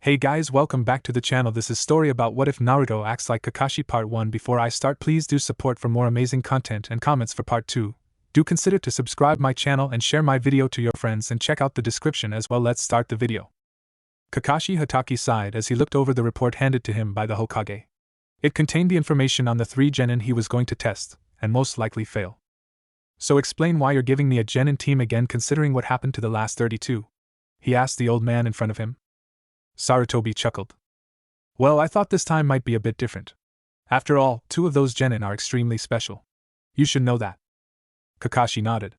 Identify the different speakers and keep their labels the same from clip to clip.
Speaker 1: Hey guys, welcome back to the channel. This is story about what if Naruto acts like Kakashi part 1. Before I start, please do support for more amazing content and comments for part 2. Do consider to subscribe my channel and share my video to your friends and check out the description as well. Let's start the video. Kakashi Hatake sighed as he looked over the report handed to him by the Hokage. It contained the information on the 3 genin he was going to test, and most likely fail. So explain why you're giving me a genin team again considering what happened to the last 32. He asked the old man in front of him. Sarutobi chuckled. Well, I thought this time might be a bit different. After all, 2 of those genin are extremely special. You should know that. Kakashi nodded.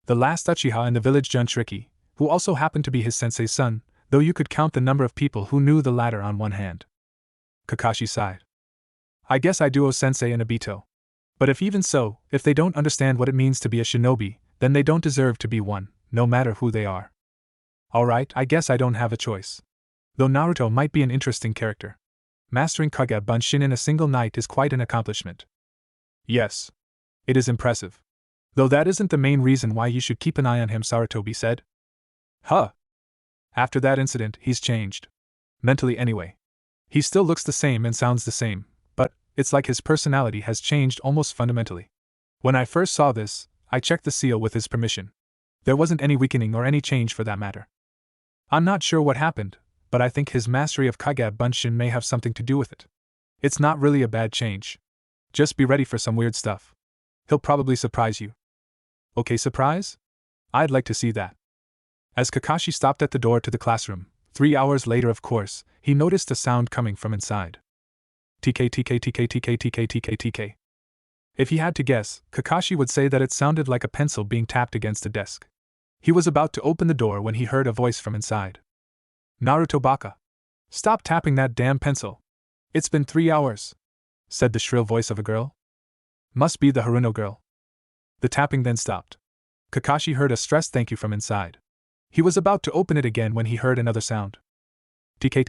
Speaker 1: The last Uchiha in the village Junshiriki, who also happened to be his sensei's son, though you could count the number of people who knew the latter on one hand. Kakashi sighed. I guess I do owe sensei an Obito. But if they don't understand what it means to be a shinobi, then they don't deserve to be one, no matter who they are. Alright, I guess I don't have a choice. Though Naruto might be an interesting character. Mastering Kage Bunshin in a single night is quite an accomplishment. Yes. It is impressive. Though that isn't the main reason why you should keep an eye on him, Sarutobi said. Huh. After that incident, he's changed. Mentally anyway. He still looks the same and sounds the same, but it's like his personality has changed almost fundamentally. When I first saw this, I checked the seal with his permission. There wasn't any weakening or any change for that matter. I'm not sure what happened, but I think his mastery of Kage Bunshin may have something to do with it. It's not really a bad change. Just be ready for some weird stuff. He'll probably surprise you. Okay, surprise? I'd like to see that. As Kakashi stopped at the door to the classroom, 3 hours later of course, he noticed a sound coming from inside. TK TK TK TK TK TK TK. If he had to guess, Kakashi would say that it sounded like a pencil being tapped against a desk. He was about to open the door when he heard a voice from inside. Naruto Baka. Stop tapping that damn pencil. It's been 3 hours, said the shrill voice of a girl. Must be the Haruno girl. The tapping then stopped. Kakashi heard a stressed thank you from inside. He was about to open it again when he heard another sound. TK.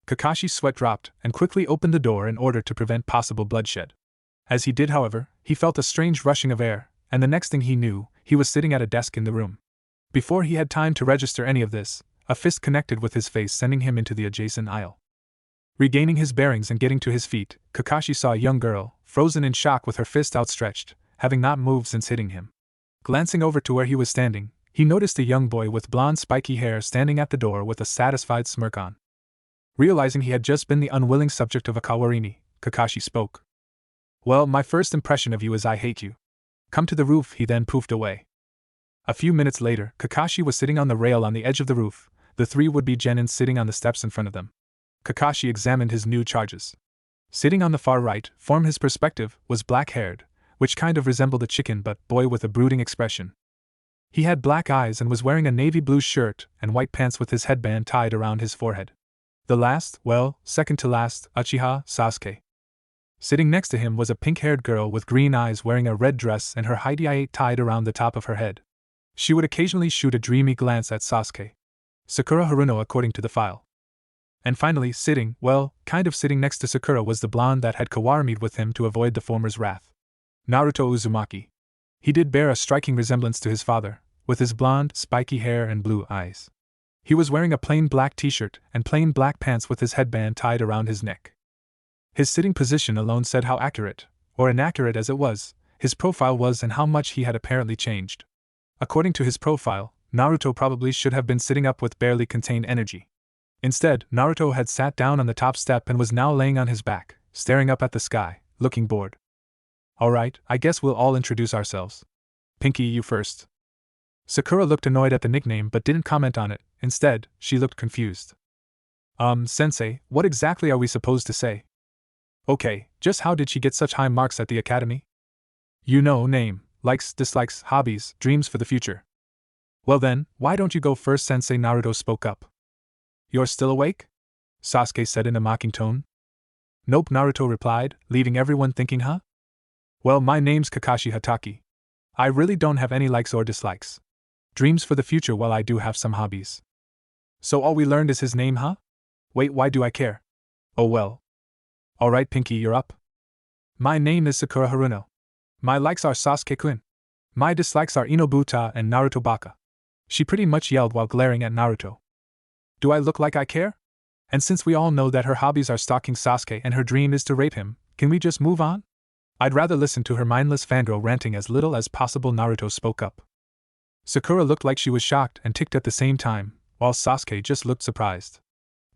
Speaker 1: Kakashi's sweat dropped and quickly opened the door in order to prevent possible bloodshed. As he did, however, he felt a strange rushing of air, and the next thing he knew, he was sitting at a desk in the room. Before he had time to register any of this, a fist connected with his face, sending him into the adjacent aisle. Regaining his bearings and getting to his feet, Kakashi saw a young girl, frozen in shock with her fist outstretched, having not moved since hitting him. Glancing over to where he was standing, he noticed a young boy with blonde spiky hair standing at the door with a satisfied smirk on. Realizing he had just been the unwilling subject of a kawarini, Kakashi spoke. Well, my first impression of you is I hate you. Come to the roof. He then poofed away. A few minutes later, Kakashi was sitting on the rail on the edge of the roof, the 3 would-be genin sitting on the steps in front of them. Kakashi examined his new charges. Sitting on the far right, from his perspective, was black-haired, which kind of resembled a chicken but boy with a brooding expression. He had black eyes and was wearing a navy blue shirt and white pants with his headband tied around his forehead. The last, second to last, Uchiha, Sasuke. Sitting next to him was a pink-haired girl with green eyes wearing a red dress and her hide tied around the top of her head. She would occasionally shoot a dreamy glance at Sasuke. Sakura Haruno according to the file. And finally, sitting next to Sakura was the blonde that had kawarimi'd with him to avoid the former's wrath. Naruto Uzumaki. He did bear a striking resemblance to his father, with his blonde, spiky hair and blue eyes. He was wearing a plain black t-shirt and plain black pants with his headband tied around his neck. His sitting position alone said how accurate, or inaccurate as it was, his profile was and how much he had apparently changed. According to his profile, Naruto probably should have been sitting up with barely contained energy. Instead, Naruto had sat down on the top step and was now laying on his back, staring up at the sky, looking bored. Alright, I guess we'll all introduce ourselves. Pinky, you first. Sakura looked annoyed at the nickname but didn't comment on it. Instead, she looked confused. Sensei, what exactly are we supposed to say? Okay, just how did she get such high marks at the academy? You know, name, likes, dislikes, hobbies, dreams for the future. Well then, why don't you go first, Sensei? Naruto spoke up. You're still awake? Sasuke said in a mocking tone. Nope, Naruto replied, leaving everyone thinking, huh? Well, my name's Kakashi Hatake. I really don't have any likes or dislikes. Dreams for the future, while I do have some hobbies. So all we learned is his name, huh? Wait, why do I care? Oh well. Alright, Pinky, you're up. My name is Sakura Haruno. My likes are Sasuke-kun. My dislikes are Inobuta and Naruto Baka. She pretty much yelled while glaring at Naruto. Do I look like I care? And since we all know that her hobbies are stalking Sasuke and her dream is to rape him, can we just move on? I'd rather listen to her mindless fangirl ranting as little as possible. Naruto spoke up. Sakura looked like she was shocked and ticked at the same time, while Sasuke just looked surprised.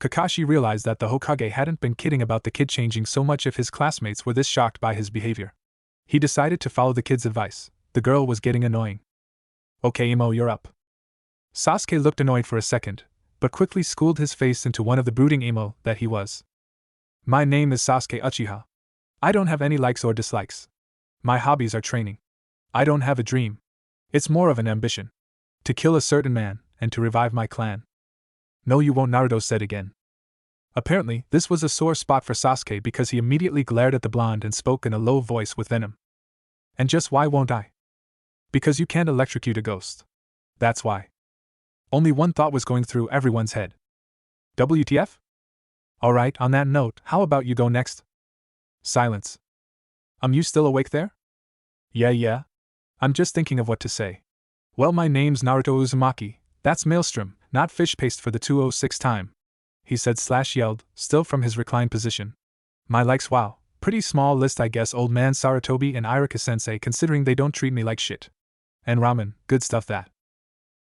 Speaker 1: Kakashi realized that the Hokage hadn't been kidding about the kid changing so much if his classmates were this shocked by his behavior. He decided to follow the kid's advice. The girl was getting annoying. Okay, Emo, you're up. Sasuke looked annoyed for a second, but quickly schooled his face into one of the brooding emo that he was. My name is Sasuke Uchiha. I don't have any likes or dislikes. My hobbies are training. I don't have a dream. It's more of an ambition. To kill a certain man, and to revive my clan. No, you won't, Naruto said again. Apparently, this was a sore spot for Sasuke because he immediately glared at the blonde and spoke in a low voice with venom. And just why won't I? Because you can't electrocute a ghost. That's why. Only one thought was going through everyone's head. WTF? Alright, on that note, how about you go next? Silence. You still awake there? Yeah. I'm just thinking of what to say. Well, my name's Naruto Uzumaki, that's Maelstrom, not fish paste for the 206 time. He said / yelled, still from his reclined position. My likes, wow, pretty small list I guess, old man Sarutobi and Irika-sensei, considering they don't treat me like shit. And ramen, good stuff that.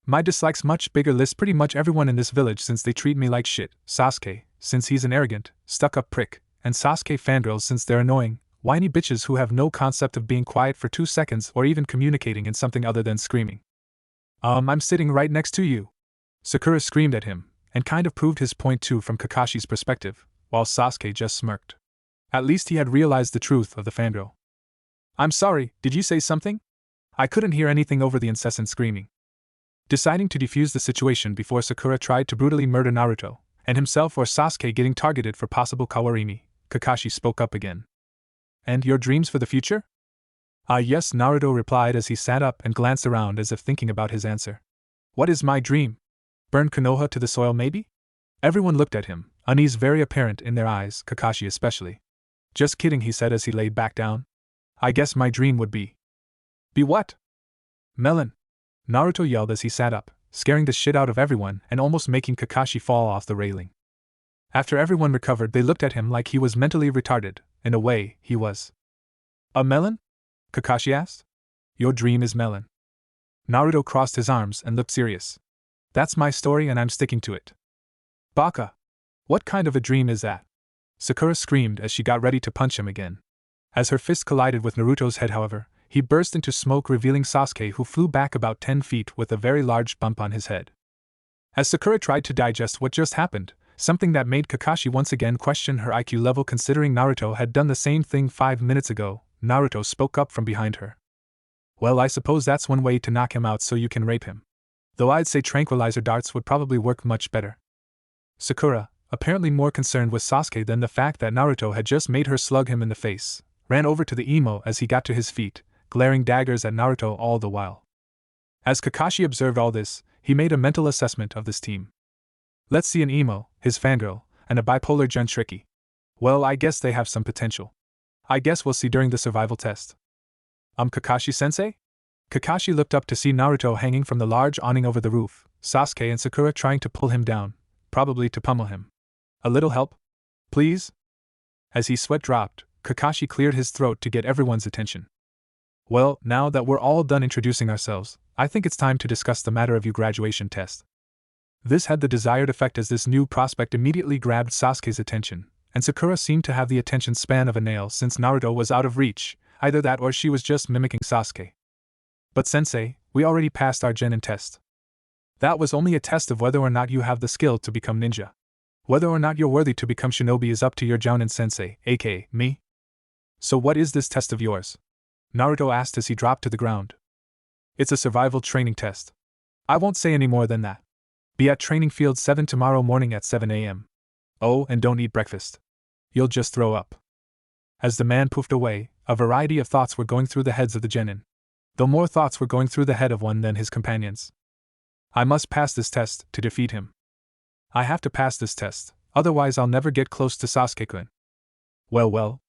Speaker 1: My dislikes, much bigger list, pretty much everyone in this village since they treat me like shit. Sasuke, since he's an arrogant, stuck-up prick, and Sasuke fangirls since they're annoying, whiny bitches who have no concept of being quiet for 2 seconds or even communicating in something other than screaming. I'm sitting right next to you. Sakura screamed at him, and kind of proved his point too from Kakashi's perspective, while Sasuke just smirked. At least he had realized the truth of the fangirl. I'm sorry, did you say something? I couldn't hear anything over the incessant screaming. Deciding to defuse the situation before Sakura tried to brutally murder Naruto, and himself or Sasuke getting targeted for possible kawarimi, Kakashi spoke up again. And your dreams for the future? Yes, Naruto replied as he sat up and glanced around as if thinking about his answer. What is my dream? Burn Konoha to the soil, maybe? Everyone looked at him, unease very apparent in their eyes, Kakashi especially. Just kidding, he said as he laid back down. I guess my dream would be. Be what? Melon. Naruto yelled as he sat up, scaring the shit out of everyone and almost making Kakashi fall off the railing. After everyone recovered, they looked at him like he was mentally retarded. In a way, he was. A melon? Kakashi asked. Your dream is melon. Naruto crossed his arms and looked serious. That's my story and I'm sticking to it. Baka! What kind of a dream is that? Sakura screamed as she got ready to punch him again. As her fist collided with Naruto's head, however, he burst into smoke, revealing Sasuke, who flew back about 10 feet with a very large bump on his head. As Sakura tried to digest what just happened, something that made Kakashi once again question her IQ level considering Naruto had done the same thing 5 minutes ago, Naruto spoke up from behind her. Well, I suppose that's one way to knock him out so you can rape him. Though I'd say tranquilizer darts would probably work much better. Sakura, apparently more concerned with Sasuke than the fact that Naruto had just made her slug him in the face, ran over to the emo as he got to his feet, glaring daggers at Naruto all the while. As Kakashi observed all this, he made a mental assessment of this team. Let's see, an emo, his fangirl, and a bipolar Juntriki. Well, I guess they have some potential. I guess we'll see during the survival test. Kakashi-sensei? Kakashi looked up to see Naruto hanging from the large awning over the roof, Sasuke and Sakura trying to pull him down, probably to pummel him. A little help? Please? As his sweat dropped, Kakashi cleared his throat to get everyone's attention. Well, now that we're all done introducing ourselves, I think it's time to discuss the matter of your graduation test. This had the desired effect as this new prospect immediately grabbed Sasuke's attention, and Sakura seemed to have the attention span of a nail since Naruto was out of reach, either that or she was just mimicking Sasuke. But sensei, we already passed our genin test. That was only a test of whether or not you have the skill to become ninja. Whether or not you're worthy to become shinobi is up to your jounin sensei, aka me. So what is this test of yours? Naruto asked as he dropped to the ground. It's a survival training test. I won't say any more than that. Be at training field 7 tomorrow morning at 7 a.m. Oh, and don't eat breakfast. You'll just throw up. As the man poofed away, a variety of thoughts were going through the heads of the genin. Though more thoughts were going through the head of one than his companions. I must pass this test to defeat him. I have to pass this test, otherwise I'll never get close to Sasuke-kun. Well.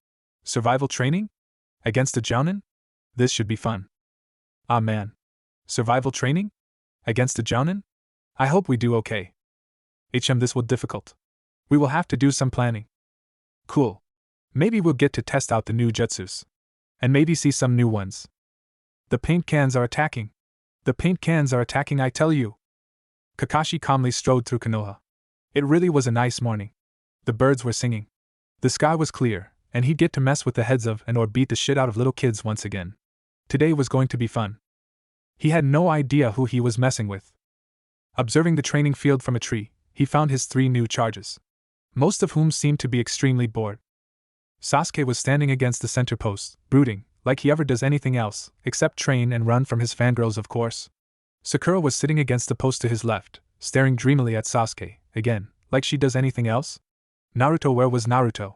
Speaker 1: Survival training? Against a jounin? This should be fun. Ah man. Survival training? Against a jounin? I hope we do okay. This will difficult. We will have to do some planning. Cool. Maybe we'll get to test out the new jutsus. And maybe see some new ones. The paint cans are attacking. The paint cans are attacking, I tell you. Kakashi calmly strode through Konoha. It really was a nice morning. The birds were singing. The sky was clear, and he'd get to mess with the heads of and or beat the shit out of little kids once again. Today was going to be fun. He had no idea who he was messing with. Observing the training field from a tree, he found his 3 new charges, most of whom seemed to be extremely bored. Sasuke was standing against the center post, brooding, like he ever does anything else, except train and run from his fangirls, of course. Sakura was sitting against the post to his left, staring dreamily at Sasuke, again, like she does anything else. Naruto, where was Naruto?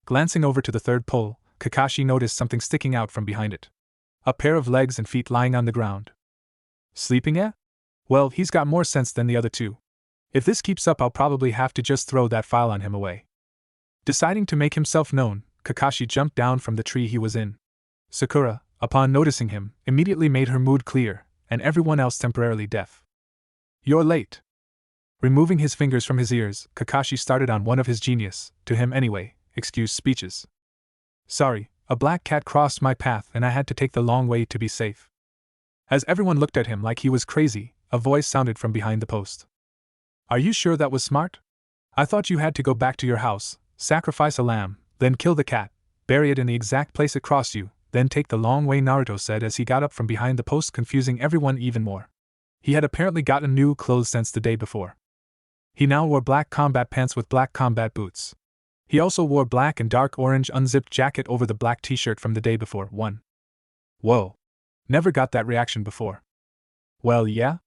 Speaker 1: Glancing over to the third pole, Kakashi noticed something sticking out from behind it. A pair of legs and feet lying on the ground. Sleeping, eh? Well, he's got more sense than the other two. If this keeps up, I'll probably have to just throw that file on him away. Deciding to make himself known, Kakashi jumped down from the tree he was in. Sakura, upon noticing him, immediately made her mood clear, and everyone else temporarily deaf. You're late. Removing his fingers from his ears, Kakashi started on one of his genius, to him anyway, excuse speeches. Sorry, a black cat crossed my path and I had to take the long way to be safe. As everyone looked at him like he was crazy, a voice sounded from behind the post. Are you sure that was smart? I thought you had to go back to your house, sacrifice a lamb, then kill the cat, bury it in the exact place it crossed you, then take the long way, Naruto said as he got up from behind the post, confusing everyone even more. He had apparently gotten new clothes since the day before. He now wore black combat pants with black combat boots. He also wore black and dark orange unzipped jacket over the black t-shirt from the day before. Whoa. Never got that reaction before. Well, yeah?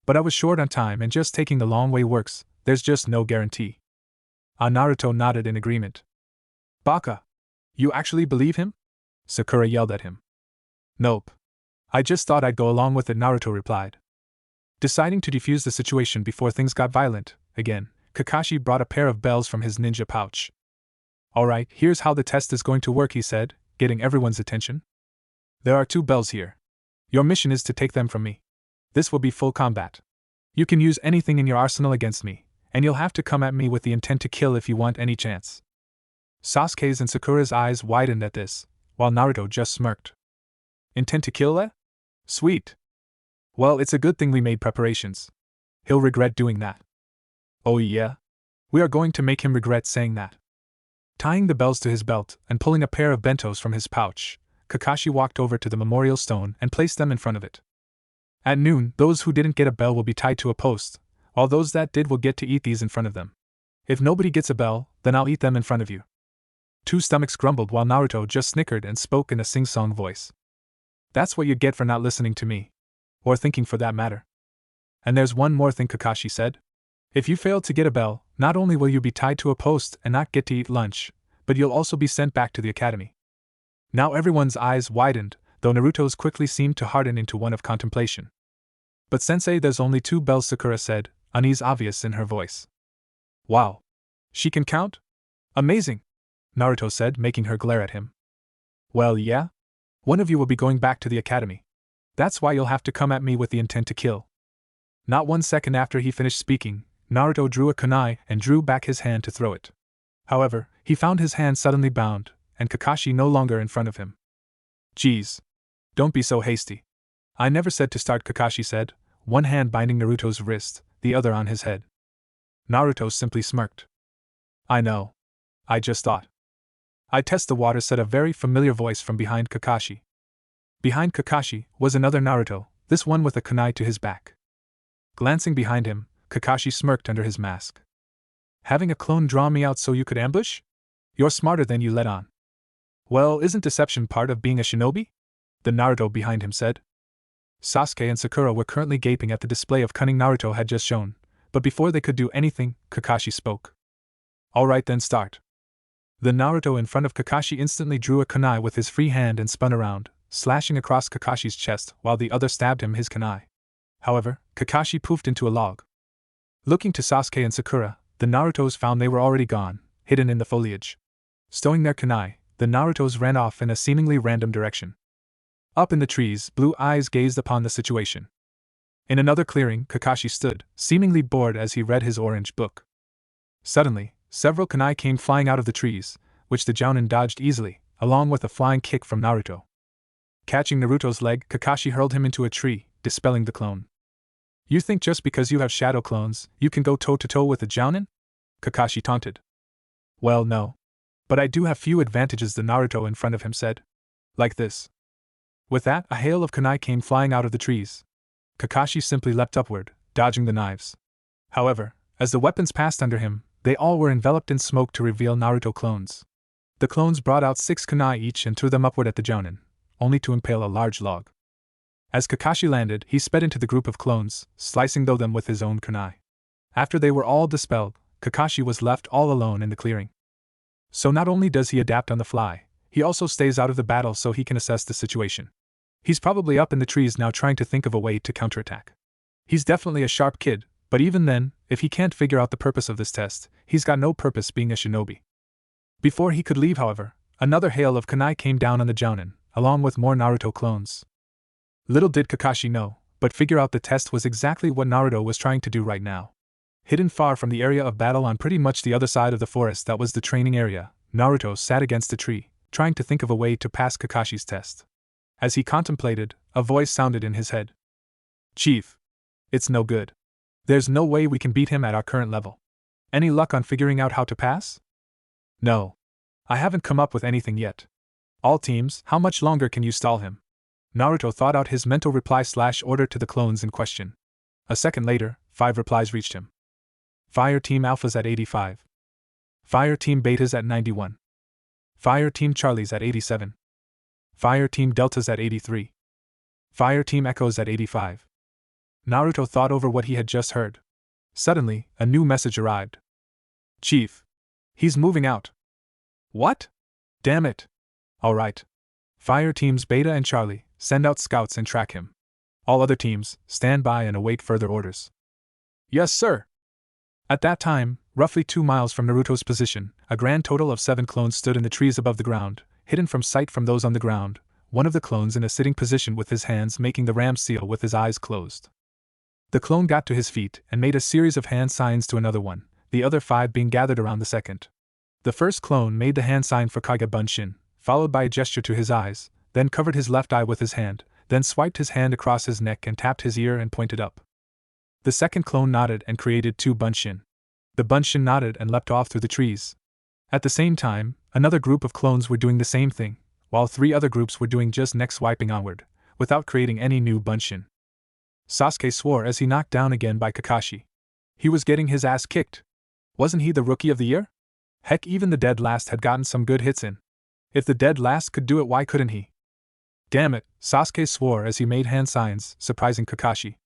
Speaker 1: But I was short on time and just taking the long way works, there's just no guarantee. Naruto nodded in agreement. Baka! You actually believe him? Sakura yelled at him. Nope. I just thought I'd go along with it, Naruto replied. Deciding to defuse the situation before things got violent, again, Kakashi brought a pair of bells from his ninja pouch. Alright, here's how the test is going to work, he said, getting everyone's attention. There are 2 bells here. Your mission is to take them from me. This will be full combat. You can use anything in your arsenal against me, and you'll have to come at me with the intent to kill if you want any chance. Sasuke's and Sakura's eyes widened at this, while Naruto just smirked. Intent to kill, eh? Sweet. Well, it's a good thing we made preparations. He'll regret doing that. Oh yeah? We are going to make him regret saying that. Tying the bells to his belt and pulling a pair of bentos from his pouch, Kakashi walked over to the memorial stone and placed them in front of it. At noon, those who didn't get a bell will be tied to a post, while those that did will get to eat these in front of them. If nobody gets a bell, then I'll eat them in front of you. 2 stomachs grumbled while Naruto just snickered and spoke in a sing-song voice. That's what you get for not listening to me. Or thinking, for that matter. And there's one more thing, Kakashi said. If you fail to get a bell, not only will you be tied to a post and not get to eat lunch, but you'll also be sent back to the academy. Now everyone's eyes widened, though Naruto's quickly seemed to harden into one of contemplation. But sensei, there's only 2 bells, Sakura said, unease obvious in her voice. Wow. She can count? Amazing, Naruto said, making her glare at him. Well, yeah? One of you will be going back to the academy. That's why you'll have to come at me with the intent to kill. Not 1 second after he finished speaking, Naruto drew a kunai and drew back his hand to throw it. However, he found his hand suddenly bound, and Kakashi no longer in front of him. Geez. Don't be so hasty. I never said to start, Kakashi said, one hand binding Naruto's wrist, the other on his head. Naruto simply smirked. I know. I just thought. I'd test the water, said a very familiar voice from behind Kakashi. Behind Kakashi was another Naruto, this one with a kunai to his back. Glancing behind him, Kakashi smirked under his mask. Having a clone draw me out so you could ambush? You're smarter than you let on. Well, isn't deception part of being a shinobi? The Naruto behind him said. Sasuke and Sakura were currently gaping at the display of cunning Naruto had just shown, but before they could do anything, Kakashi spoke. Alright then, start. The Naruto in front of Kakashi instantly drew a kunai with his free hand and spun around, slashing across Kakashi's chest while the other stabbed him his kunai. However, Kakashi poofed into a log. Looking to Sasuke and Sakura, the Narutos found they were already gone, hidden in the foliage. Stowing their kunai, the Narutos ran off in a seemingly random direction. Up in the trees, Blue Eyes gazed upon the situation. In another clearing, Kakashi stood, seemingly bored as he read his orange book. Suddenly, several kunai came flying out of the trees, which the Jounin dodged easily, along with a flying kick from Naruto. Catching Naruto's leg, Kakashi hurled him into a tree, dispelling the clone. You think just because you have shadow clones, you can go toe-to-toe with a Jounin? Kakashi taunted. Well, no. But I do have few advantages, the Naruto in front of him said. Like this. With that, a hail of kunai came flying out of the trees. Kakashi simply leapt upward, dodging the knives. However, as the weapons passed under him, they all were enveloped in smoke to reveal Naruto clones. The clones brought out 6 kunai each and threw them upward at the Jounin, only to impale a large log. As Kakashi landed, he sped into the group of clones, slicing through them with his own kunai. After they were all dispelled, Kakashi was left all alone in the clearing. So not only does he adapt on the fly, he also stays out of the battle so he can assess the situation. He's probably up in the trees now trying to think of a way to counterattack. He's definitely a sharp kid, but even then, if he can't figure out the purpose of this test, he's got no purpose being a shinobi. Before he could leave, however, another hail of kunai came down on the Jounin, along with more Naruto clones. Little did Kakashi know, but figure out the test was exactly what Naruto was trying to do right now. Hidden far from the area of battle on pretty much the other side of the forest that was the training area, Naruto sat against a tree, trying to think of a way to pass Kakashi's test. As he contemplated, a voice sounded in his head. Chief. It's no good. There's no way we can beat him at our current level. Any luck on figuring out how to pass? No. I haven't come up with anything yet. All teams, how much longer can you stall him? Naruto thought out his mental reply/order to the clones in question. A second later, 5 replies reached him. Fire Team Alpha's at 85. Fire Team Beta's at 91. Fire Team Charlie's at 87. Fire Team Delta's at 83. Fire Team Echo's at 85. Naruto thought over what he had just heard. Suddenly, a new message arrived. Chief. He's moving out. What? Damn it. Alright. Fire Teams Beta and Charlie, send out scouts and track him. All other teams, stand by and await further orders. Yes, sir. At that time, roughly 2 miles from Naruto's position, a grand total of 7 clones stood in the trees above the ground, hidden from sight from those on the ground, one of the clones in a sitting position with his hands making the ram seal with his eyes closed. The clone got to his feet and made a series of hand signs to another one, the other 5 being gathered around the second. The first clone made the hand sign for Kage Bunshin, followed by a gesture to his eyes, then covered his left eye with his hand, then swiped his hand across his neck and tapped his ear and pointed up. The second clone nodded and created 2 Bunshin. The Bunshin nodded and leapt off through the trees. At the same time, another group of clones were doing the same thing, while 3 other groups were doing just neck swiping onward, without creating any new Bunshin. Sasuke swore as he knocked down again by Kakashi. He was getting his ass kicked. Wasn't he the rookie of the year? Heck, even the dead last had gotten some good hits in. If the dead last could do it, why couldn't he? Damn it, Sasuke swore as he made hand signs, surprising Kakashi.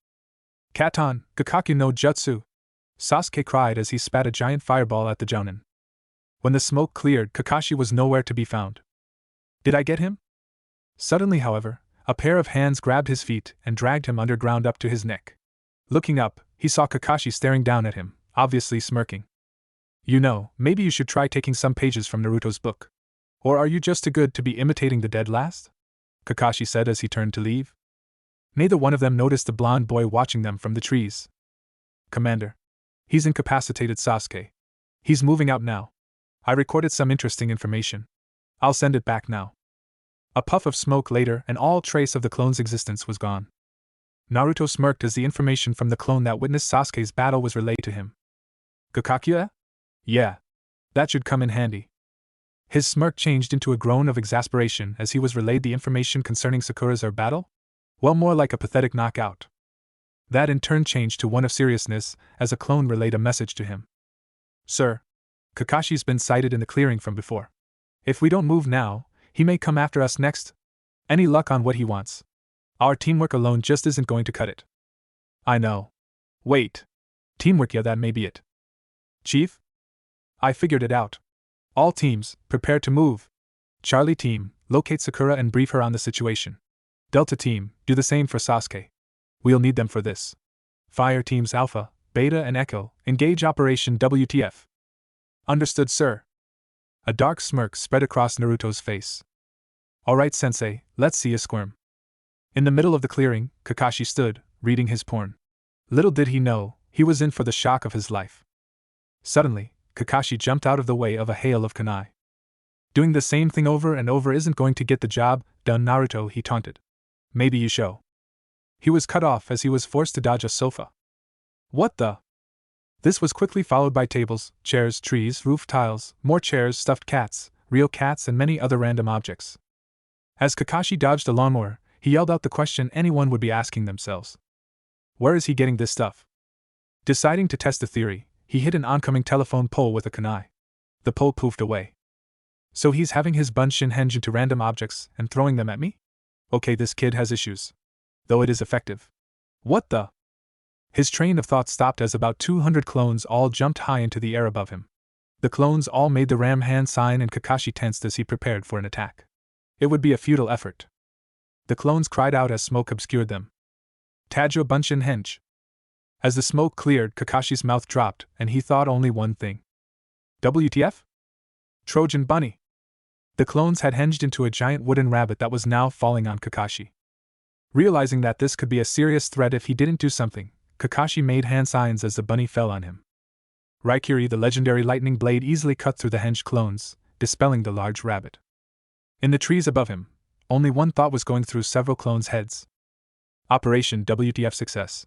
Speaker 1: Katon, Gakaku no Jutsu! Sasuke cried as he spat a giant fireball at the Jounin. When the smoke cleared, Kakashi was nowhere to be found. Did I get him? Suddenly, however, a pair of hands grabbed his feet and dragged him underground up to his neck. Looking up, he saw Kakashi staring down at him, obviously smirking. You know, maybe you should try taking some pages from Naruto's book. Or are you just too good to be imitating the dead last? Kakashi said as he turned to leave. Neither one of them noticed the blonde boy watching them from the trees. Commander. He's incapacitated, Sasuke. He's moving out now. I recorded some interesting information. I'll send it back now. A puff of smoke later and all trace of the clone's existence was gone. Naruto smirked as the information from the clone that witnessed Sasuke's battle was relayed to him. Gakaku? Yeah. That should come in handy. His smirk changed into a groan of exasperation as he was relayed the information concerning Sakura's battle? Well, more like a pathetic knockout. That in turn changed to one of seriousness as a clone relayed a message to him. Sir, Kakashi's been sighted in the clearing from before. If we don't move now, he may come after us next. Any luck on what he wants? Our teamwork alone just isn't going to cut it. I know. Wait. Teamwork, yeah, that may be it. Chief? I figured it out. All teams, prepare to move. Charlie team, locate Sakura and brief her on the situation. Delta team, do the same for Sasuke. We'll need them for this. Fire teams Alpha, Beta and Echo, engage Operation WTF. Understood, sir. A dark smirk spread across Naruto's face. Alright, sensei, let's see you squirm. In the middle of the clearing, Kakashi stood, reading his porn. Little did he know, he was in for the shock of his life. Suddenly, Kakashi jumped out of the way of a hail of kunai. Doing the same thing over and over isn't going to get the job done, Naruto, he taunted. Maybe you show. He was cut off as he was forced to dodge a sofa. What the? This was quickly followed by tables, chairs, trees, roof tiles, more chairs, stuffed cats, real cats, and many other random objects. As Kakashi dodged a lawnmower, he yelled out the question anyone would be asking themselves. Where is he getting this stuff? Deciding to test the theory, he hit an oncoming telephone pole with a kunai. The pole poofed away. So he's having his bunshin henge into random objects and throwing them at me? Okay, this kid has issues. Though it is effective. What the? His train of thought stopped as about 200 clones all jumped high into the air above him. The clones all made the ram hand sign and Kakashi tensed as he prepared for an attack. It would be a futile effort. The clones cried out as smoke obscured them. Tajo bunshin henge. As the smoke cleared, Kakashi's mouth dropped, and he thought only one thing. WTF? Trojan bunny. The clones had hinged into a giant wooden rabbit that was now falling on Kakashi. Realizing that this could be a serious threat if he didn't do something, Kakashi made hand signs as the bunny fell on him. Raikiri, the legendary lightning blade, easily cut through the hinged clones, dispelling the large rabbit. In the trees above him, only one thought was going through several clones' heads. Operation WTF success.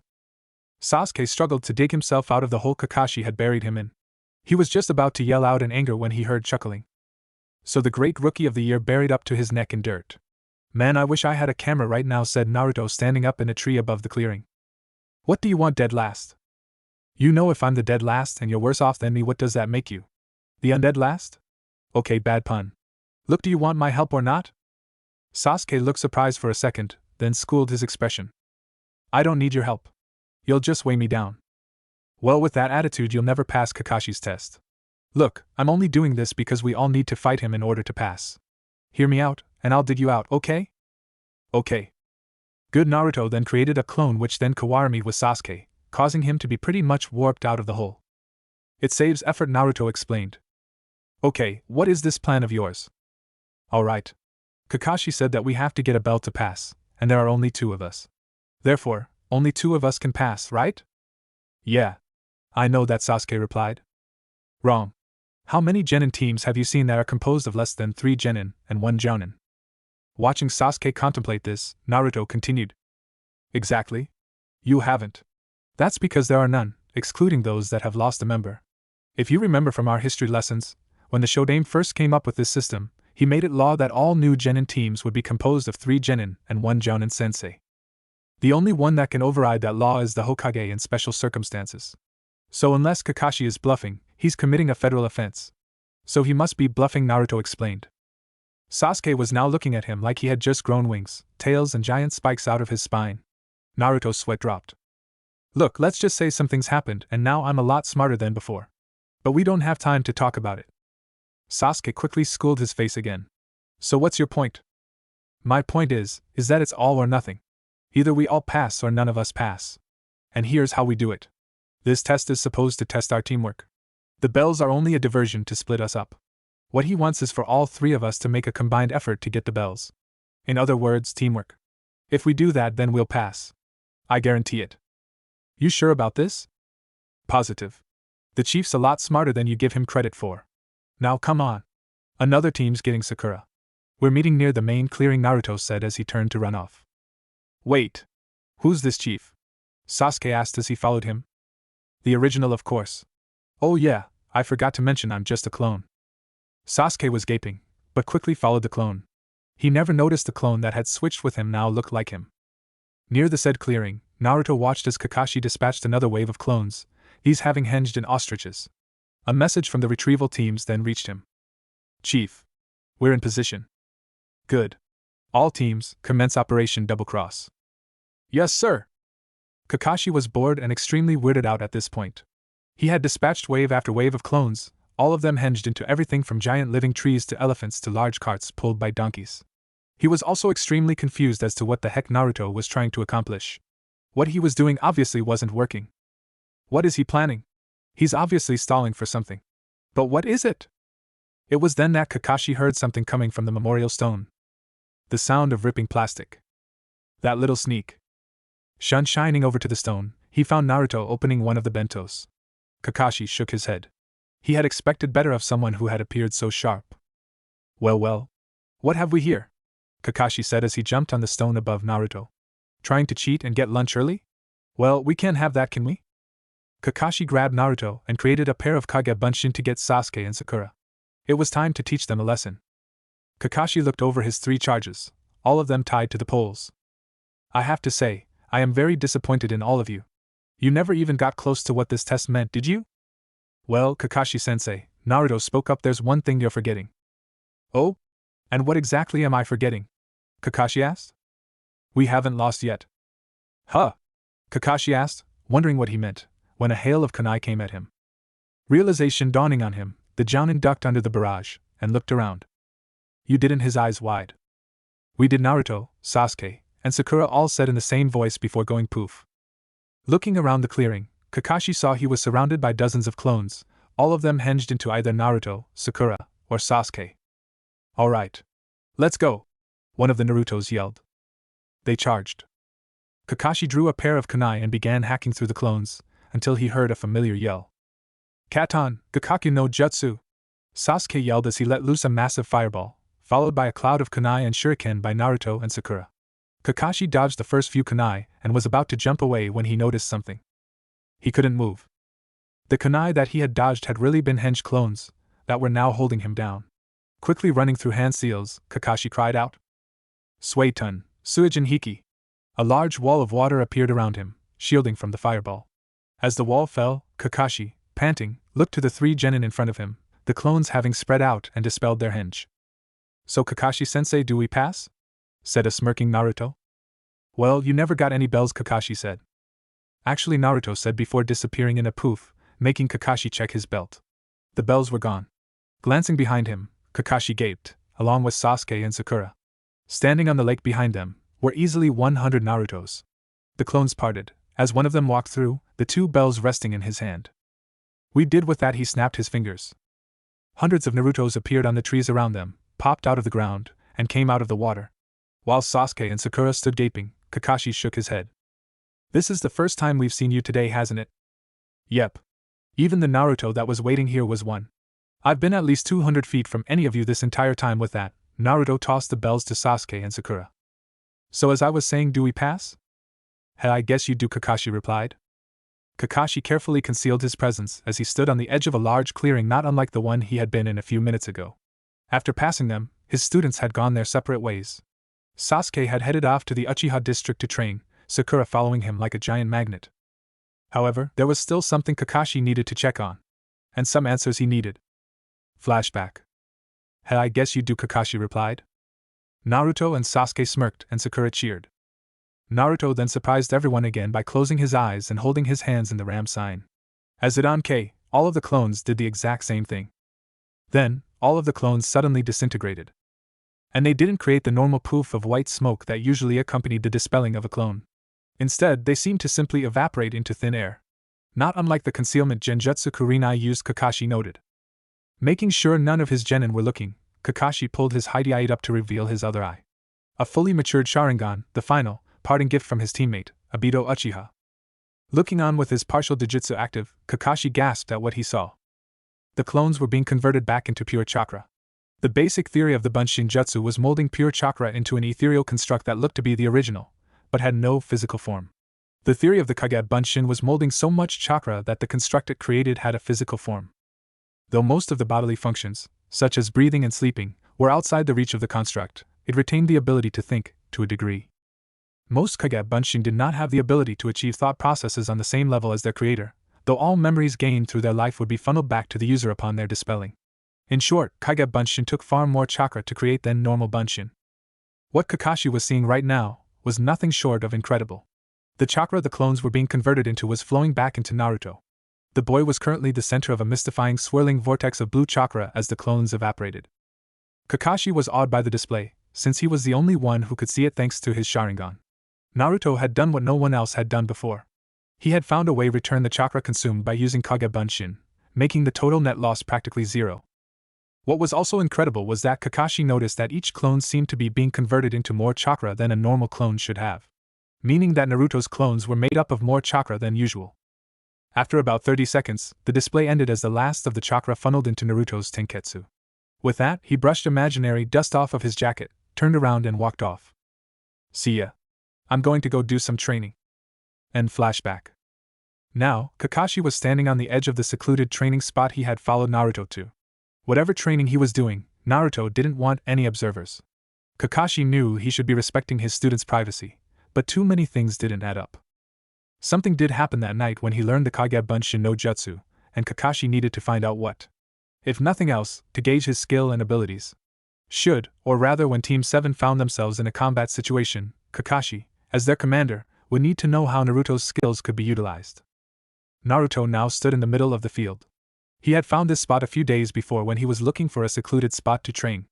Speaker 1: Sasuke struggled to dig himself out of the hole Kakashi had buried him in. He was just about to yell out in anger when he heard chuckling. So the great rookie of the year buried up to his neck in dirt. Man, I wish I had a camera right now, said Naruto, standing up in a tree above the clearing. What do you want, dead last? You know, if I'm the dead last and you're worse off than me, what does that make you? The undead last? Okay, bad pun. Look, do you want my help or not? Sasuke looked surprised for a second, then schooled his expression. I don't need your help. You'll just weigh me down. Well, with that attitude you'll never pass Kakashi's test. Look, I'm only doing this because we all need to fight him in order to pass. Hear me out, and I'll dig you out, okay? Okay. Good. Naruto then created a clone which then Kawarami'd with Sasuke, causing him to be pretty much warped out of the hole. It saves effort, Naruto explained. Okay, what is this plan of yours? Alright. Kakashi said that we have to get a bell to pass, and there are only 2 of us. Therefore, only 2 of us can pass, right? Yeah. I know that, Sasuke replied. Wrong. How many genin teams have you seen that are composed of less than 3 genin and 1 jounin? Watching Sasuke contemplate this, Naruto continued. Exactly. You haven't. That's because there are none, excluding those that have lost a member. If you remember from our history lessons, when the Shodaime first came up with this system, he made it law that all new genin teams would be composed of 3 genin and 1 jounin sensei. The only one that can override that law is the Hokage in special circumstances. So unless Kakashi is bluffing, he's committing a federal offense. So he must be bluffing, Naruto explained. Sasuke was now looking at him like he had just grown wings, tails, and giant spikes out of his spine. Naruto's sweat dropped. Look, let's just say something's happened and now I'm a lot smarter than before. But we don't have time to talk about it. Sasuke quickly schooled his face again. So what's your point? My point is that it's all or nothing. Either we all pass or none of us pass. And here's how we do it. This test is supposed to test our teamwork. The bells are only a diversion to split us up. What he wants is for all 3 of us to make a combined effort to get the bells. In other words, teamwork. If we do that, then we'll pass. I guarantee it. You sure about this? Positive. The chief's a lot smarter than you give him credit for. Now come on. Another team's getting Sakura. We're meeting near the main clearing, Naruto said as he turned to run off. Wait. Who's this chief? Sasuke asked as he followed him. The original, of course. Oh yeah, I forgot to mention I'm just a clone. Sasuke was gaping, but quickly followed the clone. He never noticed the clone that had switched with him now looked like him. Near the said clearing, Naruto watched as Kakashi dispatched another wave of clones, these having hinged in ostriches. A message from the retrieval teams then reached him. Chief. We're in position. Good. All teams, commence Operation Double Cross. Yes, sir. Kakashi was bored and extremely weirded out at this point. He had dispatched wave after wave of clones, all of them hinged into everything from giant living trees to elephants to large carts pulled by donkeys. He was also extremely confused as to what the heck Naruto was trying to accomplish. What he was doing obviously wasn't working. What is he planning? He's obviously stalling for something. But what is it? It was then that Kakashi heard something coming from the memorial stone. The sound of ripping plastic. That little sneak. Shining over to the stone, he found Naruto opening one of the bentos. Kakashi shook his head. He had expected better of someone who had appeared so sharp. Well, what have we here? Kakashi said as he jumped on the stone above Naruto. Trying to cheat and get lunch early? Well, we can't have that, can we? Kakashi grabbed Naruto and created a pair of Kage Bunshin to get Sasuke and Sakura. It was time to teach them a lesson. Kakashi looked over his 3 charges, all of them tied to the poles. I have to say, I am very disappointed in all of you. You never even got close to what this test meant, did you? Well, Kakashi-sensei, Naruto spoke up, there's one thing you're forgetting. Oh? And what exactly am I forgetting? Kakashi asked. We haven't lost yet. Huh? Kakashi asked, wondering what he meant, when a hail of kunai came at him. Realization dawning on him, the Jounin ducked under the barrage, and looked around. You didn't, his eyes wide. We did, Naruto, Sasuke, and Sakura all said in the same voice before going poof. Looking around the clearing, Kakashi saw he was surrounded by dozens of clones, all of them hinged into either Naruto, Sakura, or Sasuke. Alright. Let's go! One of the Narutos yelled. They charged. Kakashi drew a pair of kunai and began hacking through the clones, until he heard a familiar yell. Katon, Gakaku no Jutsu! Sasuke yelled as he let loose a massive fireball, followed by a cloud of kunai and shuriken by Naruto and Sakura. Kakashi dodged the first few kunai and was about to jump away when he noticed something. He couldn't move. The kunai that he had dodged had really been henge clones, that were now holding him down. Quickly running through hand seals, Kakashi cried out. Suetun, Suijin Hiki! A large wall of water appeared around him, shielding from the fireball. As the wall fell, Kakashi, panting, looked to the 3 genin in front of him, the clones having spread out and dispelled their henge. So Kakashi-sensei, do we pass? Said a smirking Naruto. Well, you never got any bells, Kakashi said. Actually, Naruto said before disappearing in a poof, making Kakashi check his belt. The bells were gone. Glancing behind him, Kakashi gaped, along with Sasuke and Sakura. Standing on the lake behind them were easily 100 Narutos. The clones parted, as one of them walked through, the 2 bells resting in his hand. We did with that, he snapped his fingers. Hundreds of Narutos appeared on the trees around them, popped out of the ground, and came out of the water. While Sasuke and Sakura stood gaping, Kakashi shook his head. This is the first time we've seen you today, hasn't it? Yep. Even the Naruto that was waiting here was one. I've been at least 200 feet from any of you this entire time. With that, Naruto tossed the bells to Sasuke and Sakura. So as I was saying, do we pass? I guess you do, Kakashi replied. Kakashi carefully concealed his presence as he stood on the edge of a large clearing not unlike the one he had been in a few minutes ago. After passing them, his students had gone their separate ways. Sasuke had headed off to the Uchiha district to train, Sakura following him like a giant magnet. However, there was still something Kakashi needed to check on. And some answers he needed. Flashback. I guess you do, Kakashi replied. Naruto and Sasuke smirked and Sakura cheered. Naruto then surprised everyone again by closing his eyes and holding his hands in the ram sign. As it on K, all of the clones did the exact same thing. Then, all of the clones suddenly disintegrated. And they didn't create the normal poof of white smoke that usually accompanied the dispelling of a clone. Instead, they seemed to simply evaporate into thin air. Not unlike the concealment genjutsu Kurinai used, Kakashi noted. Making sure none of his genin were looking, Kakashi pulled his hidey eye up to reveal his other eye. A fully matured Sharingan, the final, parting gift from his teammate, Obito Uchiha. Looking on with his partial Dojutsu active, Kakashi gasped at what he saw. The clones were being converted back into pure chakra. The basic theory of the Bunshin Jutsu was molding pure chakra into an ethereal construct that looked to be the original, but had no physical form. The theory of the Kage Bunshin was molding so much chakra that the construct it created had a physical form. Though most of the bodily functions, such as breathing and sleeping, were outside the reach of the construct, it retained the ability to think, to a degree. Most Kage Bunshin did not have the ability to achieve thought processes on the same level as their creator, though all memories gained through their life would be funneled back to the user upon their dispelling. In short, Kage Bunshin took far more chakra to create than normal Bunshin. What Kakashi was seeing right now was nothing short of incredible. The chakra the clones were being converted into was flowing back into Naruto. The boy was currently the center of a mystifying swirling vortex of blue chakra as the clones evaporated. Kakashi was awed by the display, since he was the only one who could see it thanks to his Sharingan. Naruto had done what no one else had done before. He had found a way to return the chakra consumed by using Kage Bunshin, making the total net loss practically zero. What was also incredible was that Kakashi noticed that each clone seemed to be being converted into more chakra than a normal clone should have. meaning that Naruto's clones were made up of more chakra than usual. After about 30 seconds, the display ended as the last of the chakra funneled into Naruto's tenketsu. With that, he brushed imaginary dust off of his jacket, turned around and walked off. See ya. I'm going to go do some training. End flashback. Now, Kakashi was standing on the edge of the secluded training spot he had followed Naruto to. Whatever training he was doing, Naruto didn't want any observers. Kakashi knew he should be respecting his students' privacy, but too many things didn't add up. Something did happen that night when he learned the Kage Bunshin no Jutsu, and Kakashi needed to find out what. If nothing else, to gauge his skill and abilities. Or rather when Team 7 found themselves in a combat situation, Kakashi, as their commander, would need to know how Naruto's skills could be utilized. Naruto now stood in the middle of the field. He had found this spot a few days before when he was looking for a secluded spot to train.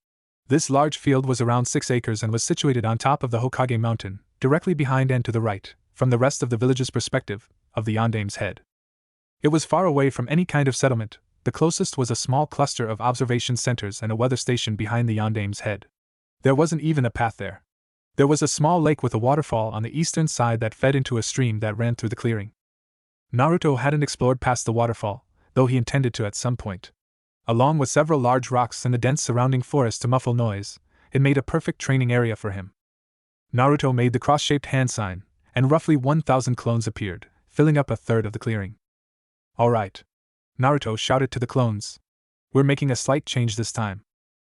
Speaker 1: This large field was around 6 acres and was situated on top of the Hokage mountain, directly behind and to the right, from the rest of the village's perspective, of the Yandame's head. It was far away from any kind of settlement. The closest was a small cluster of observation centers and a weather station behind the Yandame's head. There wasn't even a path there. There was a small lake with a waterfall on the eastern side that fed into a stream that ran through the clearing. Naruto hadn't explored past the waterfall, though he intended to at some point. Along with several large rocks and the dense surrounding forest to muffle noise, it made a perfect training area for him. Naruto made the cross-shaped hand sign, and roughly 1,000 clones appeared, filling up a third of the clearing. All right. Naruto shouted to the clones. We're making a slight change this time.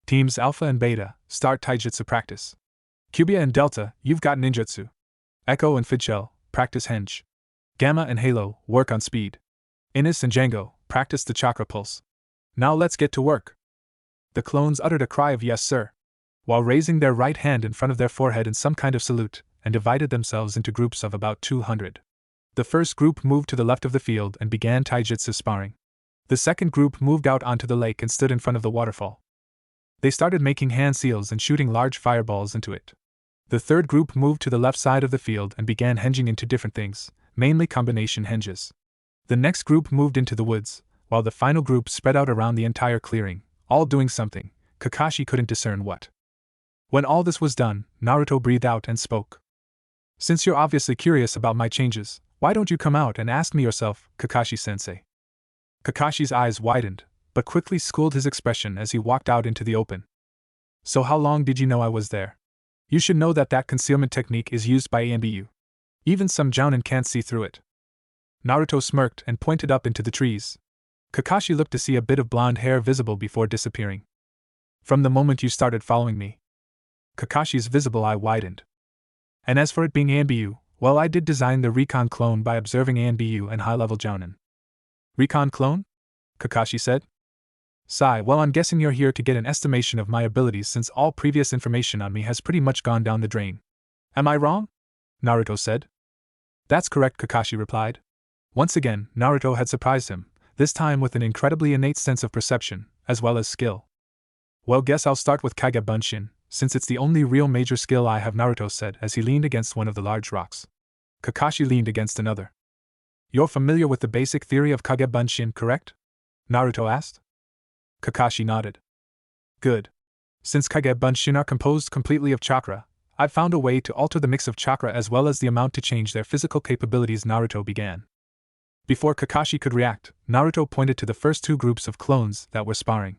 Speaker 1: Teams Alpha and Beta, start taijutsu practice. Cubia and Delta, you've got ninjutsu. Echo and Fidchel, practice henge. Gamma and Halo, work on speed. Ines and Django, practice the chakra pulse. Now let's get to work. The clones uttered a cry of yes sir, while raising their right hand in front of their forehead in some kind of salute, and divided themselves into groups of about 200. The first group moved to the left of the field and began taijutsu sparring. The second group moved out onto the lake and stood in front of the waterfall. They started making hand seals and shooting large fireballs into it. The third group moved to the left side of the field and began henging into different things, mainly combination henges. The next group moved into the woods, while the final group spread out around the entire clearing, all doing something. Kakashi couldn't discern what. When all this was done, Naruto breathed out and spoke. Since you're obviously curious about my changes, why don't you come out and ask me yourself, Kakashi-sensei? Kakashi's eyes widened, but quickly schooled his expression as he walked out into the open. So how long did you know I was there? You should know that concealment technique is used by ANBU. Even some jounin can't see through it. Naruto smirked and pointed up into the trees. Kakashi looked to see a bit of blonde hair visible before disappearing. From the moment you started following me. Kakashi's visible eye widened. And as for it being ANBU, well, I did design the Recon clone by observing ANBU and high-level jounin. Recon clone? Kakashi said. Sigh, well, I'm guessing you're here to get an estimation of my abilities since all previous information on me has pretty much gone down the drain. Am I wrong? Naruto said. That's correct, Kakashi replied. Once again, Naruto had surprised him, this time with an incredibly innate sense of perception, as well as skill. Well, guess I'll start with Kage Bunshin, since it's the only real major skill I have, Naruto said as he leaned against one of the large rocks. Kakashi leaned against another. You're familiar with the basic theory of Kage Bunshin, correct? Naruto asked. Kakashi nodded. Good. Since Kage Bunshin are composed completely of chakra, I've found a way to alter the mix of chakra as well as the amount to change their physical capabilities, Naruto began. Before Kakashi could react, Naruto pointed to the first two groups of clones that were sparring.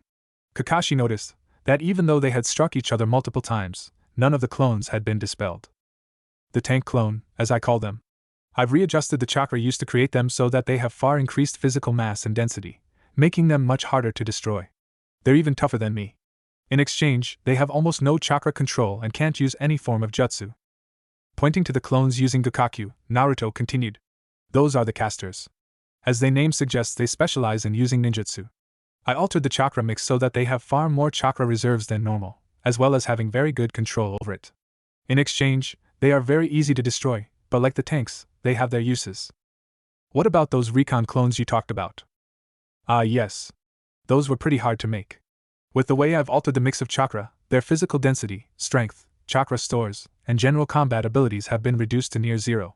Speaker 1: Kakashi noticed that even though they had struck each other multiple times, none of the clones had been dispelled. The tank clone, as I call them. I've readjusted the chakra used to create them so that they have far increased physical mass and density, making them much harder to destroy. They're even tougher than me. In exchange, they have almost no chakra control and can't use any form of jutsu. Pointing to the clones using Gakakyu, Naruto continued. Those are the casters. As their name suggests, they specialize in using ninjutsu. I altered the chakra mix so that they have far more chakra reserves than normal, as well as having very good control over it. In exchange, they are very easy to destroy, but like the tanks, they have their uses. What about those Recon clones you talked about? Ah, yes. Those were pretty hard to make. With the way I've altered the mix of chakra, their physical density, strength, chakra stores, and general combat abilities have been reduced to near zero.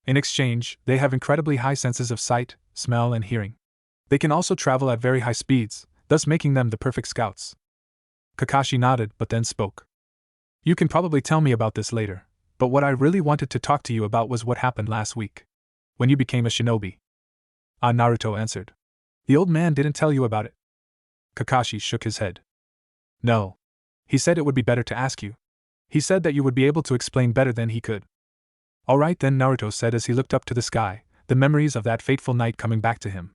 Speaker 1: In exchange, they have incredibly high senses of sight, smell, and hearing. They can also travel at very high speeds, thus making them the perfect scouts. Kakashi nodded but then spoke. You can probably tell me about this later, But what I really wanted to talk to you about was what happened last week. When you became a shinobi. Ah, Naruto answered. The old man didn't tell you about it. Kakashi shook his head. No. He said it would be better to ask you. He said that you would be able to explain better than he could. All right then, Naruto said as he looked up to the sky, the memories of that fateful night coming back to him.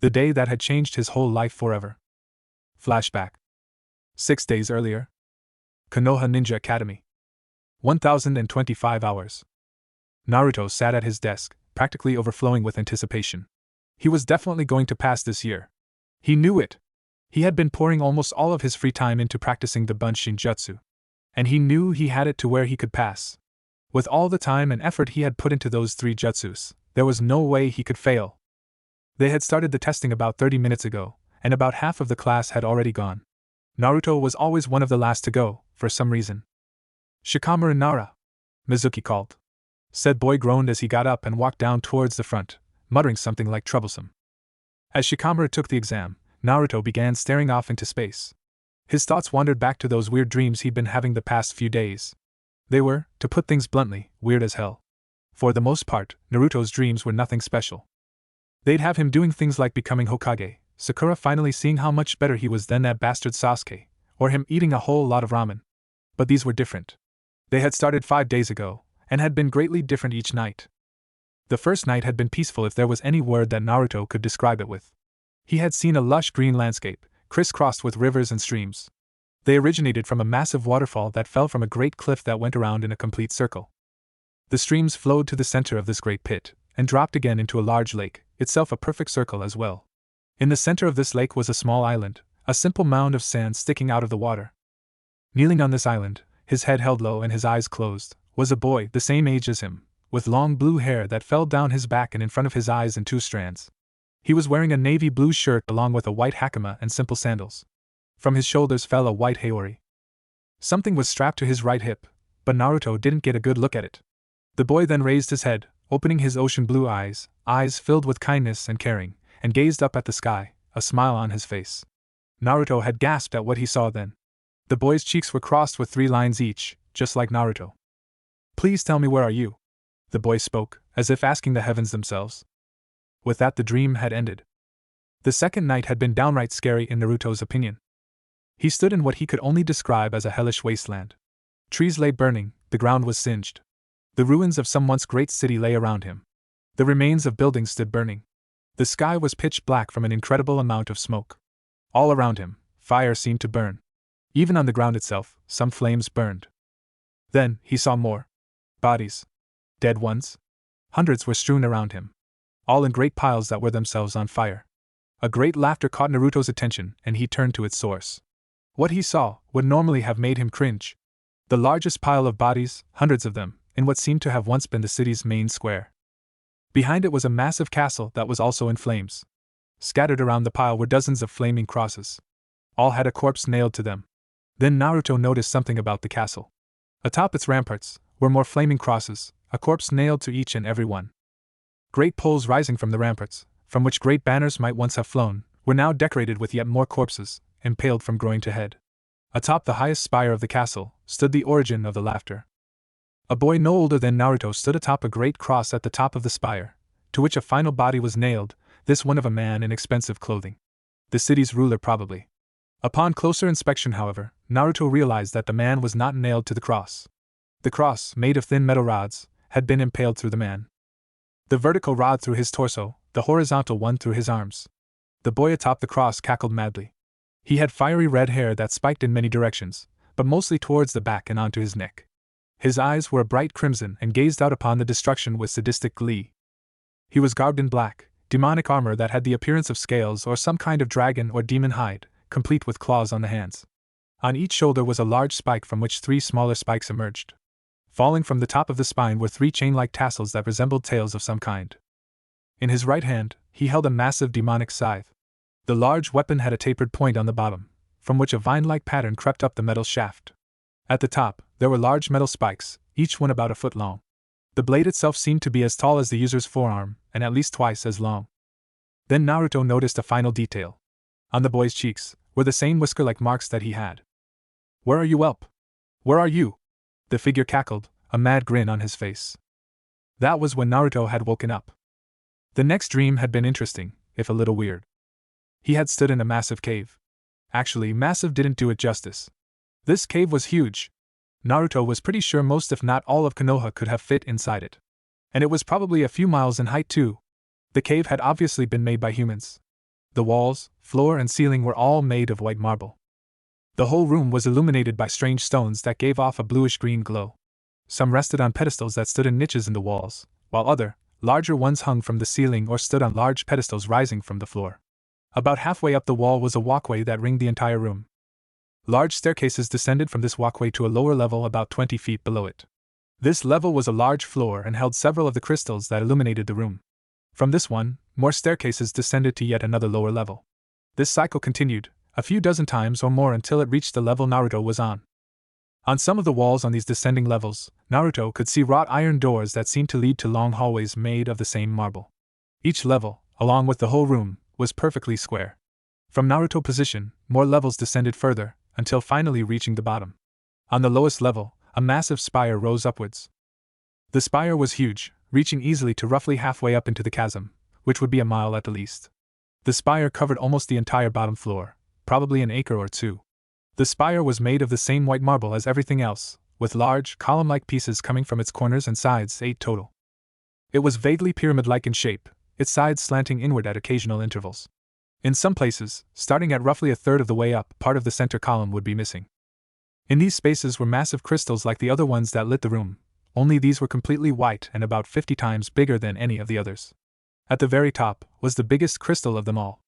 Speaker 1: The day that had changed his whole life forever. Flashback. 6 days earlier. Konoha Ninja Academy. 1025 hours. Naruto sat at his desk, practically overflowing with anticipation. He was definitely going to pass this year. He knew it. He had been pouring almost all of his free time into practicing the Bunshin Jutsu. And he knew he had it to where he could pass. With all the time and effort he had put into those 3 jutsus, there was no way he could fail. They had started the testing about 30 minutes ago, and about half of the class had already gone. Naruto was always one of the last to go, for some reason. Shikamaru Nara, Mizuki called. Said boy groaned as he got up and walked down towards the front, muttering something like troublesome. As Shikamaru took the exam, Naruto began staring off into space. His thoughts wandered back to those weird dreams he'd been having the past few days. They were, to put things bluntly, weird as hell. For the most part, Naruto's dreams were nothing special. They'd have him doing things like becoming Hokage, Sakura finally seeing how much better he was than that bastard Sasuke, or him eating a whole lot of ramen. But these were different. They had started 5 days ago, and had been greatly different each night. The first night had been peaceful if there was any word that Naruto could describe it with. He had seen a lush green landscape, crisscrossed with rivers and streams. They originated from a massive waterfall that fell from a great cliff that went around in a complete circle. The streams flowed to the center of this great pit, and dropped again into a large lake, itself a perfect circle as well. In the center of this lake was a small island, a simple mound of sand sticking out of the water. Kneeling on this island, his head held low and his eyes closed, was a boy the same age as him, with long blue hair that fell down his back and in front of his eyes in 2 strands. He was wearing a navy blue shirt along with a white hakama and simple sandals. From his shoulders fell a white haori. Something was strapped to his right hip, but Naruto didn't get a good look at it. The boy then raised his head, opening his ocean blue eyes filled with kindness and caring, and gazed up at the sky, a smile on his face. Naruto had gasped at what he saw then. The boy's cheeks were crossed with 3 lines each, just like Naruto. Please tell me, where are you? The boy spoke, as if asking the heavens themselves. With that, the dream had ended. The second night had been downright scary in Naruto's opinion. He stood in what he could only describe as a hellish wasteland. Trees lay burning, the ground was singed. The ruins of some once great city lay around him. The remains of buildings stood burning. The sky was pitch black from an incredible amount of smoke. All around him, fire seemed to burn. Even on the ground itself, some flames burned. Then, he saw more. Bodies. Dead ones. Hundreds were strewn around him. All in great piles that were themselves on fire. A great laughter caught Naruto's attention, and he turned to its source. What he saw would normally have made him cringe. The largest pile of bodies, hundreds of them, in what seemed to have once been the city's main square. Behind it was a massive castle that was also in flames. Scattered around the pile were dozens of flaming crosses. All had a corpse nailed to them. Then Naruto noticed something about the castle. Atop its ramparts were more flaming crosses, a corpse nailed to each and every one. Great poles rising from the ramparts, from which great banners might once have flown, were now decorated with yet more corpses, impaled from groin to head. Atop the highest spire of the castle stood the origin of the laughter. A boy no older than Naruto stood atop a great cross at the top of the spire, to which a final body was nailed, this one of a man in expensive clothing. The city's ruler probably. Upon closer inspection, however, Naruto realized that the man was not nailed to the cross. The cross, made of thin metal rods, had been impaled through the man. The vertical rod through his torso, the horizontal one through his arms. The boy atop the cross cackled madly. He had fiery red hair that spiked in many directions, but mostly towards the back and onto his neck. His eyes were a bright crimson and gazed out upon the destruction with sadistic glee. He was garbed in black, demonic armor that had the appearance of scales or some kind of dragon or demon hide, complete with claws on the hands. On each shoulder was a large spike from which 3 smaller spikes emerged. Falling from the top of the spine were 3 chain-like tassels that resembled tails of some kind. In his right hand, he held a massive demonic scythe. The large weapon had a tapered point on the bottom, from which a vine-like pattern crept up the metal shaft. At the top, there were large metal spikes, each one about a foot long. The blade itself seemed to be as tall as the user's forearm, and at least twice as long. Then Naruto noticed a final detail. On the boy's cheeks were the same whisker-like marks that he had. "Where are you, whelp? Where are you?" the figure cackled, a mad grin on his face. That was when Naruto had woken up. The next dream had been interesting, if a little weird. He had stood in a massive cave. Actually, massive didn't do it justice. This cave was huge. Naruto was pretty sure most if not all of Konoha could have fit inside it. And it was probably a few miles in height too. The cave had obviously been made by humans. The walls, floor and ceiling were all made of white marble. The whole room was illuminated by strange stones that gave off a bluish-green glow. Some rested on pedestals that stood in niches in the walls, while other, larger ones hung from the ceiling or stood on large pedestals rising from the floor. About halfway up the wall was a walkway that ringed the entire room. Large staircases descended from this walkway to a lower level about 20 feet below it. This level was a large floor and held several of the crystals that illuminated the room. From this one, more staircases descended to yet another lower level. This cycle continued, a few dozen times or more until it reached the level Naruto was on. On some of the walls on these descending levels, Naruto could see wrought iron doors that seemed to lead to long hallways made of the same marble. Each level, along with the whole room, was perfectly square. From Naruto's position, more levels descended further, until finally reaching the bottom. On the lowest level, a massive spire rose upwards. The spire was huge, reaching easily to roughly halfway up into the chasm, which would be a mile at the least. The spire covered almost the entire bottom floor, probably an acre or two. The spire was made of the same white marble as everything else, with large, column-like pieces coming from its corners and sides, 8 total. It was vaguely pyramid-like in shape, its sides slanting inward at occasional intervals. In some places, starting at roughly a third of the way up, part of the center column would be missing. In these spaces were massive crystals like the other ones that lit the room, only these were completely white and about 50 times bigger than any of the others. At the very top was the biggest crystal of them all.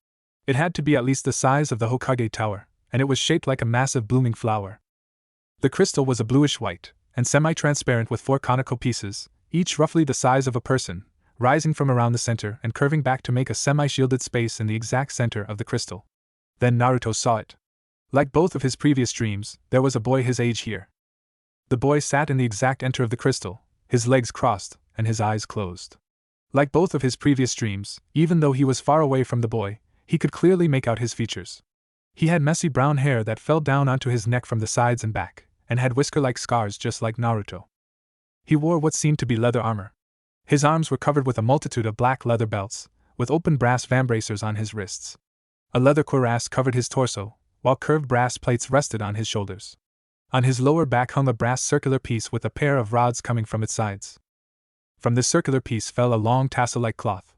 Speaker 1: It had to be at least the size of the Hokage Tower, and it was shaped like a massive blooming flower. The crystal was a bluish white, and semi-transparent with 4 conical pieces, each roughly the size of a person, rising from around the center and curving back to make a semi-shielded space in the exact center of the crystal. Then Naruto saw it. Like both of his previous dreams, there was a boy his age here. The boy sat in the exact center of the crystal, his legs crossed, and his eyes closed. Like both of his previous dreams, even though he was far away from the boy, he could clearly make out his features. He had messy brown hair that fell down onto his neck from the sides and back, and had whisker-like scars just like Naruto. He wore what seemed to be leather armor. His arms were covered with a multitude of black leather belts, with open brass vambracers on his wrists. A leather cuirass covered his torso, while curved brass plates rested on his shoulders. On his lower back hung a brass circular piece with a pair of rods coming from its sides. From this circular piece fell a long tassel-like cloth.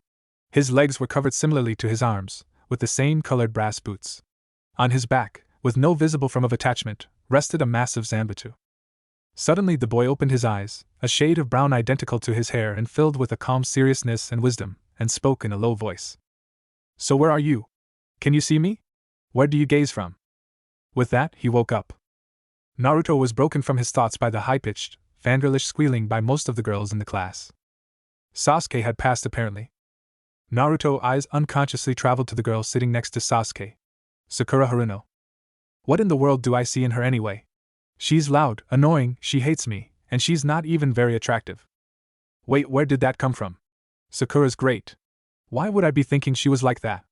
Speaker 1: His legs were covered similarly to his arms, with the same colored brass boots. On his back, with no visible form of attachment, rested a massive zanbatsu. Suddenly the boy opened his eyes, a shade of brown identical to his hair and filled with a calm seriousness and wisdom, and spoke in a low voice. "So where are you? Can you see me? Where do you gaze from?" With that, he woke up. Naruto was broken from his thoughts by the high-pitched, fangirlish squealing by most of the girls in the class. Sasuke had passed apparently. Naruto's eyes unconsciously traveled to the girl sitting next to Sasuke. Sakura Haruno. What in the world do I see in her anyway? She's loud, annoying, she hates me, and she's not even very attractive. Wait, where did that come from? Sakura's great. Why would I be thinking she was like that?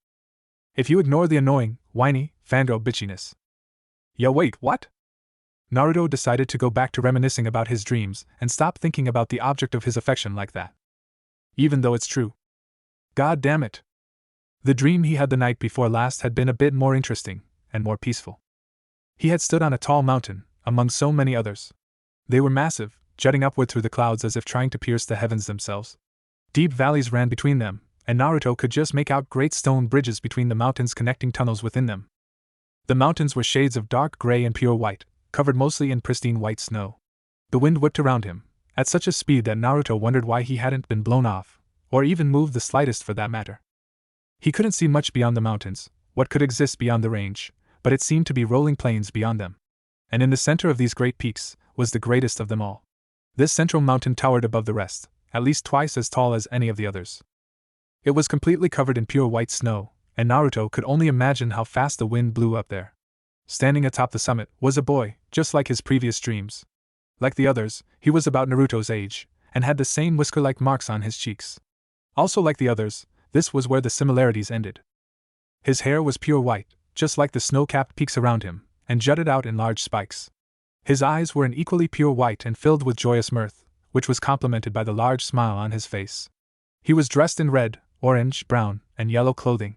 Speaker 1: If you ignore the annoying, whiny, fangirl bitchiness. Yo, wait, what? Naruto decided to go back to reminiscing about his dreams and stop thinking about the object of his affection like that. Even though it's true. God damn it. The dream he had the night before last had been a bit more interesting, and more peaceful. He had stood on a tall mountain, among so many others. They were massive, jutting upward through the clouds as if trying to pierce the heavens themselves. Deep valleys ran between them, and Naruto could just make out great stone bridges between the mountains connecting tunnels within them. The mountains were shades of dark gray and pure white, covered mostly in pristine white snow. The wind whipped around him, at such a speed that Naruto wondered why he hadn't been blown off, or even moved the slightest for that matter. He couldn't see much beyond the mountains, what could exist beyond the range, but it seemed to be rolling plains beyond them. And in the center of these great peaks was the greatest of them all. This central mountain towered above the rest, at least twice as tall as any of the others. It was completely covered in pure white snow, and Naruto could only imagine how fast the wind blew up there. Standing atop the summit was a boy, just like his previous dreams. Like the others, he was about Naruto's age, and had the same whisker-like marks on his cheeks. Also like the others, this was where the similarities ended. His hair was pure white, just like the snow-capped peaks around him, and jutted out in large spikes. His eyes were an equally pure white and filled with joyous mirth, which was complemented by the large smile on his face. He was dressed in red, orange, brown, and yellow clothing.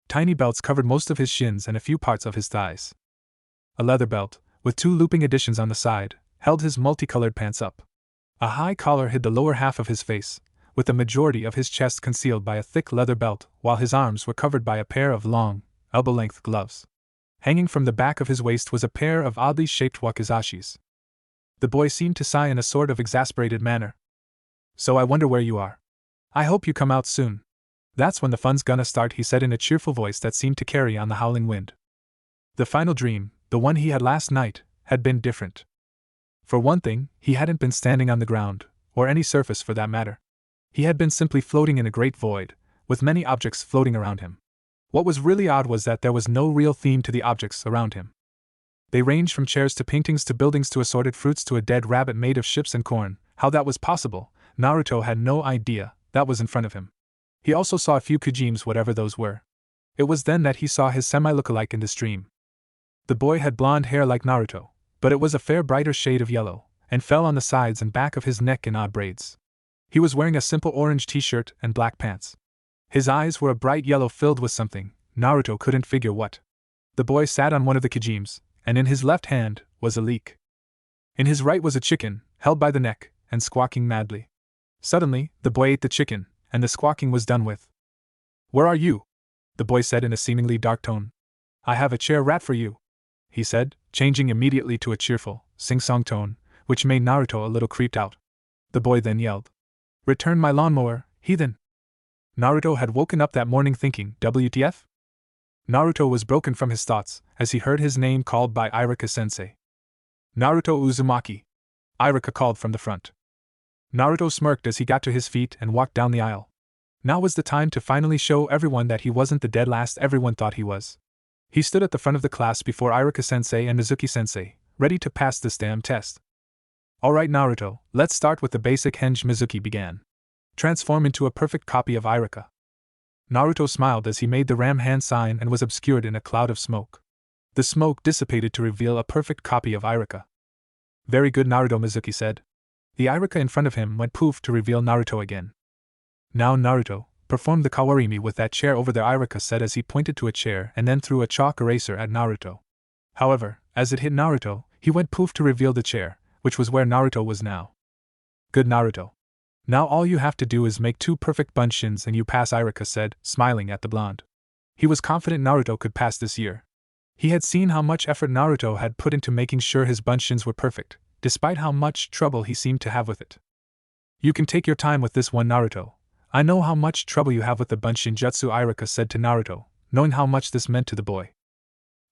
Speaker 1: Tiny belts covered most of his shins and a few parts of his thighs. A leather belt, with 2 looping additions on the side, held his multicolored pants up. A high collar hid the lower half of his face, with the majority of his chest concealed by a thick leather belt, while his arms were covered by a pair of long, elbow-length gloves. Hanging from the back of his waist was a pair of oddly shaped wakizashis. The boy seemed to sigh in a sort of exasperated manner. "So I wonder where you are. I hope you come out soon. That's when the fun's gonna start," he said in a cheerful voice that seemed to carry on the howling wind. The final dream, the one he had last night, had been different. For one thing, he hadn't been standing on the ground, or any surface for that matter. He had been simply floating in a great void, with many objects floating around him. What was really odd was that there was no real theme to the objects around him. They ranged from chairs to paintings to buildings to assorted fruits to a dead rabbit made of ships and corn. How that was possible, Naruto had no idea. That was in front of him. He also saw a few kujims, whatever those were. It was then that he saw his semi-lookalike in this dream. The boy had blonde hair like Naruto, but it was a fair brighter shade of yellow, and fell on the sides and back of his neck in odd braids. He was wearing a simple orange t-shirt and black pants. His eyes were a bright yellow filled with something, Naruto couldn't figure what. The boy sat on one of the kujims, and in his left hand was a leek. In his right was a chicken, held by the neck, and squawking madly. Suddenly, the boy ate the chicken, and the squawking was done with. "Where are you?" the boy said in a seemingly dark tone. "I have a chair rat for you," he said, changing immediately to a cheerful, sing-song tone, which made Naruto a little creeped out. The boy then yelled, "Return my lawnmower, heathen!" Naruto had woken up that morning thinking, WTF? Naruto was broken from his thoughts as he heard his name called by Iruka-sensei. "Naruto Uzumaki," Iruka called from the front. Naruto smirked as he got to his feet and walked down the aisle. Now was the time to finally show everyone that he wasn't the dead last everyone thought he was. He stood at the front of the class before Iruka-sensei and Mizuki-sensei, ready to pass this damn test. "Alright Naruto, let's start with the basic." Henge Mizuki began. "Transform into a perfect copy of Iruka." Naruto smiled as he made the ram hand sign and was obscured in a cloud of smoke. The smoke dissipated to reveal a perfect copy of Iruka. "Very good Naruto," Mizuki said. The Iruka in front of him went poof to reveal Naruto again. "Now Naruto, perform the kawarimi with that chair over there," Iruka said as he pointed to a chair and then threw a chalk eraser at Naruto. However, as it hit Naruto, he went poof to reveal the chair, which was where Naruto was now. "Good Naruto. Now all you have to do is make 2 perfect bunshins and you pass," Iruka said, smiling at the blonde. He was confident Naruto could pass this year. He had seen how much effort Naruto had put into making sure his bunshins were perfect, despite how much trouble he seemed to have with it. "You can take your time with this one Naruto. I know how much trouble you have with the bunshin jutsu," Iruka said to Naruto, knowing how much this meant to the boy.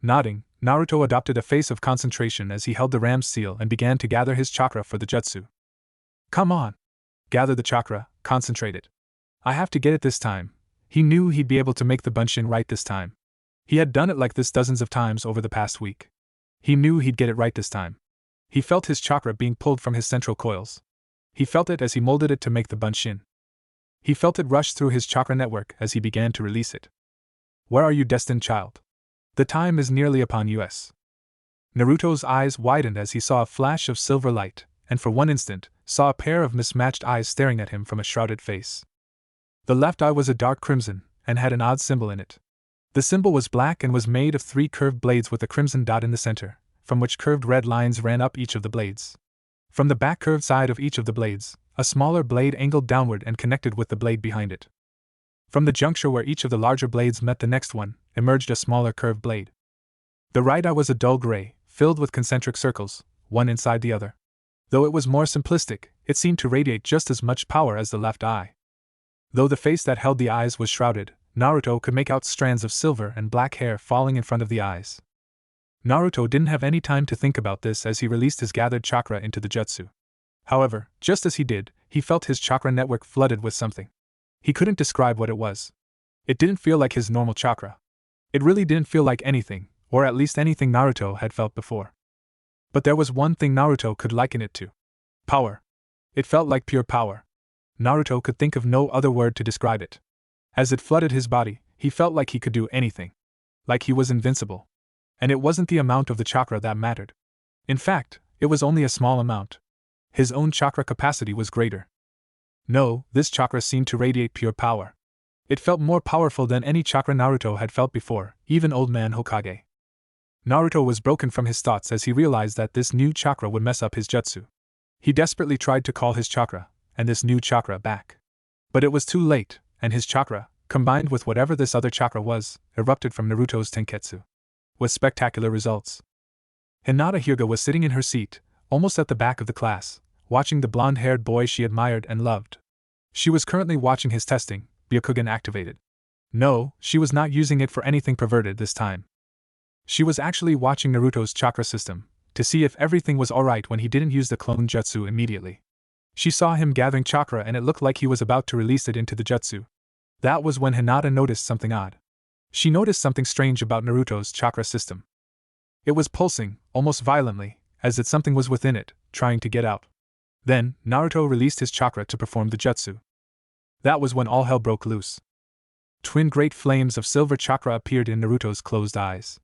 Speaker 1: Nodding, Naruto adopted a face of concentration as he held the ram's seal and began to gather his chakra for the jutsu. "Come on. Gather the chakra, concentrate it. I have to get it this time." He knew he'd be able to make the bunshin right this time. He had done it like this dozens of times over the past week. He knew he'd get it right this time. He felt his chakra being pulled from his central coils. He felt it as he molded it to make the bunshin. He felt it rush through his chakra network as he began to release it. "Where are you, destined child? The time is nearly upon us." Naruto's eyes widened as he saw a flash of silver light, and for one instant, saw a pair of mismatched eyes staring at him from a shrouded face. The left eye was a dark crimson, and had an odd symbol in it. The symbol was black and was made of 3 curved blades with a crimson dot in the center, from which curved red lines ran up each of the blades. From the back curved side of each of the blades, a smaller blade angled downward and connected with the blade behind it. From the juncture where each of the larger blades met the next one, emerged a smaller curved blade. The right eye was a dull gray, filled with concentric circles, one inside the other. Though it was more simplistic, it seemed to radiate just as much power as the left eye. Though the face that held the eyes was shrouded, Naruto could make out strands of silver and black hair falling in front of the eyes. Naruto didn't have any time to think about this as he released his gathered chakra into the jutsu. However, just as he did, he felt his chakra network flooded with something. He couldn't describe what it was. It didn't feel like his normal chakra. It really didn't feel like anything, or at least anything Naruto had felt before. But there was one thing Naruto could liken it to. Power. It felt like pure power. Naruto could think of no other word to describe it. As it flooded his body, he felt like he could do anything. Like he was invincible. And it wasn't the amount of the chakra that mattered. In fact, it was only a small amount. His own chakra capacity was greater. No, this chakra seemed to radiate pure power. It felt more powerful than any chakra Naruto had felt before, even Old Man Hokage. Naruto was broken from his thoughts as he realized that this new chakra would mess up his jutsu. He desperately tried to call his chakra, and this new chakra, back. But it was too late, and his chakra, combined with whatever this other chakra was, erupted from Naruto's tenketsu. With spectacular results. Hinata Hyuga was sitting in her seat, almost at the back of the class, watching the blonde-haired boy she admired and loved. She was currently watching his testing, Byakugan activated. No, she was not using it for anything perverted this time. She was actually watching Naruto's chakra system, to see if everything was alright when he didn't use the clone jutsu immediately. She saw him gathering chakra and it looked like he was about to release it into the jutsu. That was when Hinata noticed something odd. She noticed something strange about Naruto's chakra system. It was pulsing, almost violently, as if something was within it, trying to get out. Then, Naruto released his chakra to perform the jutsu. That was when all hell broke loose. Twin great flames of silver chakra appeared in Naruto's closed eyes.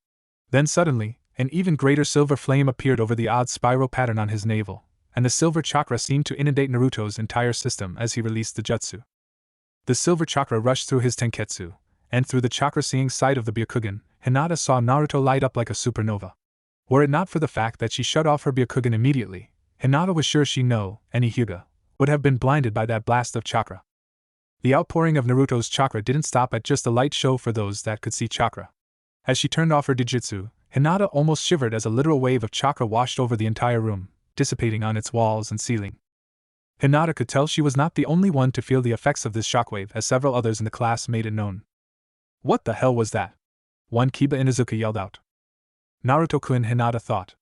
Speaker 1: Then suddenly, an even greater silver flame appeared over the odd spiral pattern on his navel, and the silver chakra seemed to inundate Naruto's entire system as he released the jutsu. The silver chakra rushed through his tenketsu, and through the chakra-seeing sight of the Byakugan, Hinata saw Naruto light up like a supernova. Were it not for the fact that she shut off her Byakugan immediately, Hinata was sure any Hyuga would have been blinded by that blast of chakra. The outpouring of Naruto's chakra didn't stop at just a light show for those that could see chakra. As she turned off her Dijutsu, Hinata almost shivered as a literal wave of chakra washed over the entire room, dissipating on its walls and ceiling. Hinata could tell she was not the only one to feel the effects of this shockwave, as several others in the class made it known. What the hell was that? One Kiba Inuzuka yelled out. Naruto-kun, Hinata thought.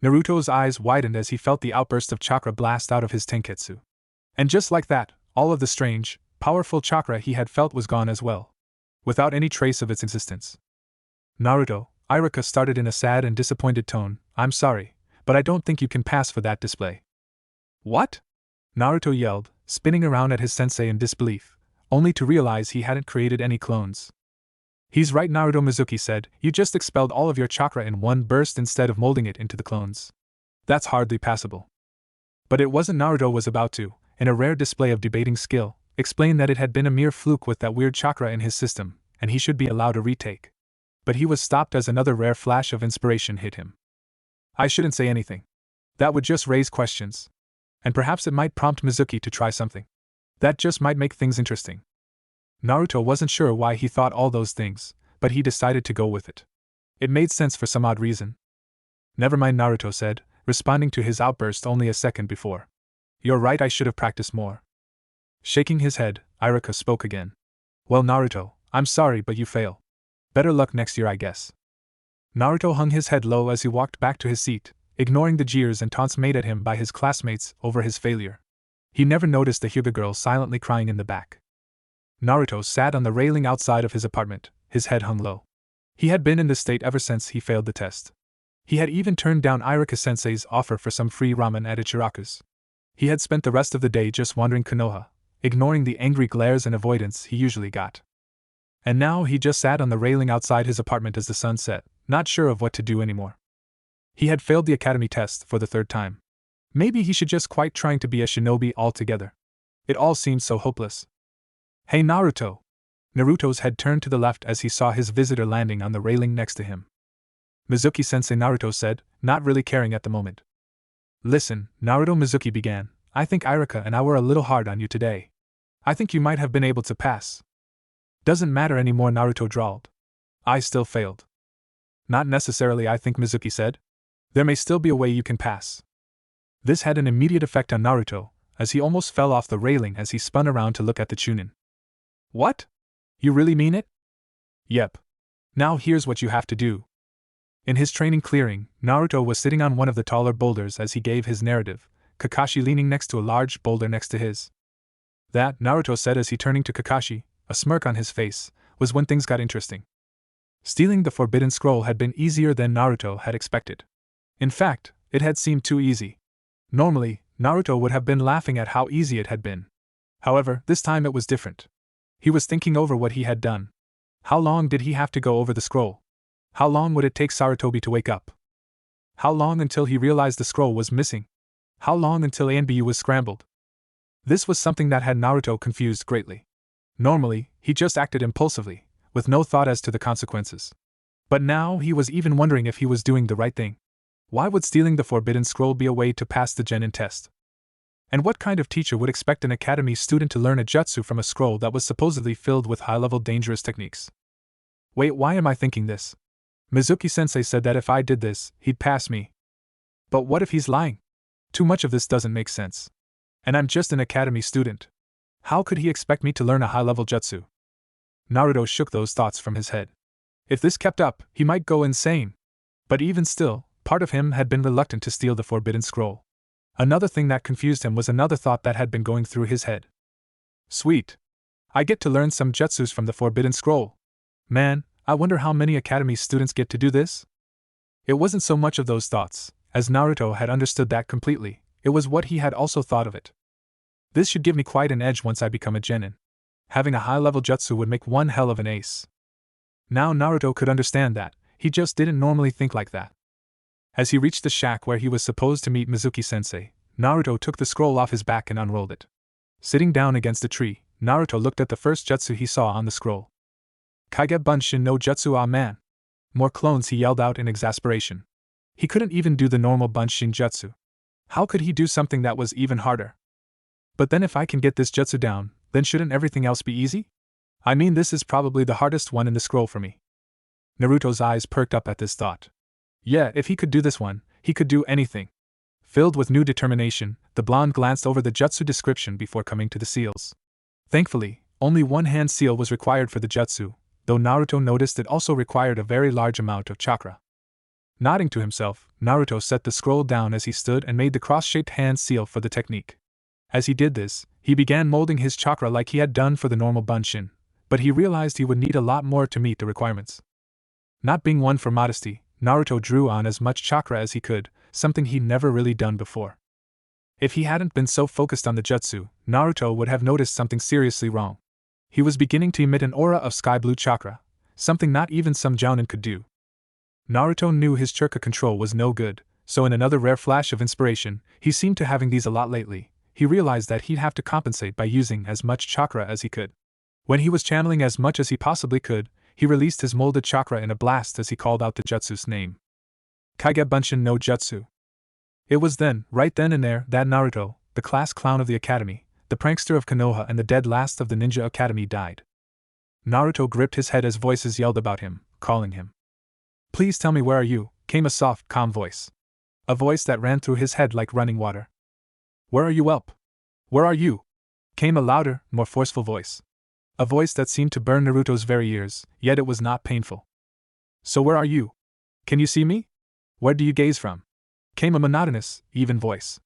Speaker 1: Naruto's eyes widened as he felt the outburst of chakra blast out of his tenketsu. And just like that, all of the strange, powerful chakra he had felt was gone as well, without any trace of its existence. Naruto, Iruka started in a sad and disappointed tone, I'm sorry, but I don't think you can pass for that display. What? Naruto yelled, spinning around at his sensei in disbelief, only to realize he hadn't created any clones. He's right, Naruto Mizuki said, you just expelled all of your chakra in one burst instead of molding it into the clones. That's hardly passable. But it wasn't. Naruto was about to, in a rare display of debating skill, explain that it had been a mere fluke with that weird chakra in his system, and he should be allowed a retake. But he was stopped as another rare flash of inspiration hit him. I shouldn't say anything. That would just raise questions. And perhaps it might prompt Mizuki to try something. That just might make things interesting. Naruto wasn't sure why he thought all those things, but he decided to go with it. It made sense for some odd reason. Never mind, Naruto said, responding to his outburst only a second before. You're right, I should have practiced more. Shaking his head, Iruka spoke again. Well, Naruto, I'm sorry, but you fail. Better luck next year, I guess. Naruto hung his head low as he walked back to his seat, ignoring the jeers and taunts made at him by his classmates over his failure. He never noticed the Hyuga girl silently crying in the back. Naruto sat on the railing outside of his apartment, his head hung low. He had been in this state ever since he failed the test. He had even turned down Iruka-sensei's offer for some free ramen at Ichiraku's. He had spent the rest of the day just wandering Konoha, ignoring the angry glares and avoidance he usually got. And now he just sat on the railing outside his apartment as the sun set, not sure of what to do anymore. He had failed the academy test for the third time. Maybe he should just quit trying to be a shinobi altogether. It all seemed so hopeless. Hey Naruto! Naruto's head turned to the left as he saw his visitor landing on the railing next to him. Mizuki-sensei, Naruto said, not really caring at the moment. Listen, Naruto, Mizuki began, I think Iruka and I were a little hard on you today. I think you might have been able to pass. Doesn't matter anymore, Naruto drawled. I still failed. Not necessarily, I think, Mizuki said. There may still be a way you can pass. This had an immediate effect on Naruto, as he almost fell off the railing as he spun around to look at the Chunin. What? You really mean it? Yep. Now here's what you have to do. In his training clearing, Naruto was sitting on one of the taller boulders as he gave his narrative, Kakashi leaning next to a large boulder next to his. That, Naruto said as he turning to Kakashi, a smirk on his face, was when things got interesting. Stealing the forbidden scroll had been easier than Naruto had expected. In fact, it had seemed too easy. Normally, Naruto would have been laughing at how easy it had been. However, this time it was different. He was thinking over what he had done. How long did he have to go over the scroll? How long would it take Sarutobi to wake up? How long until he realized the scroll was missing? How long until A and B was scrambled? This was something that had Naruto confused greatly. Normally, he just acted impulsively, with no thought as to the consequences. But now he was even wondering if he was doing the right thing. Why would stealing the Forbidden Scroll be a way to pass the Genin test? And what kind of teacher would expect an academy student to learn a jutsu from a scroll that was supposedly filled with high-level dangerous techniques? Wait, why am I thinking this? Mizuki-sensei said that if I did this, he'd pass me. But what if he's lying? Too much of this doesn't make sense. And I'm just an academy student. How could he expect me to learn a high-level jutsu? Naruto shook those thoughts from his head. If this kept up, he might go insane. But even still, part of him had been reluctant to steal the Forbidden Scroll. Another thing that confused him was another thought that had been going through his head. Sweet. I get to learn some jutsus from the Forbidden Scroll. Man, I wonder how many academy students get to do this? It wasn't so much of those thoughts, as Naruto had understood that completely, it was what he had also thought of it. This should give me quite an edge once I become a genin. Having a high-level jutsu would make one hell of an ace. Now Naruto could understand that, he just didn't normally think like that. As he reached the shack where he was supposed to meet Mizuki-sensei, Naruto took the scroll off his back and unrolled it. Sitting down against a tree, Naruto looked at the first jutsu he saw on the scroll. Kage Bunshin no Jutsu, ah man! More clones, he yelled out in exasperation. He couldn't even do the normal Bunshin jutsu. How could he do something that was even harder? But then if I can get this jutsu down, then shouldn't everything else be easy? I mean, this is probably the hardest one in the scroll for me. Naruto's eyes perked up at this thought. Yeah, if he could do this one, he could do anything. Filled with new determination, the blonde glanced over the jutsu description before coming to the seals. Thankfully, only one hand seal was required for the jutsu, though Naruto noticed it also required a very large amount of chakra. Nodding to himself, Naruto set the scroll down as he stood and made the cross-shaped hand seal for the technique. As he did this, he began molding his chakra like he had done for the normal Bunshin, but he realized he would need a lot more to meet the requirements. Not being one for modesty, Naruto drew on as much chakra as he could, something he'd never really done before. If he hadn't been so focused on the jutsu, Naruto would have noticed something seriously wrong. He was beginning to emit an aura of sky blue chakra, something not even some jounin could do. Naruto knew his chakra control was no good, so in another rare flash of inspiration, he seemed to having these a lot lately, he realized that he'd have to compensate by using as much chakra as he could. When he was channeling as much as he possibly could, he released his molded chakra in a blast as he called out the jutsu's name. Kage Bunshin no Jutsu. It was then, right then and there, that Naruto, the class clown of the academy, the prankster of Konoha and the dead last of the ninja academy died. Naruto gripped his head as voices yelled about him, calling him. Please tell me where are you, came a soft, calm voice. A voice that ran through his head like running water. Where are you, whelp? Where are you? Came a louder, more forceful voice. A voice that seemed to burn Naruto's very ears, yet it was not painful. So where are you? Can you see me? Where do you gaze from? Came a monotonous, even voice.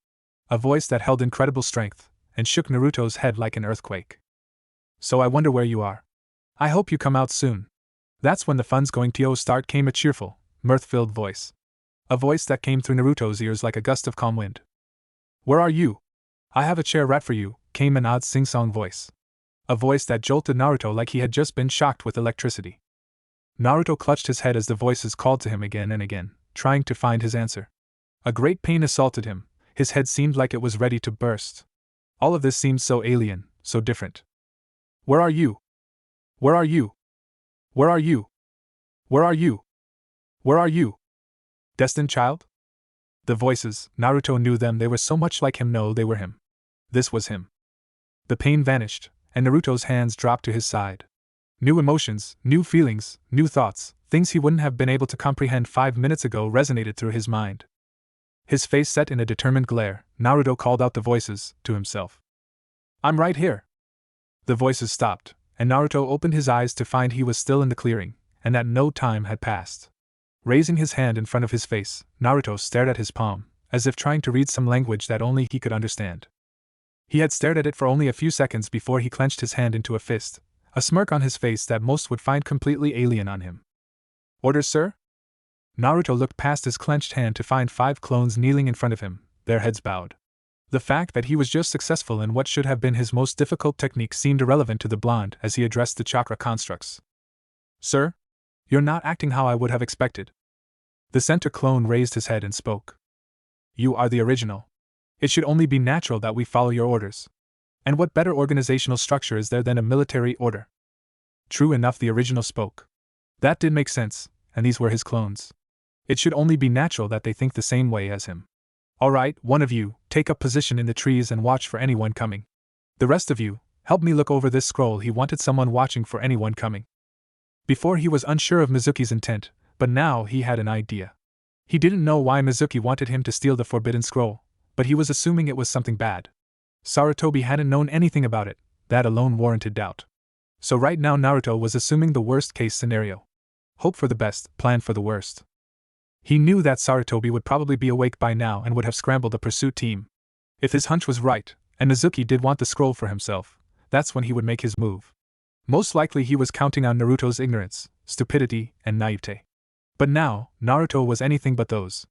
Speaker 1: A voice that held incredible strength, and shook Naruto's head like an earthquake. So I wonder where you are. I hope you come out soon. That's when the fun's going to start, came a cheerful, mirth-filled voice. A voice that came through Naruto's ears like a gust of calm wind. Where are you? I have a chair right for you, came an odd sing-song voice. A voice that jolted Naruto like he had just been shocked with electricity. Naruto clutched his head as the voices called to him again and again, trying to find his answer. A great pain assaulted him, his head seemed like it was ready to burst. All of this seemed so alien, so different. Where are you? Where are you? Where are you? Where are you? Where are you? Destined child? The voices, Naruto knew them, they were so much like him. No, they were him. This was him. The pain vanished, and Naruto's hands dropped to his side. New emotions, new feelings, new thoughts, things he wouldn't have been able to comprehend 5 minutes ago resonated through his mind. His face set in a determined glare, Naruto called out the voices, to himself. I'm right here. The voices stopped, and Naruto opened his eyes to find he was still in the clearing, and that no time had passed. Raising his hand in front of his face, Naruto stared at his palm, as if trying to read some language that only he could understand. He had stared at it for only a few seconds before he clenched his hand into a fist, a smirk on his face that most would find completely alien on him. Orders, sir? Naruto looked past his clenched hand to find 5 clones kneeling in front of him, their heads bowed. The fact that he was just successful in what should have been his most difficult technique seemed irrelevant to the blonde as he addressed the chakra constructs. Sir? You're not acting how I would have expected. The center clone raised his head and spoke. You are the original. It should only be natural that we follow your orders. And what better organizational structure is there than a military order? True enough, the original spoke. That did make sense, and these were his clones. It should only be natural that they think the same way as him. Alright, one of you, take up position in the trees and watch for anyone coming. The rest of you, help me look over this scroll. He wanted someone watching for anyone coming. Before he was unsure of Mizuki's intent, but now he had an idea. He didn't know why Mizuki wanted him to steal the forbidden scroll, but he was assuming it was something bad. Sarutobi hadn't known anything about it, that alone warranted doubt. So right now Naruto was assuming the worst-case scenario. Hope for the best, plan for the worst. He knew that Sarutobi would probably be awake by now and would have scrambled the pursuit team. If his hunch was right, and Mizuki did want the scroll for himself, that's when he would make his move. Most likely he was counting on Naruto's ignorance, stupidity, and naivete. But now, Naruto was anything but those.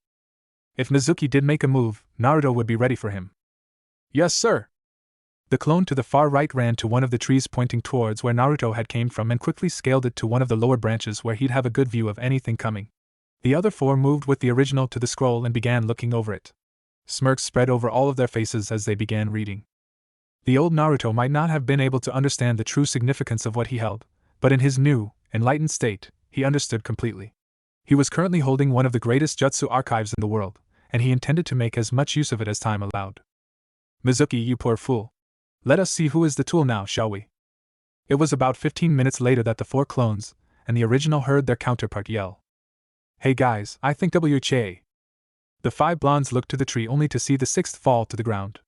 Speaker 1: If Mizuki did make a move, Naruto would be ready for him. Yes, sir. The clone to the far right ran to one of the trees pointing towards where Naruto had came from and quickly scaled it to one of the lower branches where he'd have a good view of anything coming. The other four moved with the original to the scroll and began looking over it. Smirks spread over all of their faces as they began reading. The old Naruto might not have been able to understand the true significance of what he held, but in his new, enlightened state, he understood completely. He was currently holding one of the greatest jutsu archives in the world, and he intended to make as much use of it as time allowed. Mizuki, you poor fool. Let us see who is the tool now, shall we? It was about 15 minutes later that the four clones, and the original heard their counterpart yell. Hey guys, I think WHA. The five blondes looked to the tree only to see the sixth fall to the ground.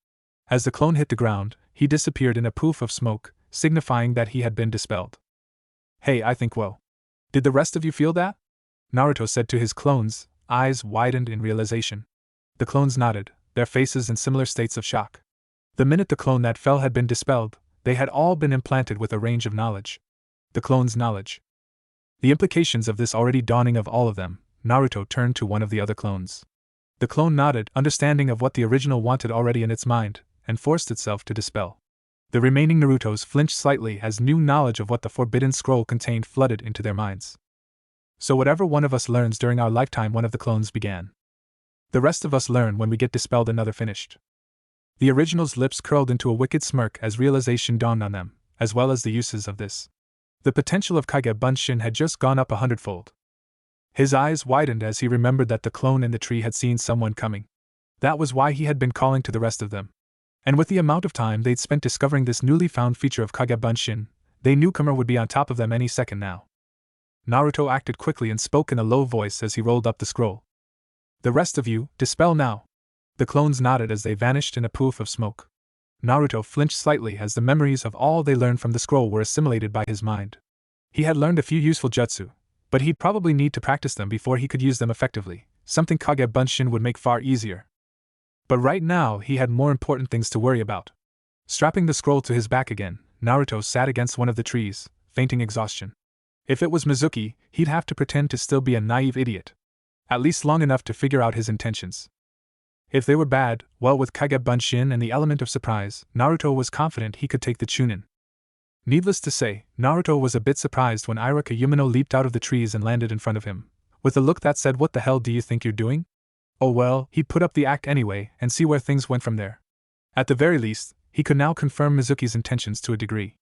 Speaker 1: As the clone hit the ground, he disappeared in a poof of smoke, signifying that he had been dispelled. Hey, I think whoa. Did the rest of you feel that? Naruto said to his clones, eyes widened in realization. The clones nodded, their faces in similar states of shock. The minute the clone that fell had been dispelled, they had all been implanted with a range of knowledge. The clone's knowledge. The implications of this already dawning of all of them, Naruto turned to one of the other clones. The clone nodded, understanding of what the original wanted already in its mind, and forced itself to dispel. The remaining Narutos flinched slightly as new knowledge of what the forbidden scroll contained flooded into their minds. So whatever one of us learns during our lifetime, one of the clones began. The rest of us learn when we get dispelled, another finished. The original's lips curled into a wicked smirk as realization dawned on them, as well as the uses of this. The potential of Kage Bunshin had just gone up 100-fold. His eyes widened as he remembered that the clone in the tree had seen someone coming. That was why he had been calling to the rest of them. And with the amount of time they'd spent discovering this newly found feature of Kage Bunshin, they knew newcomer would be on top of them any second now. Naruto acted quickly and spoke in a low voice as he rolled up the scroll. The rest of you, dispel now. The clones nodded as they vanished in a poof of smoke. Naruto flinched slightly as the memories of all they learned from the scroll were assimilated by his mind. He had learned a few useful jutsu, but he'd probably need to practice them before he could use them effectively, something Kage Bunshin would make far easier. But right now he had more important things to worry about. Strapping the scroll to his back again, Naruto sat against one of the trees, fainting exhaustion. If it was Mizuki, he'd have to pretend to still be a naive idiot. At least long enough to figure out his intentions. If they were bad, well, with Kage Bunshin and the element of surprise, Naruto was confident he could take the Chunin. Needless to say, Naruto was a bit surprised when Iraka Yumino leaped out of the trees and landed in front of him, with a look that said, "What the hell do you think you're doing?" Oh well, he'd put up the act anyway and see where things went from there. At the very least, he could now confirm Mizuki's intentions to a degree.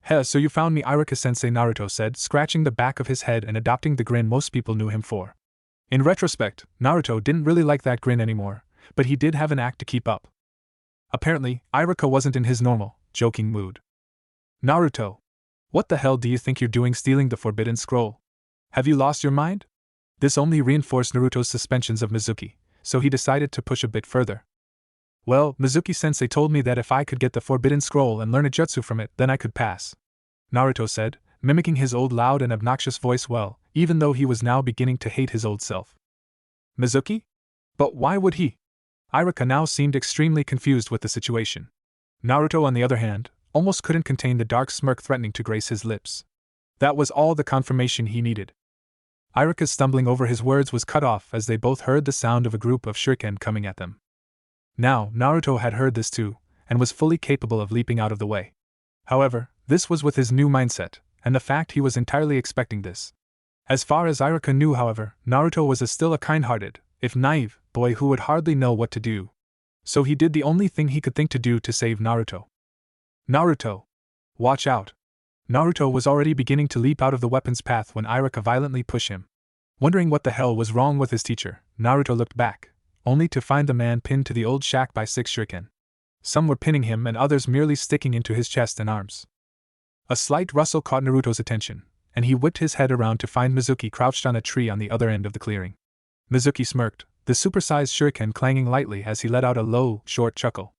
Speaker 1: "Heh, so you found me, Iraka-sensei," Naruto said, scratching the back of his head and adopting the grin most people knew him for. In retrospect, Naruto didn't really like that grin anymore, but he did have an act to keep up. Apparently, Iraka wasn't in his normal, joking mood. "Naruto, what the hell do you think you're doing stealing the forbidden scroll? Have you lost your mind?" This only reinforced Naruto's suspicions of Mizuki, so he decided to push a bit further. "Well, Mizuki-sensei told me that if I could get the forbidden scroll and learn a jutsu from it, then I could pass," Naruto said, mimicking his old loud and obnoxious voice well, even though he was now beginning to hate his old self. "Mizuki? But why would he?" Iraka now seemed extremely confused with the situation. Naruto, on the other hand, almost couldn't contain the dark smirk threatening to grace his lips. That was all the confirmation he needed. Iraka's stumbling over his words was cut off as they both heard the sound of a group of shuriken coming at them. Now, Naruto had heard this too, and was fully capable of leaping out of the way. However, this was with his new mindset, and the fact he was entirely expecting this. As far as Iraka knew, however, Naruto was still a kind-hearted, if naive, boy who would hardly know what to do. So he did the only thing he could think to do to save Naruto. Naruto! Watch out! Naruto was already beginning to leap out of the weapon's path when Iruka violently pushed him. Wondering what the hell was wrong with his teacher, Naruto looked back, only to find the man pinned to the old shack by 6 shuriken. Some were pinning him and others merely sticking into his chest and arms. A slight rustle caught Naruto's attention, and he whipped his head around to find Mizuki crouched on a tree on the other end of the clearing. Mizuki smirked, the supersized shuriken clanging lightly as he let out a low, short chuckle.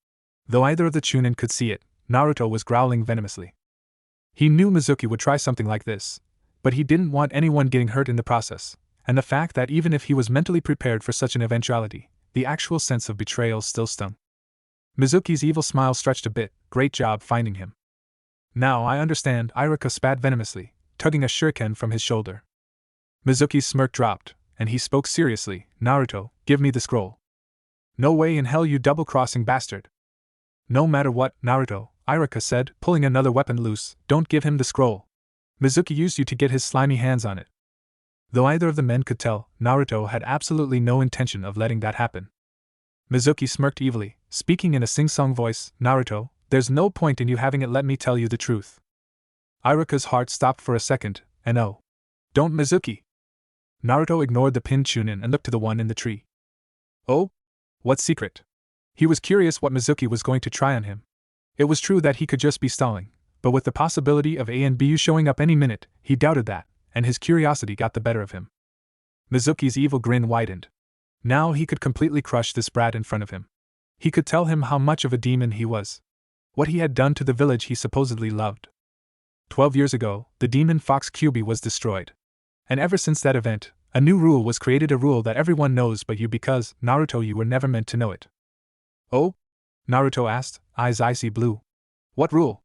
Speaker 1: Though either of the Chunin could see it, Naruto was growling venomously. He knew Mizuki would try something like this, but he didn't want anyone getting hurt in the process, and the fact that even if he was mentally prepared for such an eventuality, the actual sense of betrayal still stung. Mizuki's evil smile stretched a bit. Great job finding him. Now I understand, Iruka spat venomously, tugging a shuriken from his shoulder. Mizuki's smirk dropped, and he spoke seriously. Naruto, give me the scroll. No way in hell, you double-crossing bastard. No matter what, Naruto, Iruka said, pulling another weapon loose, don't give him the scroll. Mizuki used you to get his slimy hands on it. Though either of the men could tell, Naruto had absolutely no intention of letting that happen. Mizuki smirked evilly, speaking in a sing-song voice, Naruto, there's no point in you having it, let me tell you the truth. Iruka's heart stopped for a second, and oh. Don't, Mizuki. Naruto ignored the pinned Chunin and looked to the one in the tree. Oh? What secret? He was curious what Mizuki was going to try on him. It was true that he could just be stalling, but with the possibility of A and BU showing up any minute, he doubted that, and his curiosity got the better of him. Mizuki's evil grin widened. Now he could completely crush this brat in front of him. He could tell him how much of a demon he was. What he had done to the village he supposedly loved. 12 years ago, the demon fox Kyuubi was destroyed. And ever since that event, a new rule was created, a rule that everyone knows but you, because, Naruto, you were never meant to know it. Oh? Naruto asked, eyes icy blue. What rule?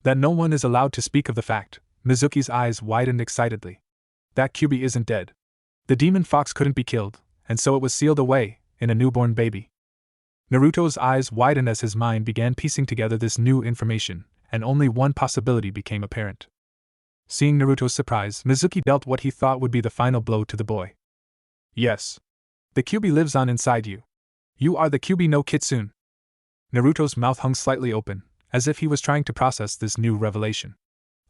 Speaker 1: That no one is allowed to speak of the fact. Mizuki's eyes widened excitedly. That Kyuubi isn't dead. The demon fox couldn't be killed, and so it was sealed away, in a newborn baby. Naruto's eyes widened as his mind began piecing together this new information, and only one possibility became apparent. Seeing Naruto's surprise, Mizuki dealt what he thought would be the final blow to the boy. Yes. The Kyuubi lives on inside you. You are the Kyuubi no Kitsune. Naruto's mouth hung slightly open, as if he was trying to process this new revelation.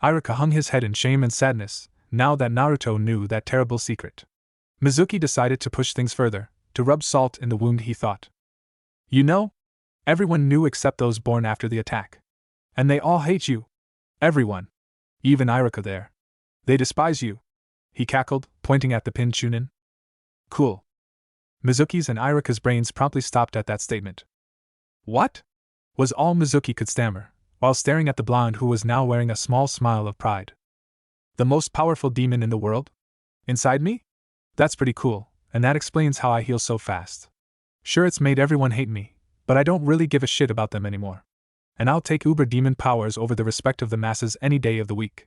Speaker 1: Iruka hung his head in shame and sadness, now that Naruto knew that terrible secret. Mizuki decided to push things further, to rub salt in the wound, he thought. You know? Everyone knew except those born after the attack. And they all hate you. Everyone. Even Iruka there. They despise you. He cackled, pointing at the pinned Chunin. Cool. Mizuki's and Iruka's brains promptly stopped at that statement. What? Was all Mizuki could stammer, while staring at the blonde who was now wearing a small smile of pride. The most powerful demon in the world? Inside me? That's pretty cool, and that explains how I heal so fast. Sure, it's made everyone hate me, but I don't really give a shit about them anymore. And I'll take uber demon powers over the respect of the masses any day of the week.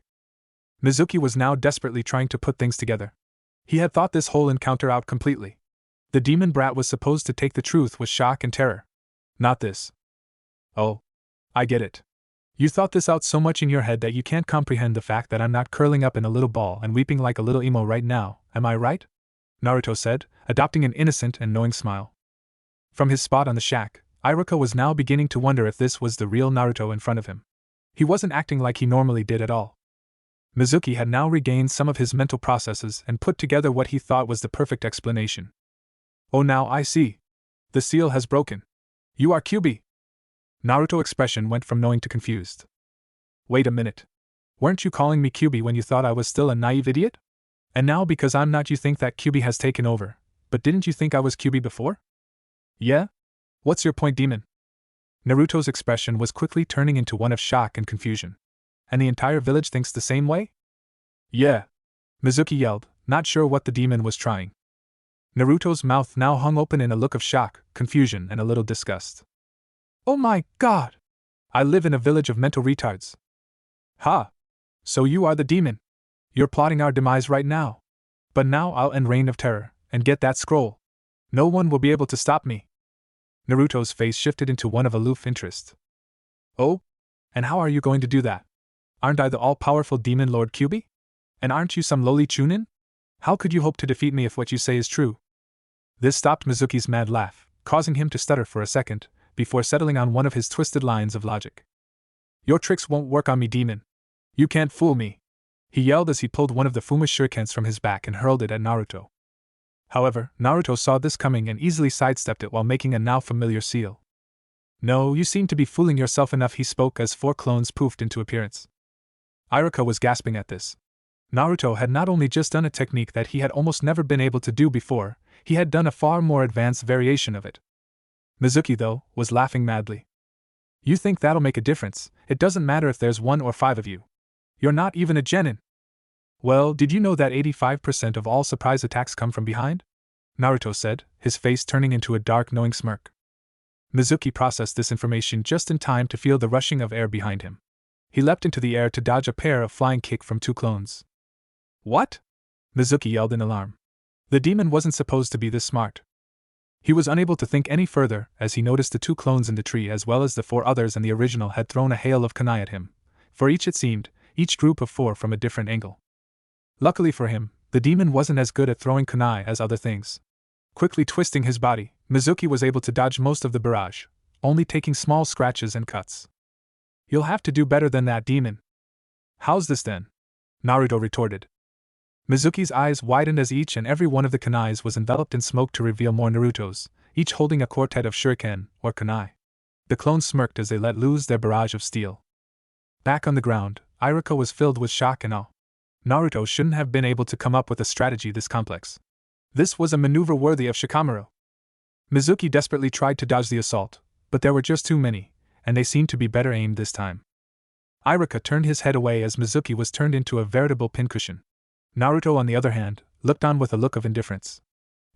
Speaker 1: Mizuki was now desperately trying to put things together. He had thought this whole encounter out completely. The demon brat was supposed to take the truth with shock and terror. Not this. Oh. I get it. You thought this out so much in your head that you can't comprehend the fact that I'm not curling up in a little ball and weeping like a little emo right now, am I right? Naruto said, adopting an innocent and knowing smile. From his spot on the shack, Iruka was now beginning to wonder if this was the real Naruto in front of him. He wasn't acting like he normally did at all. Mizuki had now regained some of his mental processes and put together what he thought was the perfect explanation. Oh, now I see. The seal has broken. You are Kyuubi. Naruto's expression went from knowing to confused. Wait a minute. Weren't you calling me Kyuubi when you thought I was still a naive idiot? And now because I'm not, you think that Kyuubi has taken over, but didn't you think I was Kyuubi before? Yeah? What's your point, demon? Naruto's expression was quickly turning into one of shock and confusion. And the entire village thinks the same way? Yeah. Mizuki yelled, not sure what the demon was trying. Naruto's mouth now hung open in a look of shock, confusion, and a little disgust. Oh my god! I live in a village of mental retards. Ha! So you are the demon. You're plotting our demise right now. But now I'll end Reign of Terror, and get that scroll. No one will be able to stop me. Naruto's face shifted into one of aloof interest. Oh? And how are you going to do that? Aren't I the all-powerful demon Lord Kyuubi? And aren't you some lowly Chunin? How could you hope to defeat me if what you say is true? This stopped Mizuki's mad laugh, causing him to stutter for a second, before settling on one of his twisted lines of logic. Your tricks won't work on me, demon. You can't fool me, he yelled as he pulled one of the Fuma shurikens from his back and hurled it at Naruto. However, Naruto saw this coming and easily sidestepped it while making a now familiar seal. No, you seem to be fooling yourself enough, he spoke as 4 clones poofed into appearance. Iruka was gasping at this. Naruto had not only just done a technique that he had almost never been able to do before, he had done a far more advanced variation of it. Mizuki, though, was laughing madly. You think that'll make a difference? It doesn't matter if there's 1 or 5 of you. You're not even a genin. Well, did you know that 85% of all surprise attacks come from behind? Naruto said, his face turning into a dark, knowing smirk. Mizuki processed this information just in time to feel the rushing of air behind him. He leapt into the air to dodge a pair of flying kicks from 2 clones. What? Mizuki yelled in alarm. The demon wasn't supposed to be this smart. He was unable to think any further as he noticed the 2 clones in the tree as well as the 4 others and the original had thrown a hail of kunai at him. For each, it seemed, each group of 4 from a different angle. Luckily for him, the demon wasn't as good at throwing kunai as other things. Quickly twisting his body, Mizuki was able to dodge most of the barrage, only taking small scratches and cuts. You'll have to do better than that, demon. How's this then? Naruto retorted. Mizuki's eyes widened as each and every one of the kunais was enveloped in smoke to reveal more Narutos, each holding a quartet of shuriken, or kunai. The clones smirked as they let loose their barrage of steel. Back on the ground, Iruka was filled with shock and awe. Naruto shouldn't have been able to come up with a strategy this complex. This was a maneuver worthy of Shikamaru. Mizuki desperately tried to dodge the assault, but there were just too many, and they seemed to be better aimed this time. Iruka turned his head away as Mizuki was turned into a veritable pincushion. Naruto, on the other hand, looked on with a look of indifference.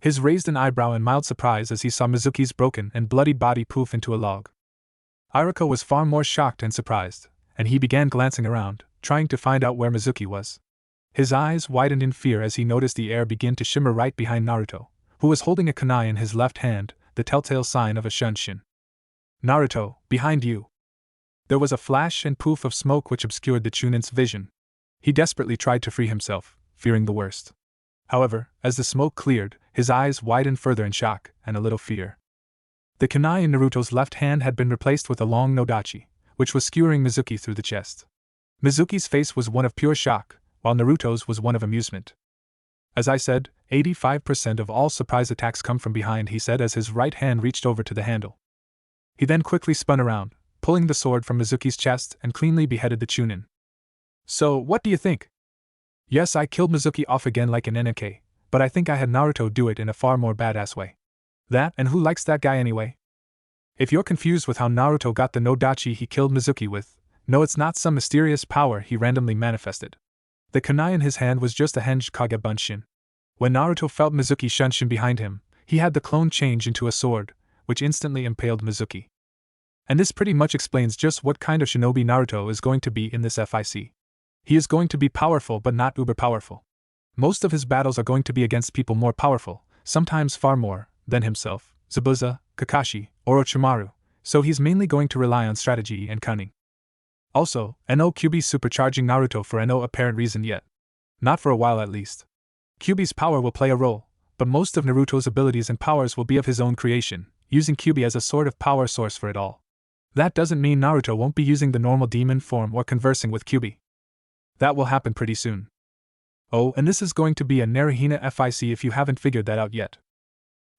Speaker 1: His raised an eyebrow in mild surprise as he saw Mizuki's broken and bloodied body poof into a log. Iruka was far more shocked and surprised, and he began glancing around, trying to find out where Mizuki was. His eyes widened in fear as he noticed the air begin to shimmer right behind Naruto, who was holding a kunai in his left hand, the telltale sign of a shunshin. Naruto, behind you! There was a flash and poof of smoke which obscured the Chunin's vision. He desperately tried to free himself, fearing the worst. However, as the smoke cleared, his eyes widened further in shock and a little fear. The kunai in Naruto's left hand had been replaced with a long nodachi, which was skewering Mizuki through the chest. Mizuki's face was one of pure shock, while Naruto's was one of amusement. As I said, 85% of all surprise attacks come from behind, he said as his right hand reached over to the handle. He then quickly spun around, pulling the sword from Mizuki's chest and cleanly beheaded the Chunin. So, what do you think? Yes, I killed Mizuki off again like an NK, but I think I had Naruto do it in a far more badass way. That, and who likes that guy anyway? If you're confused with how Naruto got the nodachi he killed Mizuki with, no, it's not some mysterious power he randomly manifested. The kunai in his hand was just a henged Kage Bunshin. When Naruto felt Mizuki shunshin behind him, he had the clone change into a sword, which instantly impaled Mizuki. And this pretty much explains just what kind of shinobi Naruto is going to be in this FIC. He is going to be powerful but not uber powerful. Most of his battles are going to be against people more powerful, sometimes far more, than himself, Zabuza, Kakashi, Orochimaru, so he's mainly going to rely on strategy and cunning. Also, No Kyuubi's supercharging Naruto for no apparent reason yet. Not for a while at least. Kyuubi's power will play a role, but most of Naruto's abilities and powers will be of his own creation, using Kyuubi as a sort of power source for it all. That doesn't mean Naruto won't be using the normal demon form or conversing with Kyuubi. That will happen pretty soon. Oh, and this is going to be a Naruhina FIC if you haven't figured that out yet.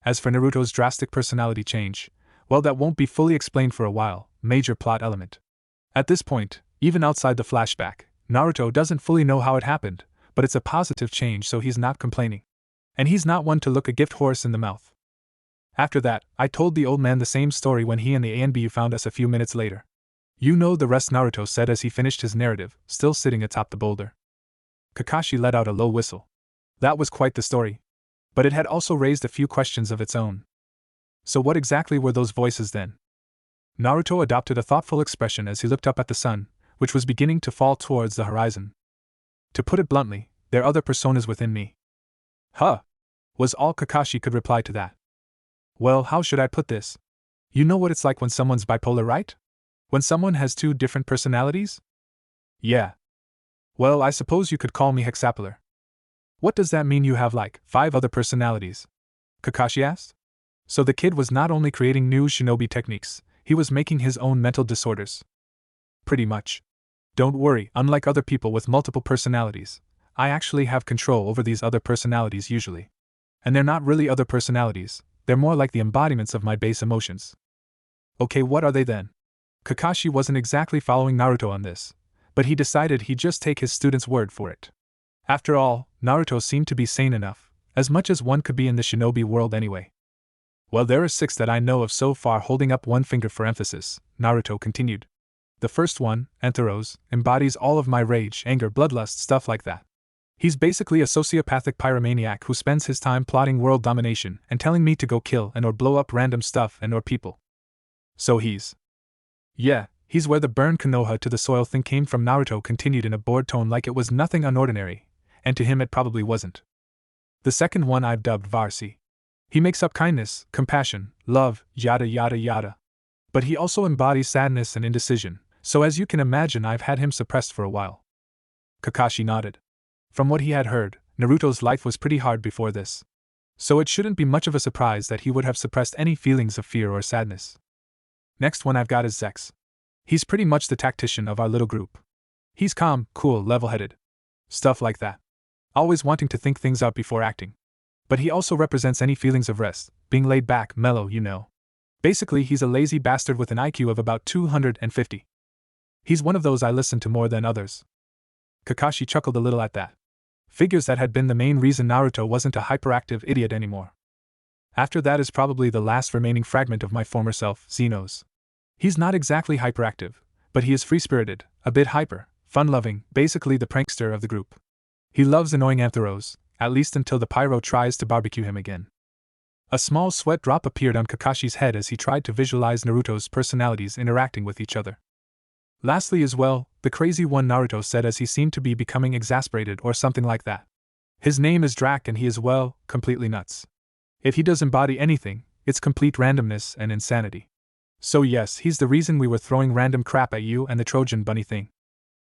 Speaker 1: As for Naruto's drastic personality change, well, that won't be fully explained for a while, major plot element. At this point, even outside the flashback, Naruto doesn't fully know how it happened, but it's a positive change, so he's not complaining. And he's not one to look a gift horse in the mouth. After that, I told the old man the same story when he and the ANBU found us a few minutes later. You know the rest, Naruto said as he finished his narrative, still sitting atop the boulder. Kakashi let out a low whistle. That was quite the story. But it had also raised a few questions of its own. So what exactly were those voices then? Naruto adopted a thoughtful expression as he looked up at the sun, which was beginning to fall towards the horizon. To put it bluntly, there are other personas within me. Huh! Was all Kakashi could reply to that. Well, how should I put this? You know what it's like when someone's bipolar, right? When someone has 2 different personalities? Yeah. Well, I suppose you could call me hexapolar. What does that mean, you have like 5 other personalities? Kakashi asked. So the kid was not only creating new shinobi techniques, he was making his own mental disorders. Pretty much. Don't worry, unlike other people with multiple personalities, I actually have control over these other personalities usually. And they're not really other personalities, they're more like the embodiments of my base emotions. Okay, what are they then? Kakashi wasn't exactly following Naruto on this, but he decided he'd just take his student's word for it. After all, Naruto seemed to be sane enough, as much as one could be in the shinobi world anyway. Well, there are 6 that I know of so far, holding up one finger for emphasis, Naruto continued. The first one, Antheros, embodies all of my rage, anger, bloodlust, stuff like that. He's basically a sociopathic pyromaniac who spends his time plotting world domination and telling me to go kill and or blow up random stuff and or people. So he's... Yeah, he's where the burn Konoha to the soil thing came from, Naruto continued in a bored tone like it was nothing unordinary, and to him it probably wasn't. The second one I've dubbed Varsi. He makes up kindness, compassion, love, yada yada yada. But he also embodies sadness and indecision, so as you can imagine I've had him suppressed for a while. Kakashi nodded. From what he had heard, Naruto's life was pretty hard before this. So it shouldn't be much of a surprise that he would have suppressed any feelings of fear or sadness. Next one I've got is Zex. He's pretty much the tactician of our little group. He's calm, cool, level-headed. Stuff like that. Always wanting to think things out before acting. But he also represents any feelings of rest, being laid back, mellow, you know. Basically, he's a lazy bastard with an IQ of about 250. He's one of those I listen to more than others. Kakashi chuckled a little at that. Figures that had been the main reason Naruto wasn't a hyperactive idiot anymore. After that is probably the last remaining fragment of my former self, Xenos. He's not exactly hyperactive, but he is free-spirited, a bit hyper, fun-loving, basically the prankster of the group. He loves annoying Antheros, at least until the pyro tries to barbecue him again. A small sweat drop appeared on Kakashi's head as he tried to visualize Naruto's personalities interacting with each other. Lastly as well, the crazy one, Naruto said as he seemed to be becoming exasperated or something like that. His name is Drak and he is, well, completely nuts. If he does embody anything, it's complete randomness and insanity. So yes, he's the reason we were throwing random crap at you and the Trojan bunny thing.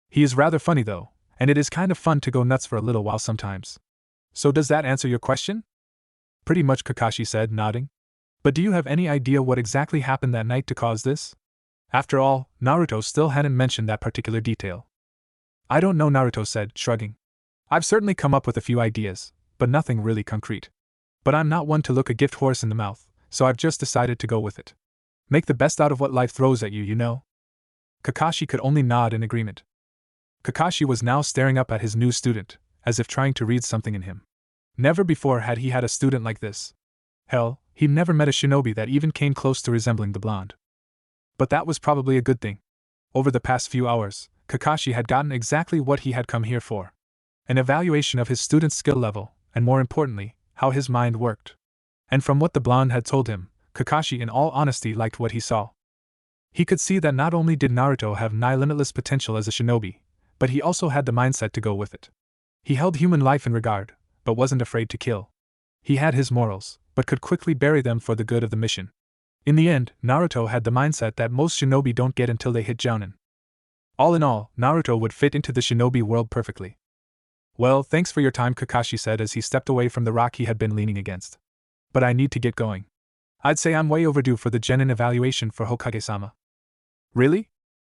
Speaker 1: He is rather funny though, and it is kind of fun to go nuts for a little while sometimes. So does that answer your question? Pretty much, Kakashi said, nodding. But do you have any idea what exactly happened that night to cause this? After all, Naruto still hadn't mentioned that particular detail. I don't know, Naruto said, shrugging. I've certainly come up with a few ideas, but nothing really concrete. But I'm not one to look a gift horse in the mouth, so I've just decided to go with it. Make the best out of what life throws at you, you know? Kakashi could only nod in agreement. Kakashi was now staring up at his new student, as if trying to read something in him. Never before had he had a student like this. Hell, he'd never met a shinobi that even came close to resembling the blonde. But that was probably a good thing. Over the past few hours, Kakashi had gotten exactly what he had come here for. An evaluation of his student's skill level, and more importantly, how his mind worked. And from what the blonde had told him, Kakashi in all honesty liked what he saw. He could see that not only did Naruto have nigh limitless potential as a shinobi, but he also had the mindset to go with it. He held human life in regard, but wasn't afraid to kill. He had his morals, but could quickly bury them for the good of the mission. In the end, Naruto had the mindset that most shinobi don't get until they hit Jounin. All in all, Naruto would fit into the shinobi world perfectly. Well, thanks for your time, Kakashi said as he stepped away from the rock he had been leaning against. But I need to get going. I'd say I'm way overdue for the genin evaluation for Hokage-sama. Really?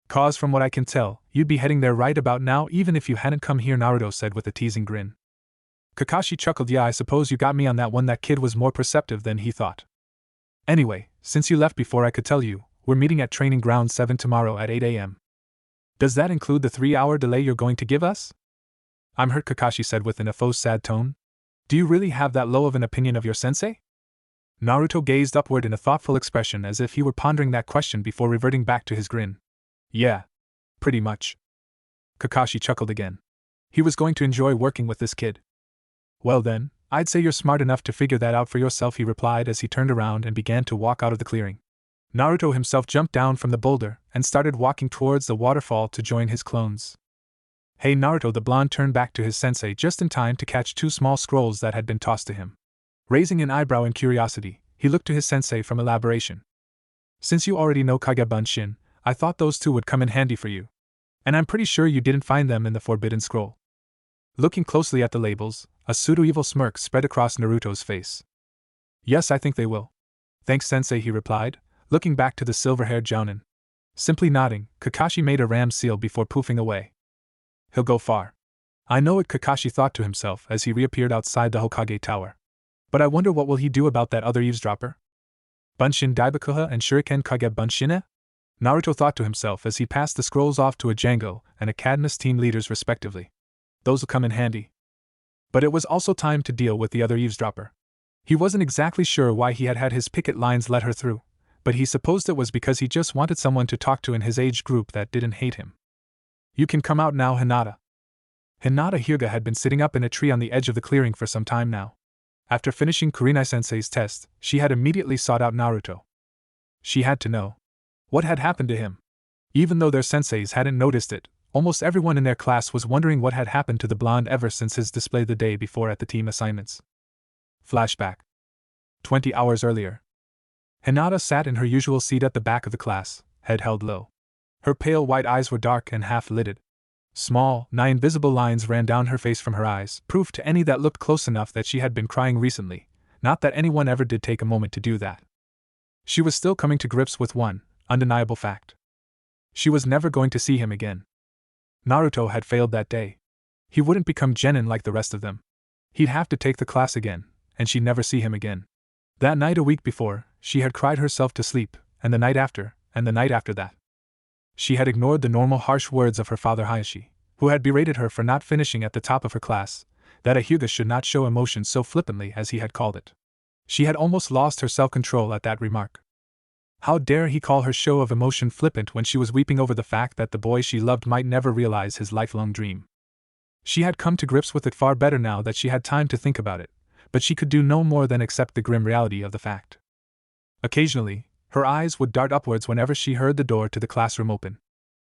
Speaker 1: 'Cause from what I can tell, you'd be heading there right about now even if you hadn't come here, Naruto said with a teasing grin. Kakashi chuckled. Yeah, I suppose you got me on that one. That kid was more perceptive than he thought. Anyway, since you left before I could tell you, we're meeting at Training Ground 7 tomorrow at 8 a.m. Does that include the 3-hour delay you're going to give us? I'm hurt, Kakashi said with an faux sad tone. Do you really have that low of an opinion of your sensei? Naruto gazed upward in a thoughtful expression as if he were pondering that question before reverting back to his grin. Yeah. Pretty much. Kakashi chuckled again. He was going to enjoy working with this kid. Well then, I'd say you're smart enough to figure that out for yourself, he replied as he turned around and began to walk out of the clearing. Naruto himself jumped down from the boulder and started walking towards the waterfall to join his clones. Hey Naruto, the blonde turned back to his sensei just in time to catch 2 small scrolls that had been tossed to him. Raising an eyebrow in curiosity, he looked to his sensei from elaboration. Since you already know Kage-Bunshin, I thought those 2 would come in handy for you. And I'm pretty sure you didn't find them in the Forbidden Scroll. Looking closely at the labels, a pseudo-evil smirk spread across Naruto's face. Yes, I think they will. Thanks, sensei, he replied, looking back to the silver-haired Jounin. Simply nodding, Kakashi made a ram seal before poofing away. He'll go far. I know it, Kakashi thought to himself as he reappeared outside the Hokage tower. But I wonder what will he do about that other eavesdropper? Bunshin Daibakuha and Shuriken Kage Bunshine? Naruto thought to himself as he passed the scrolls off to a Django and a Cadmus team leaders respectively. Those'll come in handy. But it was also time to deal with the other eavesdropper. He wasn't exactly sure why he had had his picket lines let her through, but he supposed it was because he just wanted someone to talk to in his age group that didn't hate him. You can come out now, Hinata. Hinata Hyuga had been sitting up in a tree on the edge of the clearing for some time now. After finishing Kurenai-sensei's test, she had immediately sought out Naruto. She had to know what had happened to him. Even though their senseis hadn't noticed it, almost everyone in their class was wondering what had happened to the blonde ever since his display the day before at the team assignments. Flashback. 20 hours earlier. Hinata sat in her usual seat at the back of the class, head held low. Her pale white eyes were dark and half-lidded. Small, nigh invisible lines ran down her face from her eyes, proof to any that looked close enough that she had been crying recently, not that anyone ever did take a moment to do that. She was still coming to grips with one undeniable fact. She was never going to see him again. Naruto had failed that day. He wouldn't become genin like the rest of them. He'd have to take the class again, and she'd never see him again. That night a week before, she had cried herself to sleep, and the night after, and the night after that. She had ignored the normal harsh words of her father Hayashi, who had berated her for not finishing at the top of her class, that a Hyuga should not show emotion so flippantly as he had called it. She had almost lost her self-control at that remark. How dare he call her show of emotion flippant when she was weeping over the fact that the boy she loved might never realize his lifelong dream. She had come to grips with it far better now that she had time to think about it, but she could do no more than accept the grim reality of the fact. Occasionally, her eyes would dart upwards whenever she heard the door to the classroom open.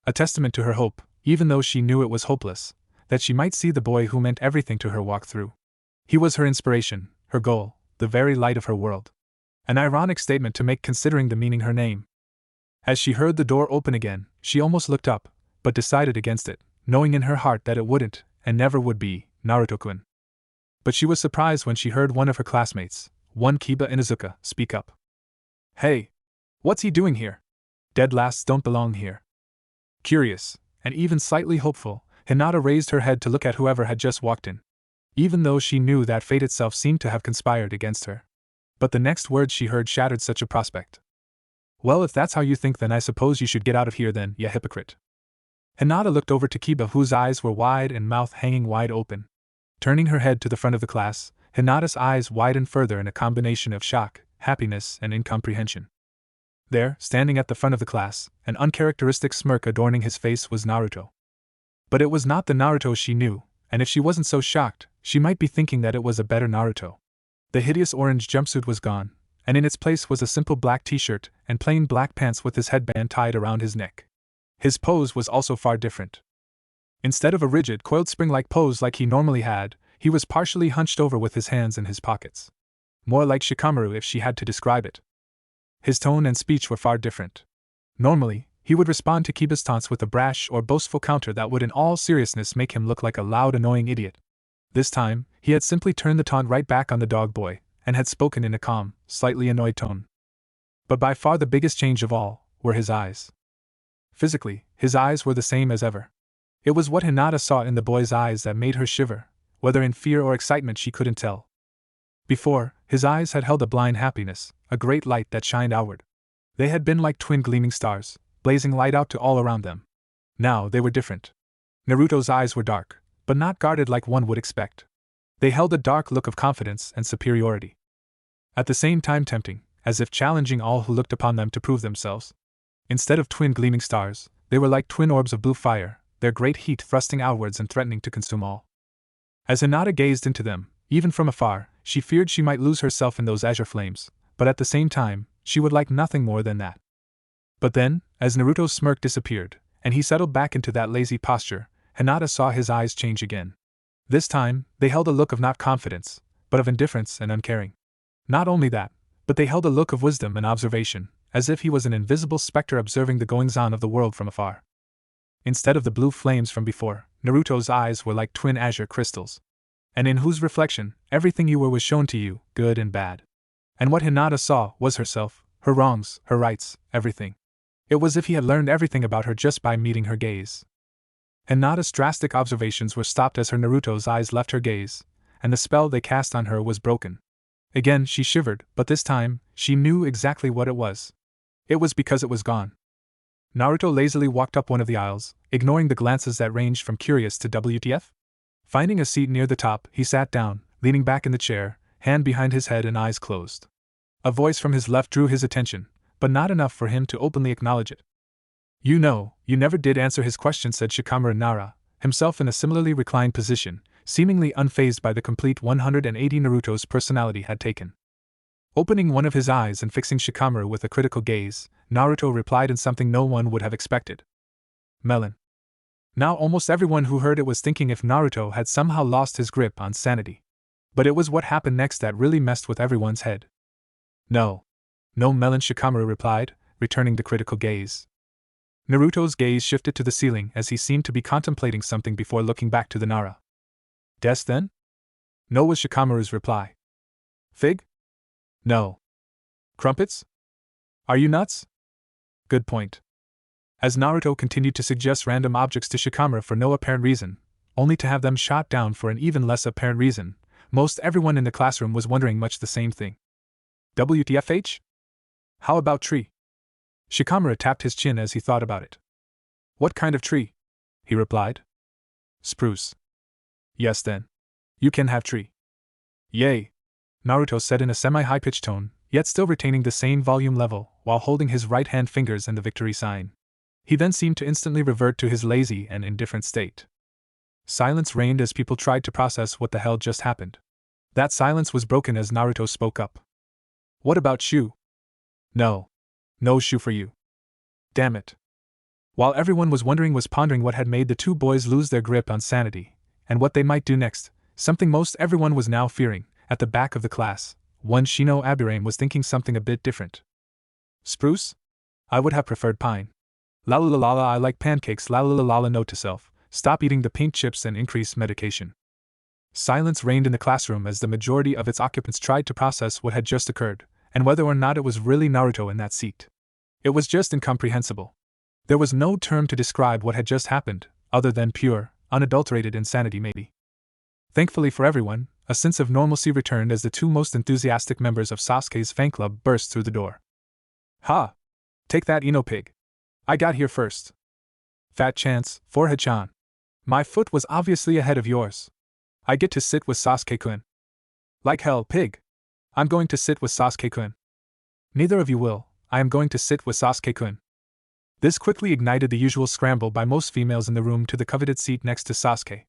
Speaker 1: A testament to her hope, even though she knew it was hopeless, that she might see the boy who meant everything to her walk through. He was her inspiration, her goal, the very light of her world. An ironic statement to make considering the meaning her name. As she heard the door open again, she almost looked up, but decided against it, knowing in her heart that it wouldn't, and never would be, Naruto-kun. But she was surprised when she heard one of her classmates, one Kiba Inuzuka, speak up. Hey! What's he doing here? Dead lasts don't belong here. Curious, and even slightly hopeful, Hinata raised her head to look at whoever had just walked in. Even though she knew that fate itself seemed to have conspired against her. But the next words she heard shattered such a prospect. Well, if that's how you think, then I suppose you should get out of here then, ya hypocrite. Hinata looked over to Kiba, whose eyes were wide and mouth hanging wide open. Turning her head to the front of the class, Hinata's eyes widened further in a combination of shock, happiness, and incomprehension. There, standing at the front of the class, an uncharacteristic smirk adorning his face, was Naruto. But it was not the Naruto she knew, and if she wasn't so shocked, she might be thinking that it was a better Naruto. The hideous orange jumpsuit was gone, and in its place was a simple black t-shirt and plain black pants with his headband tied around his neck. His pose was also far different. Instead of a rigid, coiled spring-like pose like he normally had, he was partially hunched over with his hands in his pockets. More like Shikamaru if she had to describe it. His tone and speech were far different. Normally, he would respond to Kiba's taunts with a brash or boastful counter that would in all seriousness make him look like a loud, annoying idiot. This time, he had simply turned the taunt right back on the dog boy, and had spoken in a calm, slightly annoyed tone. But by far the biggest change of all were his eyes. Physically, his eyes were the same as ever. It was what Hinata saw in the boy's eyes that made her shiver, whether in fear or excitement she couldn't tell. Before, his eyes had held a blind happiness, a great light that shined outward. They had been like twin gleaming stars, blazing light out to all around them. Now they were different. Naruto's eyes were dark, but not guarded like one would expect. They held a dark look of confidence and superiority. At the same time tempting, as if challenging all who looked upon them to prove themselves. Instead of twin gleaming stars, they were like twin orbs of blue fire, their great heat thrusting outwards and threatening to consume all. As Hinata gazed into them, even from afar, she feared she might lose herself in those azure flames, but at the same time, she would like nothing more than that. But then, as Naruto's smirk disappeared, and he settled back into that lazy posture, Hinata saw his eyes change again. This time, they held a look of not confidence, but of indifference and uncaring. Not only that, but they held a look of wisdom and observation, as if he was an invisible specter observing the goings-on of the world from afar. Instead of the blue flames from before, Naruto's eyes were like twin azure crystals, and in whose reflection, everything you were was shown to you, good and bad. And what Hinata saw was herself, her wrongs, her rights, everything. It was as if he had learned everything about her just by meeting her gaze. Hinata's drastic observations were stopped as her Naruto's eyes left her gaze, and the spell they cast on her was broken. Again she shivered, but this time, she knew exactly what it was. It was because it was gone. Naruto lazily walked up one of the aisles, ignoring the glances that ranged from curious to WTF. Finding a seat near the top, he sat down, leaning back in the chair, hand behind his head and eyes closed. A voice from his left drew his attention, but not enough for him to openly acknowledge it. "You know, you never did answer his question," said Shikamaru Nara, himself in a similarly reclined position, seemingly unfazed by the complete 180 Naruto's personality had taken. Opening one of his eyes and fixing Shikamaru with a critical gaze, Naruto replied in something no one would have expected. "Melon." Now almost everyone who heard it was thinking if Naruto had somehow lost his grip on sanity. But it was what happened next that really messed with everyone's head. "No. No, Melon," Shikamaru replied, returning the critical gaze. Naruto's gaze shifted to the ceiling as he seemed to be contemplating something before looking back to the Nara. "Des then?" "No," was Shikamaru's reply. "Fig?" "No." "Crumpets?" "Are you nuts?" "Good point." As Naruto continued to suggest random objects to Shikamaru for no apparent reason, only to have them shot down for an even less apparent reason, most everyone in the classroom was wondering much the same thing. WTFH? How about tree? Shikamaru tapped his chin as he thought about it. "What kind of tree?" he replied. "Spruce." "Yes then. You can have tree." "Yay," Naruto said in a semi-high-pitched tone, yet still retaining the same volume level, while holding his right-hand fingers in the victory sign. He then seemed to instantly revert to his lazy and indifferent state. Silence reigned as people tried to process what the hell just happened. That silence was broken as Naruto spoke up. "What about shoe?" "No. No shoe for you." "Damn it." While everyone was pondering what had made the two boys lose their grip on sanity, and what they might do next, something most everyone was now fearing, at the back of the class, one Shino Abirame was thinking something a bit different. "Spruce? I would have preferred pine. La la la la, I like pancakes. La la la la, note to self, stop eating the pink chips and increase medication." Silence reigned in the classroom as the majority of its occupants tried to process what had just occurred, and whether or not it was really Naruto in that seat. It was just incomprehensible. There was no term to describe what had just happened, other than pure, unadulterated insanity maybe. Thankfully for everyone, a sense of normalcy returned as the two most enthusiastic members of Sasuke's fan club burst through the door. "Ha! Take that, Ino pig! I got here first." "Fat chance, Forehead-chan. My foot was obviously ahead of yours. I get to sit with Sasuke-kun." "Like hell, pig! I'm going to sit with Sasuke-kun." "Neither of you will. I am going to sit with Sasuke-kun." This quickly ignited the usual scramble by most females in the room to the coveted seat next to Sasuke.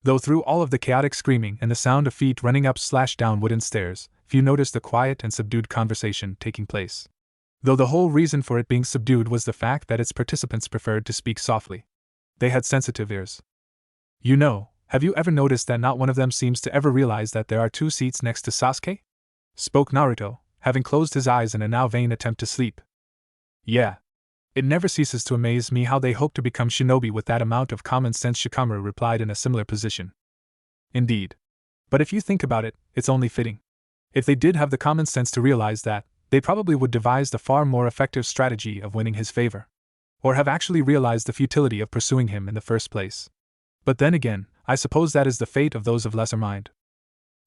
Speaker 1: Though through all of the chaotic screaming and the sound of feet running up/down wooden stairs, few noticed the quiet and subdued conversation taking place. Though the whole reason for it being subdued was the fact that its participants preferred to speak softly. They had sensitive ears. "You know, have you ever noticed that not one of them seems to ever realize that there are two seats next to Sasuke?" spoke Naruto, having closed his eyes in a now vain attempt to sleep. "Yeah. It never ceases to amaze me how they hope to become shinobi with that amount of common sense," Shikamaru replied in a similar position. "Indeed. But if you think about it, it's only fitting. If they did have the common sense to realize that, they probably would devise the far more effective strategy of winning his favor. Or have actually realized the futility of pursuing him in the first place. But then again, I suppose that is the fate of those of lesser mind."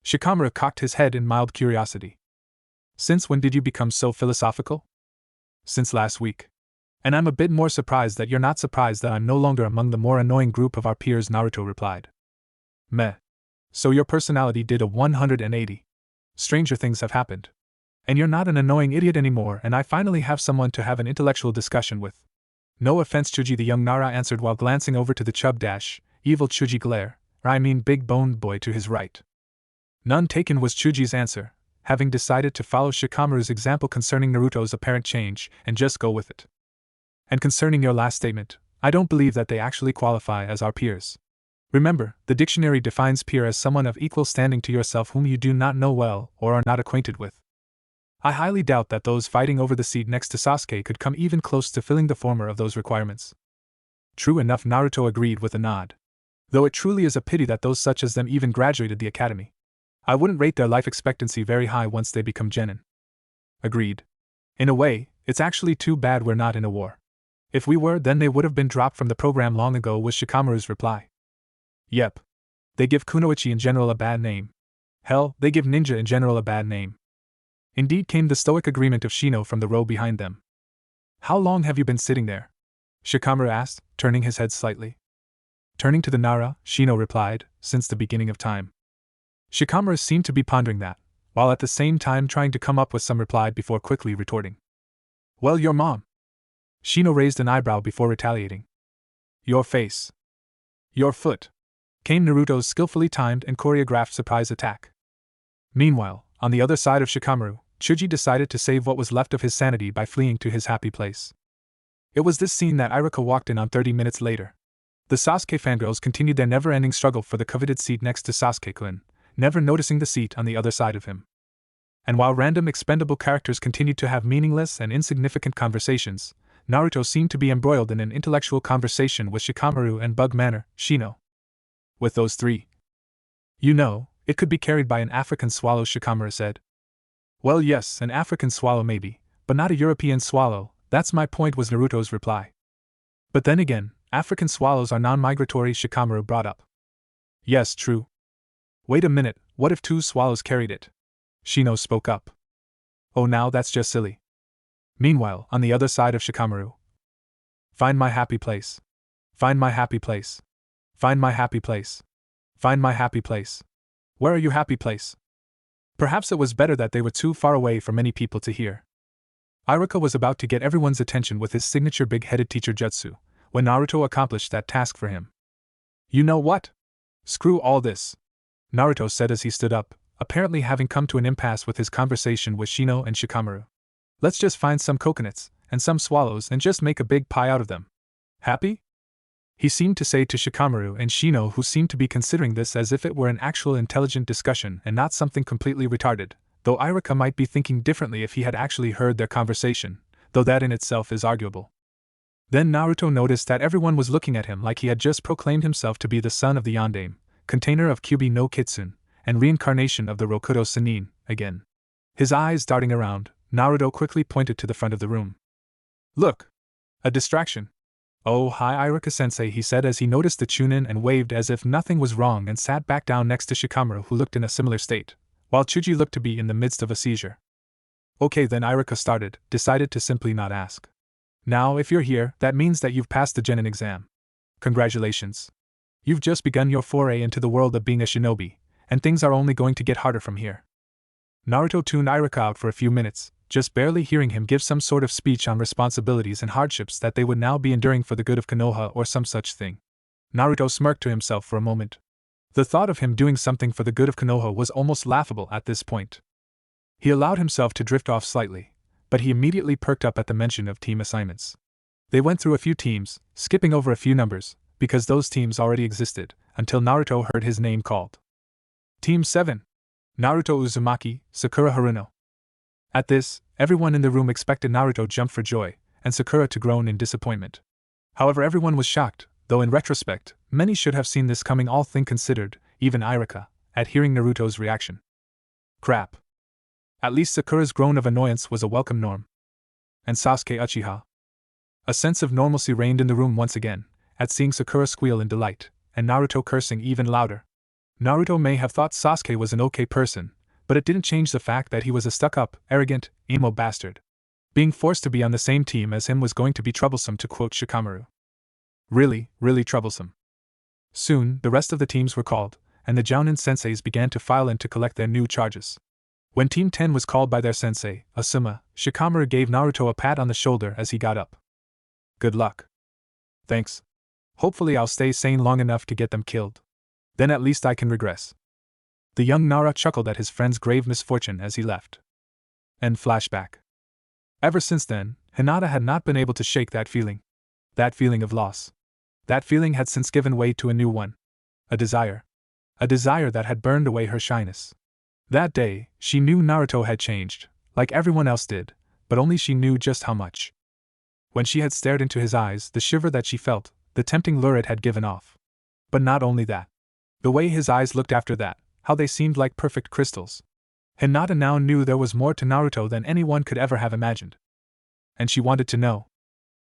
Speaker 1: Shikamaru cocked his head in mild curiosity. "Since when did you become so philosophical?" "Since last week. And I'm a bit more surprised that you're not surprised that I'm no longer among the more annoying group of our peers," Naruto replied. "Meh. So your personality did a 180. Stranger things have happened. And you're not an annoying idiot anymore, and I finally have someone to have an intellectual discussion with." "No offense, Chuji," the young Nara answered while glancing over to the evil Chuji glare, big boned boy to his right. "None taken," was Chuji's answer, having decided to follow Shikamaru's example concerning Naruto's apparent change, and just go with it. "And concerning your last statement, I don't believe that they actually qualify as our peers. Remember, the dictionary defines peer as someone of equal standing to yourself whom you do not know well or are not acquainted with. I highly doubt that those fighting over the seat next to Sasuke could come even close to filling the former of those requirements." "True enough," Naruto agreed with a nod. "Though it truly is a pity that those such as them even graduated the academy. I wouldn't rate their life expectancy very high once they become genin. Agreed. In a way, it's actually too bad we're not in a war. If we were, then they would have been dropped from the program long ago, was Shikamaru's reply. Yep. They give kunoichi in general a bad name. Hell, they give ninja in general a bad name. Indeed, came the stoic agreement of Shino from the row behind them. How long have you been sitting there? Shikamaru asked, turning his head slightly. Turning to the Nara, Shino replied, since the beginning of time. Shikamaru seemed to be pondering that, while at the same time trying to come up with some reply before quickly retorting. Well, your mom. Shino raised an eyebrow before retaliating. Your face. Your foot. Came Naruto's skillfully timed and choreographed surprise attack. Meanwhile, on the other side of Shikamaru, Chuji decided to save what was left of his sanity by fleeing to his happy place. It was this scene that Iruka walked in on 30 minutes later. The Sasuke fangirls continued their never-ending struggle for the coveted seat next to Sasuke-kun, never noticing the seat on the other side of him. And while random expendable characters continued to have meaningless and insignificant conversations, Naruto seemed to be embroiled in an intellectual conversation with Shikamaru and Bug Manor, Shino. With those three. You know, it could be carried by an African swallow, Shikamaru said. Well, yes, an African swallow maybe, but not a European swallow, that's my point, was Naruto's reply. But then again, African swallows are non-migratory, Shikamaru brought up. Yes, true. Wait a minute, what if 2 swallows carried it? Shino spoke up. Oh, now that's just silly. Meanwhile, on the other side of Shikamaru. Find my happy place. Find my happy place. Find my happy place. Find my happy place. Where are you, happy place? Perhaps it was better that they were too far away for many people to hear. Iruka was about to get everyone's attention with his signature big-headed teacher jutsu, when Naruto accomplished that task for him. You know what? Screw all this, Naruto said as he stood up, apparently having come to an impasse with his conversation with Shino and Shikamaru. Let's just find some coconuts, and some swallows, and just make a big pie out of them. Happy? He seemed to say to Shikamaru and Shino, who seemed to be considering this as if it were an actual intelligent discussion and not something completely retarded, though Iruka might be thinking differently if he had actually heard their conversation, though that in itself is arguable. Then Naruto noticed that everyone was looking at him like he had just proclaimed himself to be the son of the Yondaime, container of Kyubi no Kitsune, and reincarnation of the Rokudo Sannin, again. His eyes darting around, Naruto quickly pointed to the front of the room. Look! A distraction. Oh, hi Iruka-sensei, he said as he noticed the Chunin and waved as if nothing was wrong and sat back down next to Shikamaru, who looked in a similar state, while Chuji looked to be in the midst of a seizure. Okay, then Iruka decided to simply not ask. Now, if you're here, that means that you've passed the Genin exam. Congratulations. You've just begun your foray into the world of being a shinobi, and things are only going to get harder from here. Naruto tuned Iruka out for a few minutes, just barely hearing him give some sort of speech on responsibilities and hardships that they would now be enduring for the good of Konoha or some such thing. Naruto smirked to himself for a moment. The thought of him doing something for the good of Konoha was almost laughable at this point. He allowed himself to drift off slightly, but he immediately perked up at the mention of team assignments. They went through a few teams, skipping over a few numbers, because those teams already existed, until Naruto heard his name called. Team 7. Naruto Uzumaki, Sakura Haruno. At this, everyone in the room expected Naruto to jump for joy, and Sakura to groan in disappointment. However, everyone was shocked, though in retrospect, many should have seen this coming, all things considered, even Iruka, at hearing Naruto's reaction. Crap. At least Sakura's groan of annoyance was a welcome norm. And Sasuke Uchiha? A sense of normalcy reigned in the room once again, at seeing Sakura squeal in delight, and Naruto cursing even louder. Naruto may have thought Sasuke was an okay person, but it didn't change the fact that he was a stuck-up, arrogant, emo bastard. Being forced to be on the same team as him was going to be troublesome, to quote Shikamaru. Really, really troublesome. Soon, the rest of the teams were called, and the Jounin senseis began to file in to collect their new charges. When Team 10 was called by their sensei, Asuma, Shikamaru gave Naruto a pat on the shoulder as he got up. Good luck. Thanks. Hopefully I'll stay sane long enough to get them killed. Then at least I can regress. The young Nara chuckled at his friend's grave misfortune as he left. End flashback. Ever since then, Hinata had not been able to shake that feeling. That feeling of loss. That feeling had since given way to a new one. A desire. A desire that had burned away her shyness. That day, she knew Naruto had changed, like everyone else did, but only she knew just how much. When she had stared into his eyes, the shiver that she felt, the tempting lure it had given off. But not only that. The way his eyes looked after that, how they seemed like perfect crystals. Hinata now knew there was more to Naruto than anyone could ever have imagined. And she wanted to know.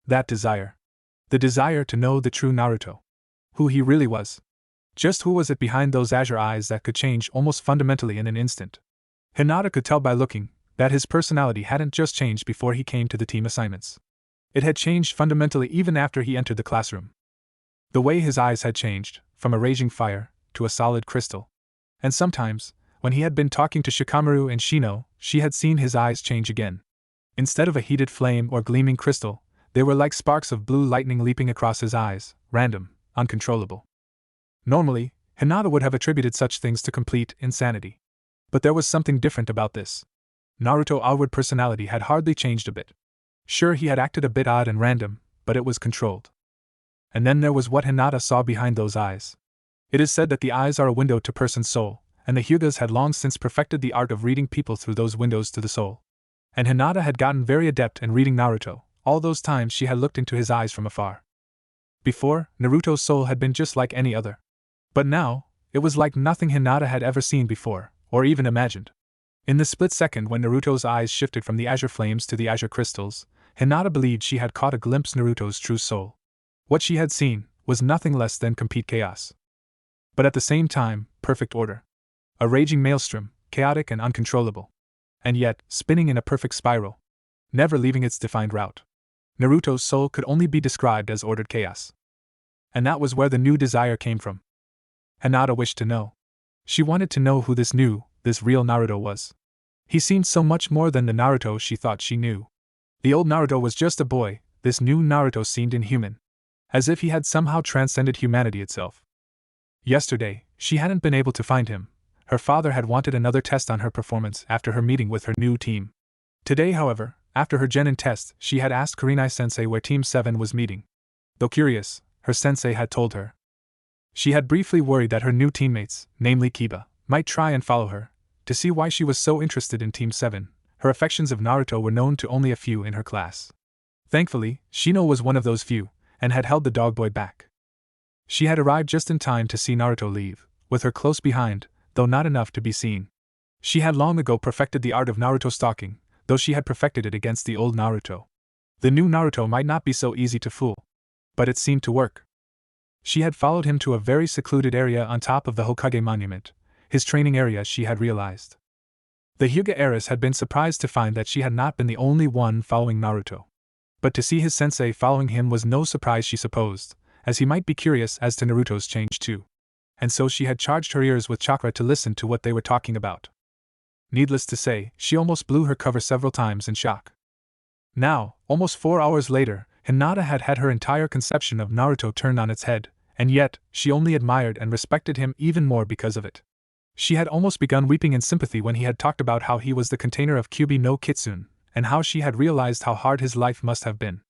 Speaker 1: That desire. The desire to know the true Naruto. Who he really was. Just who was it behind those azure eyes that could change almost fundamentally in an instant? Hinata could tell by looking that his personality hadn't just changed before he came to the team assignments. It had changed fundamentally even after he entered the classroom. The way his eyes had changed, from a raging fire to a solid crystal. And sometimes, when he had been talking to Shikamaru and Shino, she had seen his eyes change again. Instead of a heated flame or gleaming crystal, they were like sparks of blue lightning leaping across his eyes, random, uncontrollable. Normally, Hinata would have attributed such things to complete insanity. But there was something different about this. Naruto's outward personality had hardly changed a bit. Sure, he had acted a bit odd and random, but it was controlled. And then there was what Hinata saw behind those eyes. It is said that the eyes are a window to person's soul, and the Hyugas had long since perfected the art of reading people through those windows to the soul. And Hinata had gotten very adept in reading Naruto, all those times she had looked into his eyes from afar. Before, Naruto's soul had been just like any other. But now, it was like nothing Hinata had ever seen before, or even imagined. In the split second when Naruto's eyes shifted from the azure flames to the azure crystals, Hinata believed she had caught a glimpse of Naruto's true soul. What she had seen was nothing less than complete chaos. But at the same time, perfect order. A raging maelstrom, chaotic and uncontrollable. And yet, spinning in a perfect spiral. Never leaving its defined route. Naruto's soul could only be described as ordered chaos. And that was where the new desire came from. Hinata wished to know. She wanted to know who this real Naruto was. He seemed so much more than the Naruto she thought she knew. The old Naruto was just a boy, this new Naruto seemed inhuman. As if he had somehow transcended humanity itself. Yesterday, she hadn't been able to find him. Her father had wanted another test on her performance after her meeting with her new team. Today, however, after her Genin test, she had asked Kurenai-sensei where Team 7 was meeting. Though curious, her sensei had told her. She had briefly worried that her new teammates, namely Kiba, might try and follow her, to see why she was so interested in Team 7. Her affections of Naruto were known to only a few in her class. Thankfully, Shino was one of those few, and had held the dogboy back. She had arrived just in time to see Naruto leave, with her close behind, though not enough to be seen. She had long ago perfected the art of Naruto stalking, though she had perfected it against the old Naruto. The new Naruto might not be so easy to fool. But it seemed to work. She had followed him to a very secluded area on top of the Hokage monument, his training area, she had realized. The Hyuga heiress had been surprised to find that she had not been the only one following Naruto. But to see his sensei following him was no surprise, she supposed, as he might be curious as to Naruto's change too. And so she had charged her ears with chakra to listen to what they were talking about. Needless to say, she almost blew her cover several times in shock. Now, almost 4 hours later, Hinata had had her entire conception of Naruto turned on its head, and yet, she only admired and respected him even more because of it. She had almost begun weeping in sympathy when he had talked about how he was the container of Kyuubi no Kitsune, and how she had realized how hard his life must have been.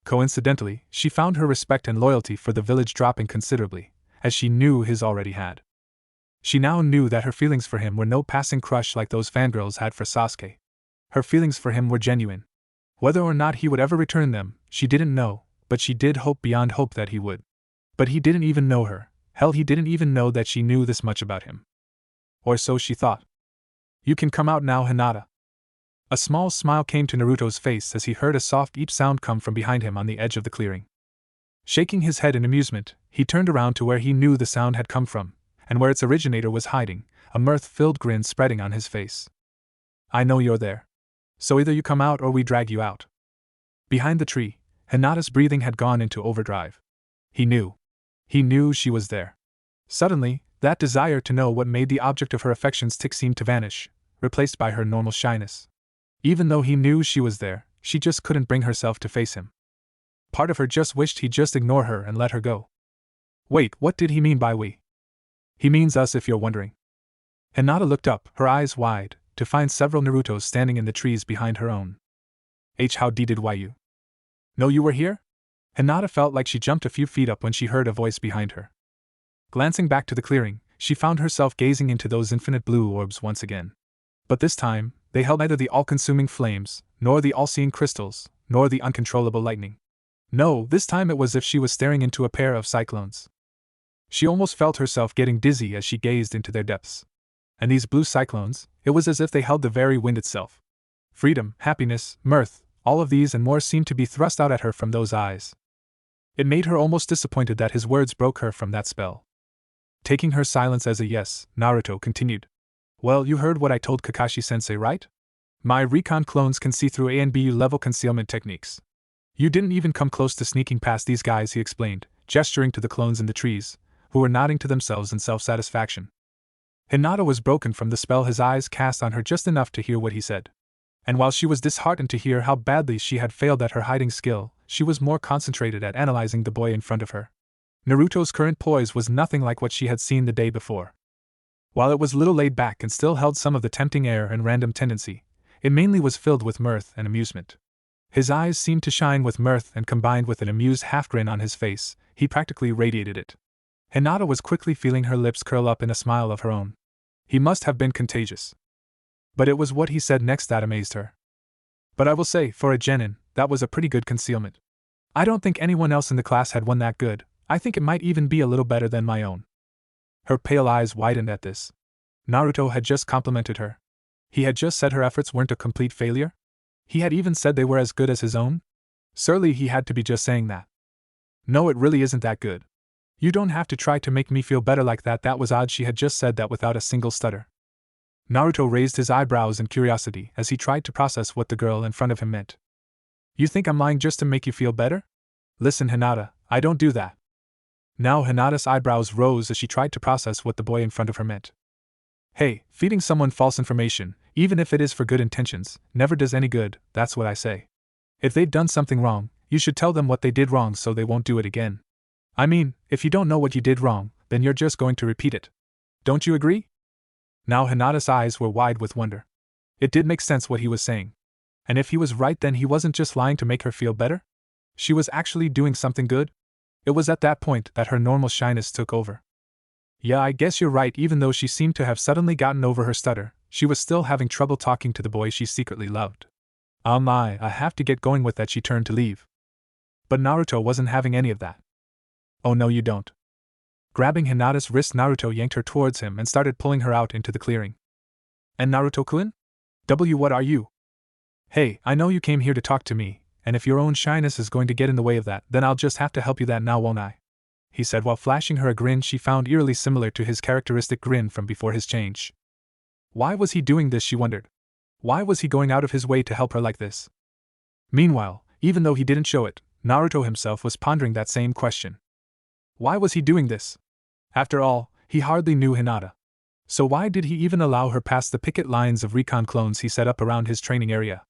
Speaker 1: Coincidentally, she found her respect and loyalty for the village dropping considerably, as she knew his already had. She now knew that her feelings for him were no passing crush like those fangirls had for Sasuke. Her feelings for him were genuine. Whether or not he would ever return them, she didn't know, but she did hope beyond hope that he would. But he didn't even know her. Hell, he didn't even know that she knew this much about him. Or so she thought. "You can come out now, Hinata." A small smile came to Naruto's face as he heard a soft eep sound come from behind him on the edge of the clearing. Shaking his head in amusement, he turned around to where he knew the sound had come from, and where its originator was hiding, a mirth-filled grin spreading on his face. "I know you're there. So either you come out or we drag you out." Behind the tree, Hinata's breathing had gone into overdrive. He knew. He knew she was there. Suddenly, that desire to know what made the object of her affections tick seemed to vanish, replaced by her normal shyness. Even though he knew she was there, she just couldn't bring herself to face him. Part of her just wished he'd just ignore her and let her go. Wait, what did he mean by we? He means us, if you're wondering. Hinata looked up, her eyes wide, to find several Narutos standing in the trees behind her own. How did you know you were here? Hinata felt like she jumped a few feet up when she heard a voice behind her. Glancing back to the clearing, she found herself gazing into those infinite blue orbs once again. But this time, they held neither the all-consuming flames, nor the all-seeing crystals, nor the uncontrollable lightning. No, this time it was as if she was staring into a pair of cyclones. She almost felt herself getting dizzy as she gazed into their depths. And these blue cyclones, it was as if they held the very wind itself. Freedom, happiness, mirth, all of these and more seemed to be thrust out at her from those eyes. It made her almost disappointed that his words broke her from that spell. Taking her silence as a yes, Naruto continued. Well, you heard what I told Kakashi-sensei, right? My recon clones can see through A and B level concealment techniques. You didn't even come close to sneaking past these guys, he explained, gesturing to the clones in the trees, who were nodding to themselves in self-satisfaction. Hinata was broken from the spell his eyes cast on her just enough to hear what he said. And while she was disheartened to hear how badly she had failed at her hiding skill, she was more concentrated at analyzing the boy in front of her. Naruto's current poise was nothing like what she had seen the day before. While it was little laid back and still held some of the tempting air and random tendency, it mainly was filled with mirth and amusement. His eyes seemed to shine with mirth, and combined with an amused half-grin on his face, he practically radiated it. Hinata was quickly feeling her lips curl up in a smile of her own. He must have been contagious. But it was what he said next that amazed her. But I will say, for a genin, that was a pretty good concealment. I don't think anyone else in the class had one that good. I think it might even be a little better than my own. Her pale eyes widened at this. Naruto had just complimented her. He had just said her efforts weren't a complete failure? He had even said they were as good as his own? Surely he had to be just saying that. No, it really isn't that good. You don't have to try to make me feel better like that. That was odd. She had just said that without a single stutter. Naruto raised his eyebrows in curiosity as he tried to process what the girl in front of him meant. You think I'm lying just to make you feel better? Listen, Hinata, I don't do that. Now Hinata's eyebrows rose as she tried to process what the boy in front of her meant. Hey, feeding someone false information, even if it is for good intentions, never does any good, that's what I say. If they've done something wrong, you should tell them what they did wrong so they won't do it again. I mean, if you don't know what you did wrong, then you're just going to repeat it. Don't you agree? Now Hinata's eyes were wide with wonder. It did make sense what he was saying. And if he was right, then he wasn't just lying to make her feel better? She was actually doing something good? It was at that point that her normal shyness took over. Yeah, I guess you're right. Even though she seemed to have suddenly gotten over her stutter, she was still having trouble talking to the boy she secretly loved. I have to get going with that. She turned to leave. But Naruto wasn't having any of that. Oh no, you don't. Grabbing Hinata's wrist, Naruto yanked her towards him and started pulling her out into the clearing. And Naruto-kun? What are you? Hey, I know you came here to talk to me, and if your own shyness is going to get in the way of that, then I'll just have to help you that now, won't I? He said while flashing her a grin she found eerily similar to his characteristic grin from before his change. Why was he doing this, she wondered. Why was he going out of his way to help her like this? Meanwhile, even though he didn't show it, Naruto himself was pondering that same question. Why was he doing this? After all, he hardly knew Hinata. So why did he even allow her past the picket lines of recon clones he set up around his training area?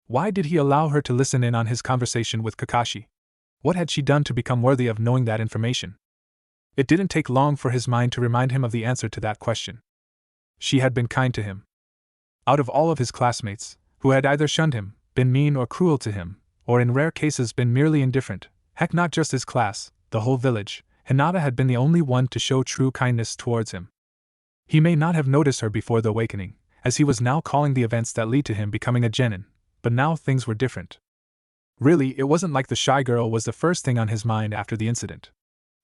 Speaker 1: Why did he allow her to listen in on his conversation with Kakashi? What had she done to become worthy of knowing that information? It didn't take long for his mind to remind him of the answer to that question. She had been kind to him. Out of all of his classmates, who had either shunned him, been mean or cruel to him, or in rare cases been merely indifferent, heck, not just his class, the whole village, Hinata had been the only one to show true kindness towards him. He may not have noticed her before the awakening, as he was now calling the events that lead to him becoming a genin, but now things were different. Really, it wasn't like the shy girl was the first thing on his mind after the incident.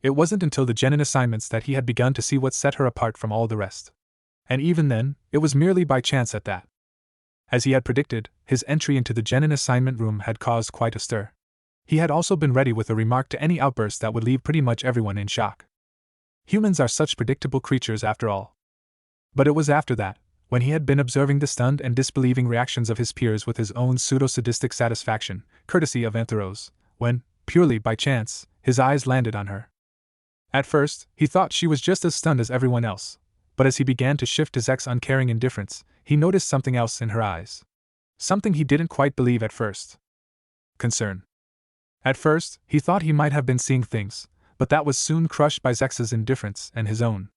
Speaker 1: It wasn't until the genin assignments that he had begun to see what set her apart from all the rest. And even then, it was merely by chance at that. As he had predicted, his entry into the genin assignment room had caused quite a stir. He had also been ready with a remark to any outburst that would leave pretty much everyone in shock. Humans are such predictable creatures after all. But it was after that, when he had been observing the stunned and disbelieving reactions of his peers with his own pseudo-sadistic satisfaction, courtesy of Antheros, when, purely by chance, his eyes landed on her. At first, he thought she was just as stunned as everyone else, but as he began to shift his uncaring indifference, he noticed something else in her eyes. Something he didn't quite believe at first. Concern. At first, he thought he might have been seeing things, but that was soon crushed by Zex's indifference and his own.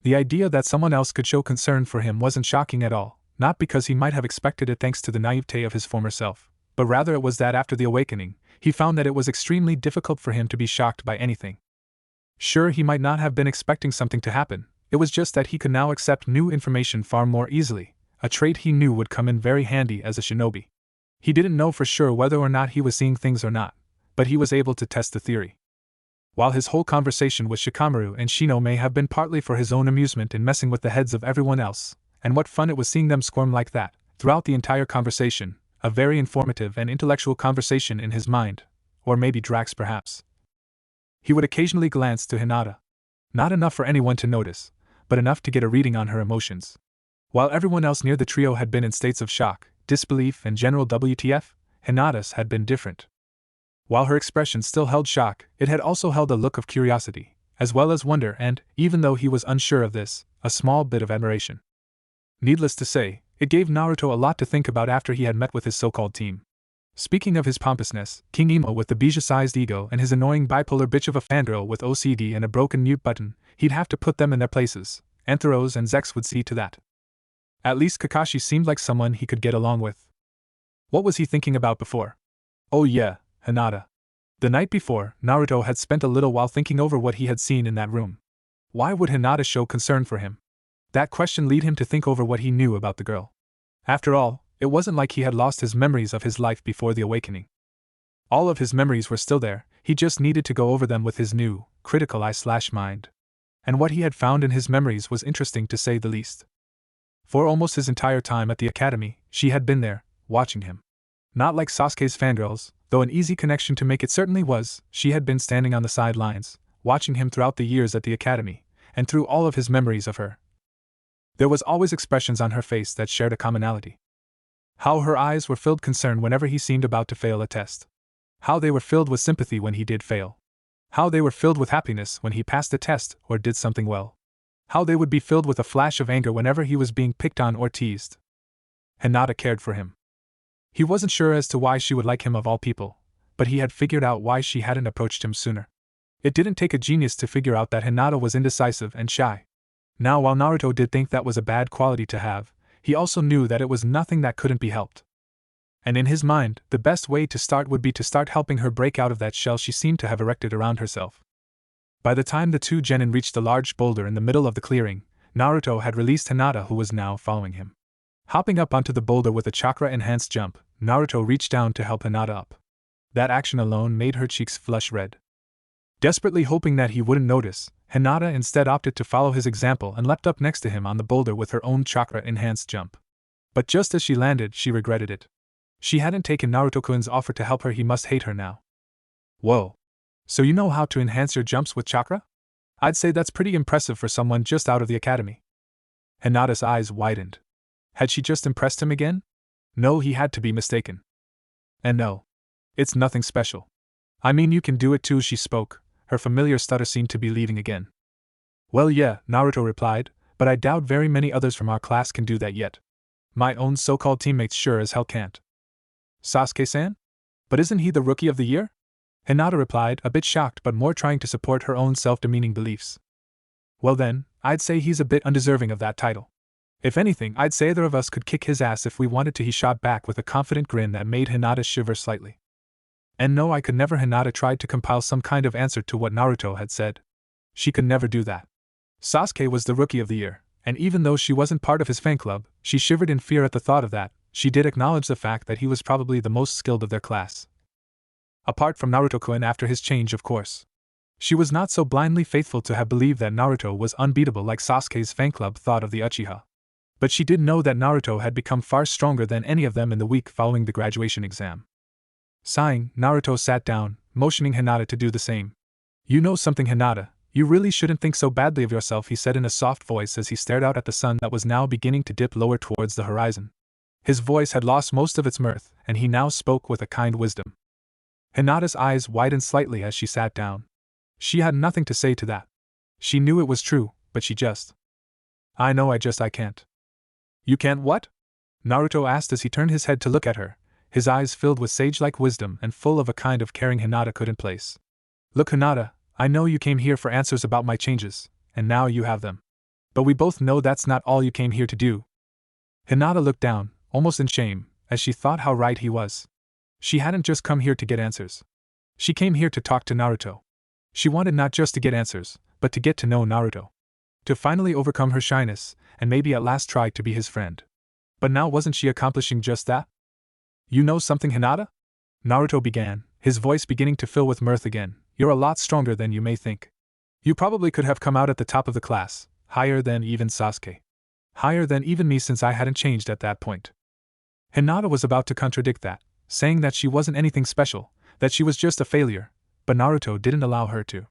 Speaker 1: The idea that someone else could show concern for him wasn't shocking at all, not because he might have expected it thanks to the naivete of his former self, but rather it was that after the awakening, he found that it was extremely difficult for him to be shocked by anything. Sure, he might not have been expecting something to happen, it was just that he could now accept new information far more easily, a trait he knew would come in very handy as a shinobi. He didn't know for sure whether or not he was seeing things or not, but he was able to test the theory. While his whole conversation with Shikamaru and Shino may have been partly for his own amusement in messing with the heads of everyone else, and what fun it was seeing them squirm like that, throughout the entire conversation, a very informative and intellectual conversation in his mind, or maybe Drax perhaps. He would occasionally glance to Hinata. Not enough for anyone to notice, but enough to get a reading on her emotions. While everyone else near the trio had been in states of shock, disbelief and general WTF, Hinata's had been different. While her expression still held shock, it had also held a look of curiosity, as well as wonder and, even though he was unsure of this, a small bit of admiration. Needless to say, it gave Naruto a lot to think about after he had met with his so-called team. Speaking of his pompousness, King Emo with the bijou-sized ego and his annoying bipolar bitch of a fangirl with OCD and a broken mute button, he'd have to put them in their places. Antheros and Zex would see to that. At least Kakashi seemed like someone he could get along with. What was he thinking about before? Oh yeah, Hinata. The night before, Naruto had spent a little while thinking over what he had seen in that room. Why would Hinata show concern for him? That question led him to think over what he knew about the girl. After all, it wasn't like he had lost his memories of his life before the awakening. All of his memories were still there, he just needed to go over them with his new, critical eye/mind. And what he had found in his memories was interesting to say the least. For almost his entire time at the academy, she had been there, watching him. Not like Sasuke's fangirls, though an easy connection to make it certainly was, she had been standing on the sidelines, watching him throughout the years at the academy, and through all of his memories of her. There was always expressions on her face that shared a commonality. How her eyes were filled with concern whenever he seemed about to fail a test. How they were filled with sympathy when he did fail. How they were filled with happiness when he passed a test or did something well. How they would be filled with a flash of anger whenever he was being picked on or teased. Hinata cared for him. He wasn't sure as to why she would like him of all people, but he had figured out why she hadn't approached him sooner. It didn't take a genius to figure out that Hinata was indecisive and shy. Now, while Naruto did think that was a bad quality to have, he also knew that it was nothing that couldn't be helped. And in his mind, the best way to start would be to start helping her break out of that shell she seemed to have erected around herself. By the time the two genin reached the large boulder in the middle of the clearing, Naruto had released Hinata, who was now following him. Hopping up onto the boulder with a chakra-enhanced jump, Naruto reached down to help Hinata up. That action alone made her cheeks flush red. Desperately hoping that he wouldn't notice, Hinata instead opted to follow his example and leapt up next to him on the boulder with her own chakra-enhanced jump. But just as she landed, she regretted it. She hadn't taken Naruto-kun's offer to help her. He must hate her now. Whoa. So you know how to enhance your jumps with chakra? I'd say that's pretty impressive for someone just out of the academy. Hinata's eyes widened. Had she just impressed him again? No, he had to be mistaken. And no. It's nothing special. I mean, you can do it too. She spoke. Her familiar stutter seemed to be leaving again. Well, yeah, Naruto replied, but I doubt very many others from our class can do that yet. My own so-called teammates sure as hell can't. Sasuke-san? But isn't he the rookie of the year? Hinata replied, a bit shocked but more trying to support her own self-demeaning beliefs. Well then, I'd say he's a bit undeserving of that title. If anything, I'd say either of us could kick his ass if we wanted to. He shot back with a confident grin that made Hinata shiver slightly. And no, I could never. Hinata tried to compile some kind of answer to what Naruto had said. She could never do that. Sasuke was the rookie of the year, and even though she wasn't part of his fan club, she shivered in fear at the thought of that. She did acknowledge the fact that he was probably the most skilled of their class. Apart from Naruto-kun after his change, of course. She was not so blindly faithful to have believed that Naruto was unbeatable like Sasuke's fan club thought of the Uchiha. But she did know that Naruto had become far stronger than any of them in the week following the graduation exam. Sighing, Naruto sat down, motioning Hinata to do the same. You know something, Hinata, you really shouldn't think so badly of yourself, he said in a soft voice as he stared out at the sun that was now beginning to dip lower towards the horizon. His voice had lost most of its mirth, and he now spoke with a kind wisdom. Hinata's eyes widened slightly as she sat down. She had nothing to say to that. She knew it was true, but she just... I know I can't. You can't what? Naruto asked as he turned his head to look at her, his eyes filled with sage-like wisdom and full of a kind of caring Hinata couldn't place. Look, Hinata, I know you came here for answers about my changes, and now you have them. But we both know that's not all you came here to do. Hinata looked down, almost in shame, as she thought how right he was. She hadn't just come here to get answers. She came here to talk to Naruto. She wanted not just to get answers, but to get to know Naruto. To finally overcome her shyness, and maybe at last try to be his friend. But now wasn't she accomplishing just that? You know something, Hinata? Naruto began, his voice beginning to fill with mirth again. you're a lot stronger than you may think. You probably could have come out at the top of the class, higher than even Sasuke. Higher than even me since I hadn't changed at that point. Hinata was about to contradict that, saying that she wasn't anything special, that she was just a failure, but Naruto didn't allow her to.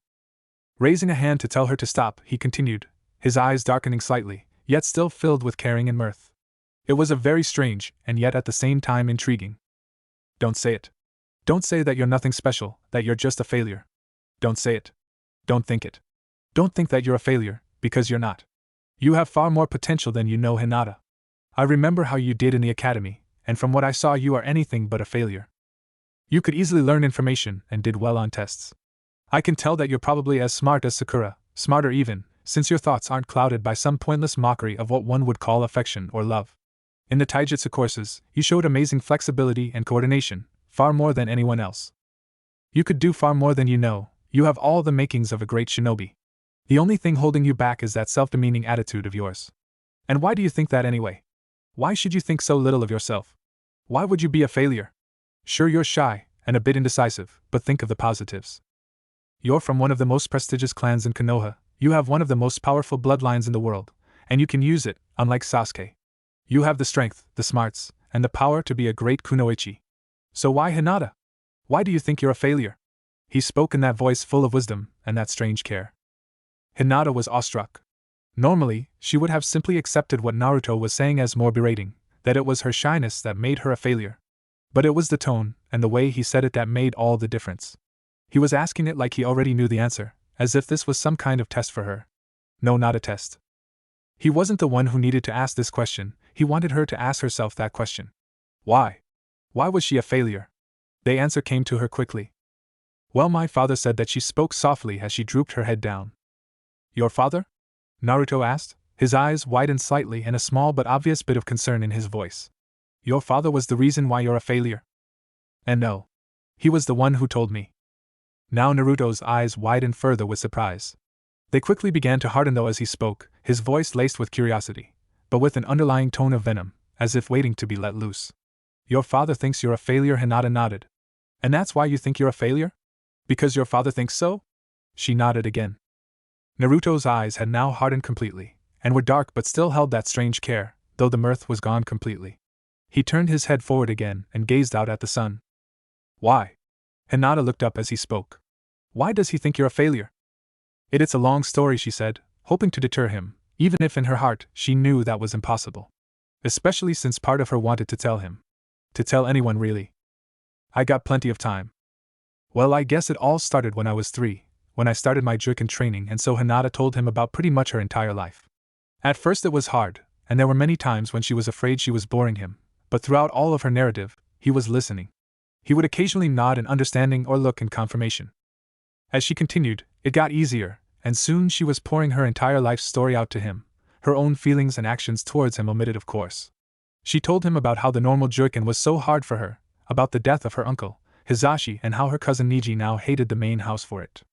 Speaker 1: Raising a hand to tell her to stop, he continued, his eyes darkening slightly, yet still filled with caring and mirth. It was a very strange, and yet at the same time intriguing. Don't say it. Don't say that you're nothing special, that you're just a failure. Don't say it. Don't think it. Don't think that you're a failure, because you're not. You have far more potential than you know, Hinata. I remember how you did in the academy, and from what I saw you are anything but a failure. You could easily learn information and did well on tests. I can tell that you're probably as smart as Sakura, smarter even, since your thoughts aren't clouded by some pointless mockery of what one would call affection or love. In the taijutsu courses, you showed amazing flexibility and coordination, far more than anyone else. You could do far more than you know, you have all the makings of a great shinobi. The only thing holding you back is that self-demeaning attitude of yours. And why do you think that anyway? Why should you think so little of yourself? Why would you be a failure? Sure, you're shy, and a bit indecisive, but think of the positives. You're from one of the most prestigious clans in Konoha, you have one of the most powerful bloodlines in the world, and you can use it, unlike Sasuke. You have the strength, the smarts, and the power to be a great kunoichi. So why Hinata? Why do you think you're a failure? He spoke in that voice full of wisdom, and that strange care. Hinata was awestruck. Normally, she would have simply accepted what Naruto was saying as more berating, that it was her shyness that made her a failure. But it was the tone, and the way he said it that made all the difference. He was asking it like he already knew the answer, as if this was some kind of test for her. No, not a test. He wasn't the one who needed to ask this question, he wanted her to ask herself that question. Why? Why was she a failure? The answer came to her quickly. Well, my father said that she spoke softly as she drooped her head down. Your father? Naruto asked, his eyes widened slightly and a small but obvious bit of concern in his voice. Your father was the reason why you're a failure? And no. He was the one who told me. Now Naruto's eyes widened further with surprise. They quickly began to harden though as he spoke, his voice laced with curiosity, but with an underlying tone of venom, as if waiting to be let loose. Your father thinks you're a failure, Hinata nodded. And that's why you think you're a failure? Because your father thinks so? She nodded again. Naruto's eyes had now hardened completely, and were dark but still held that strange care, though the mirth was gone completely. He turned his head forward again and gazed out at the sun. Why? Hinata looked up as he spoke. Why does he think you're a failure? It's a long story, she said, hoping to deter him, even if in her heart she knew that was impossible. Especially since part of her wanted to tell him. To tell anyone, really. I got plenty of time. Well, I guess it all started when I was 3. When I started my Juken training, and so Hinata told him about pretty much her entire life. At first it was hard, and there were many times when she was afraid she was boring him, but throughout all of her narrative, he was listening. He would occasionally nod in understanding or look in confirmation. As she continued, it got easier, and soon she was pouring her entire life story out to him, her own feelings and actions towards him omitted, of course. She told him about how the normal Juken was so hard for her, about the death of her uncle, Hizashi, and how her cousin Niji now hated the main house for it.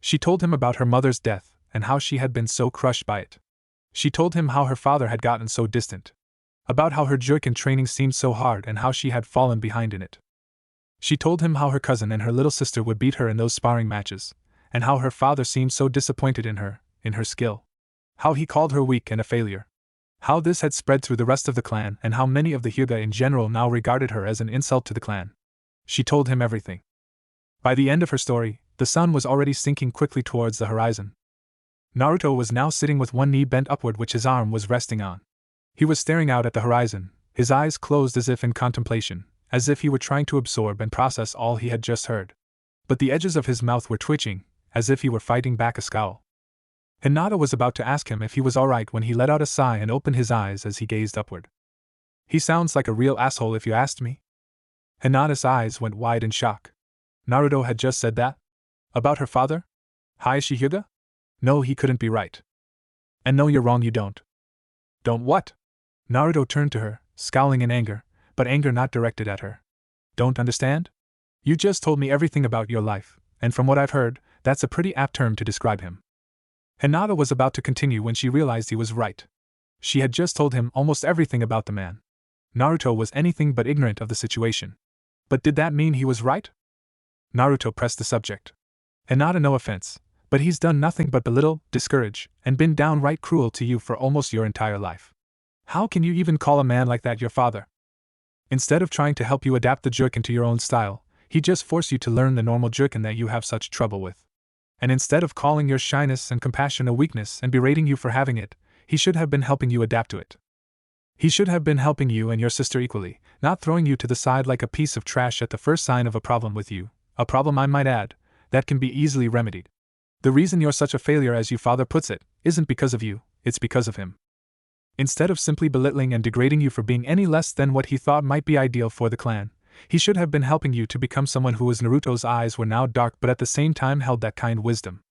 Speaker 1: She told him about her mother's death, and how she had been so crushed by it. She told him how her father had gotten so distant. About how her Juken training seemed so hard and how she had fallen behind in it. She told him how her cousin and her little sister would beat her in those sparring matches, and how her father seemed so disappointed in her skill. How he called her weak and a failure. How this had spread through the rest of the clan, and how many of the Hyuga in general now regarded her as an insult to the clan. She told him everything. By the end of her story, the sun was already sinking quickly towards the horizon. Naruto was now sitting with one knee bent upward which his arm was resting on. He was staring out at the horizon, his eyes closed as if in contemplation, as if he were trying to absorb and process all he had just heard. But the edges of his mouth were twitching, as if he were fighting back a scowl. Hinata was about to ask him if he was alright when he let out a sigh and opened his eyes as he gazed upward. He sounds like a real asshole if you asked me. Hinata's eyes went wide in shock. Naruto had just said that? About her father? Hiashi Hyuga? No, he couldn't be right. And no, you're wrong, you don't. Don't what? Naruto turned to her, scowling in anger, but anger not directed at her. Don't understand? You just told me everything about your life, and from what I've heard, that's a pretty apt term to describe him. Hinata was about to continue when she realized he was right. She had just told him almost everything about the man. Naruto was anything but ignorant of the situation. But did that mean he was right? Naruto pressed the subject. Hinata, no offense, but he's done nothing but belittle, discourage, and been downright cruel to you for almost your entire life. How can you even call a man like that your father? Instead of trying to help you adapt the jerkin to your own style, he just forced you to learn the normal jerkin that you have such trouble with. And instead of calling your shyness and compassion a weakness and berating you for having it, he should have been helping you adapt to it. He should have been helping you and your sister equally, not throwing you to the side like a piece of trash at the first sign of a problem with you, a problem, I might add, that can be easily remedied. The reason you're such a failure, as your father puts it, isn't because of you, it's because of him. Instead of simply belittling and degrading you for being any less than what he thought might be ideal for the clan, he should have been helping you to become someone who, as Naruto's eyes were now dark but at the same time held that kind wisdom.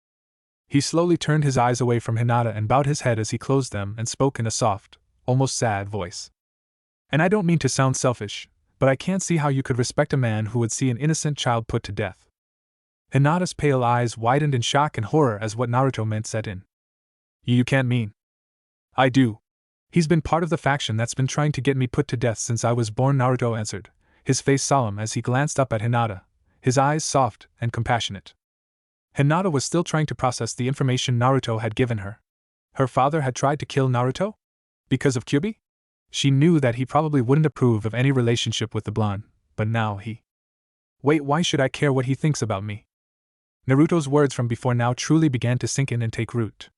Speaker 1: He slowly turned his eyes away from Hinata and bowed his head as he closed them and spoke in a soft, almost sad voice. And I don't mean to sound selfish, but I can't see how you could respect a man who would see an innocent child put to death. Hinata's pale eyes widened in shock and horror as what Naruto meant set in. You can't mean? I do. He's been part of the faction that's been trying to get me put to death since I was born, Naruto answered, his face solemn as he glanced up at Hinata, his eyes soft and compassionate. Hinata was still trying to process the information Naruto had given her. Her father had tried to kill Naruto? Because of Kyuubi? She knew that he probably wouldn't approve of any relationship with the blonde, but now he… Wait, why should I care what he thinks about me? Naruto's words from before now truly began to sink in and take root.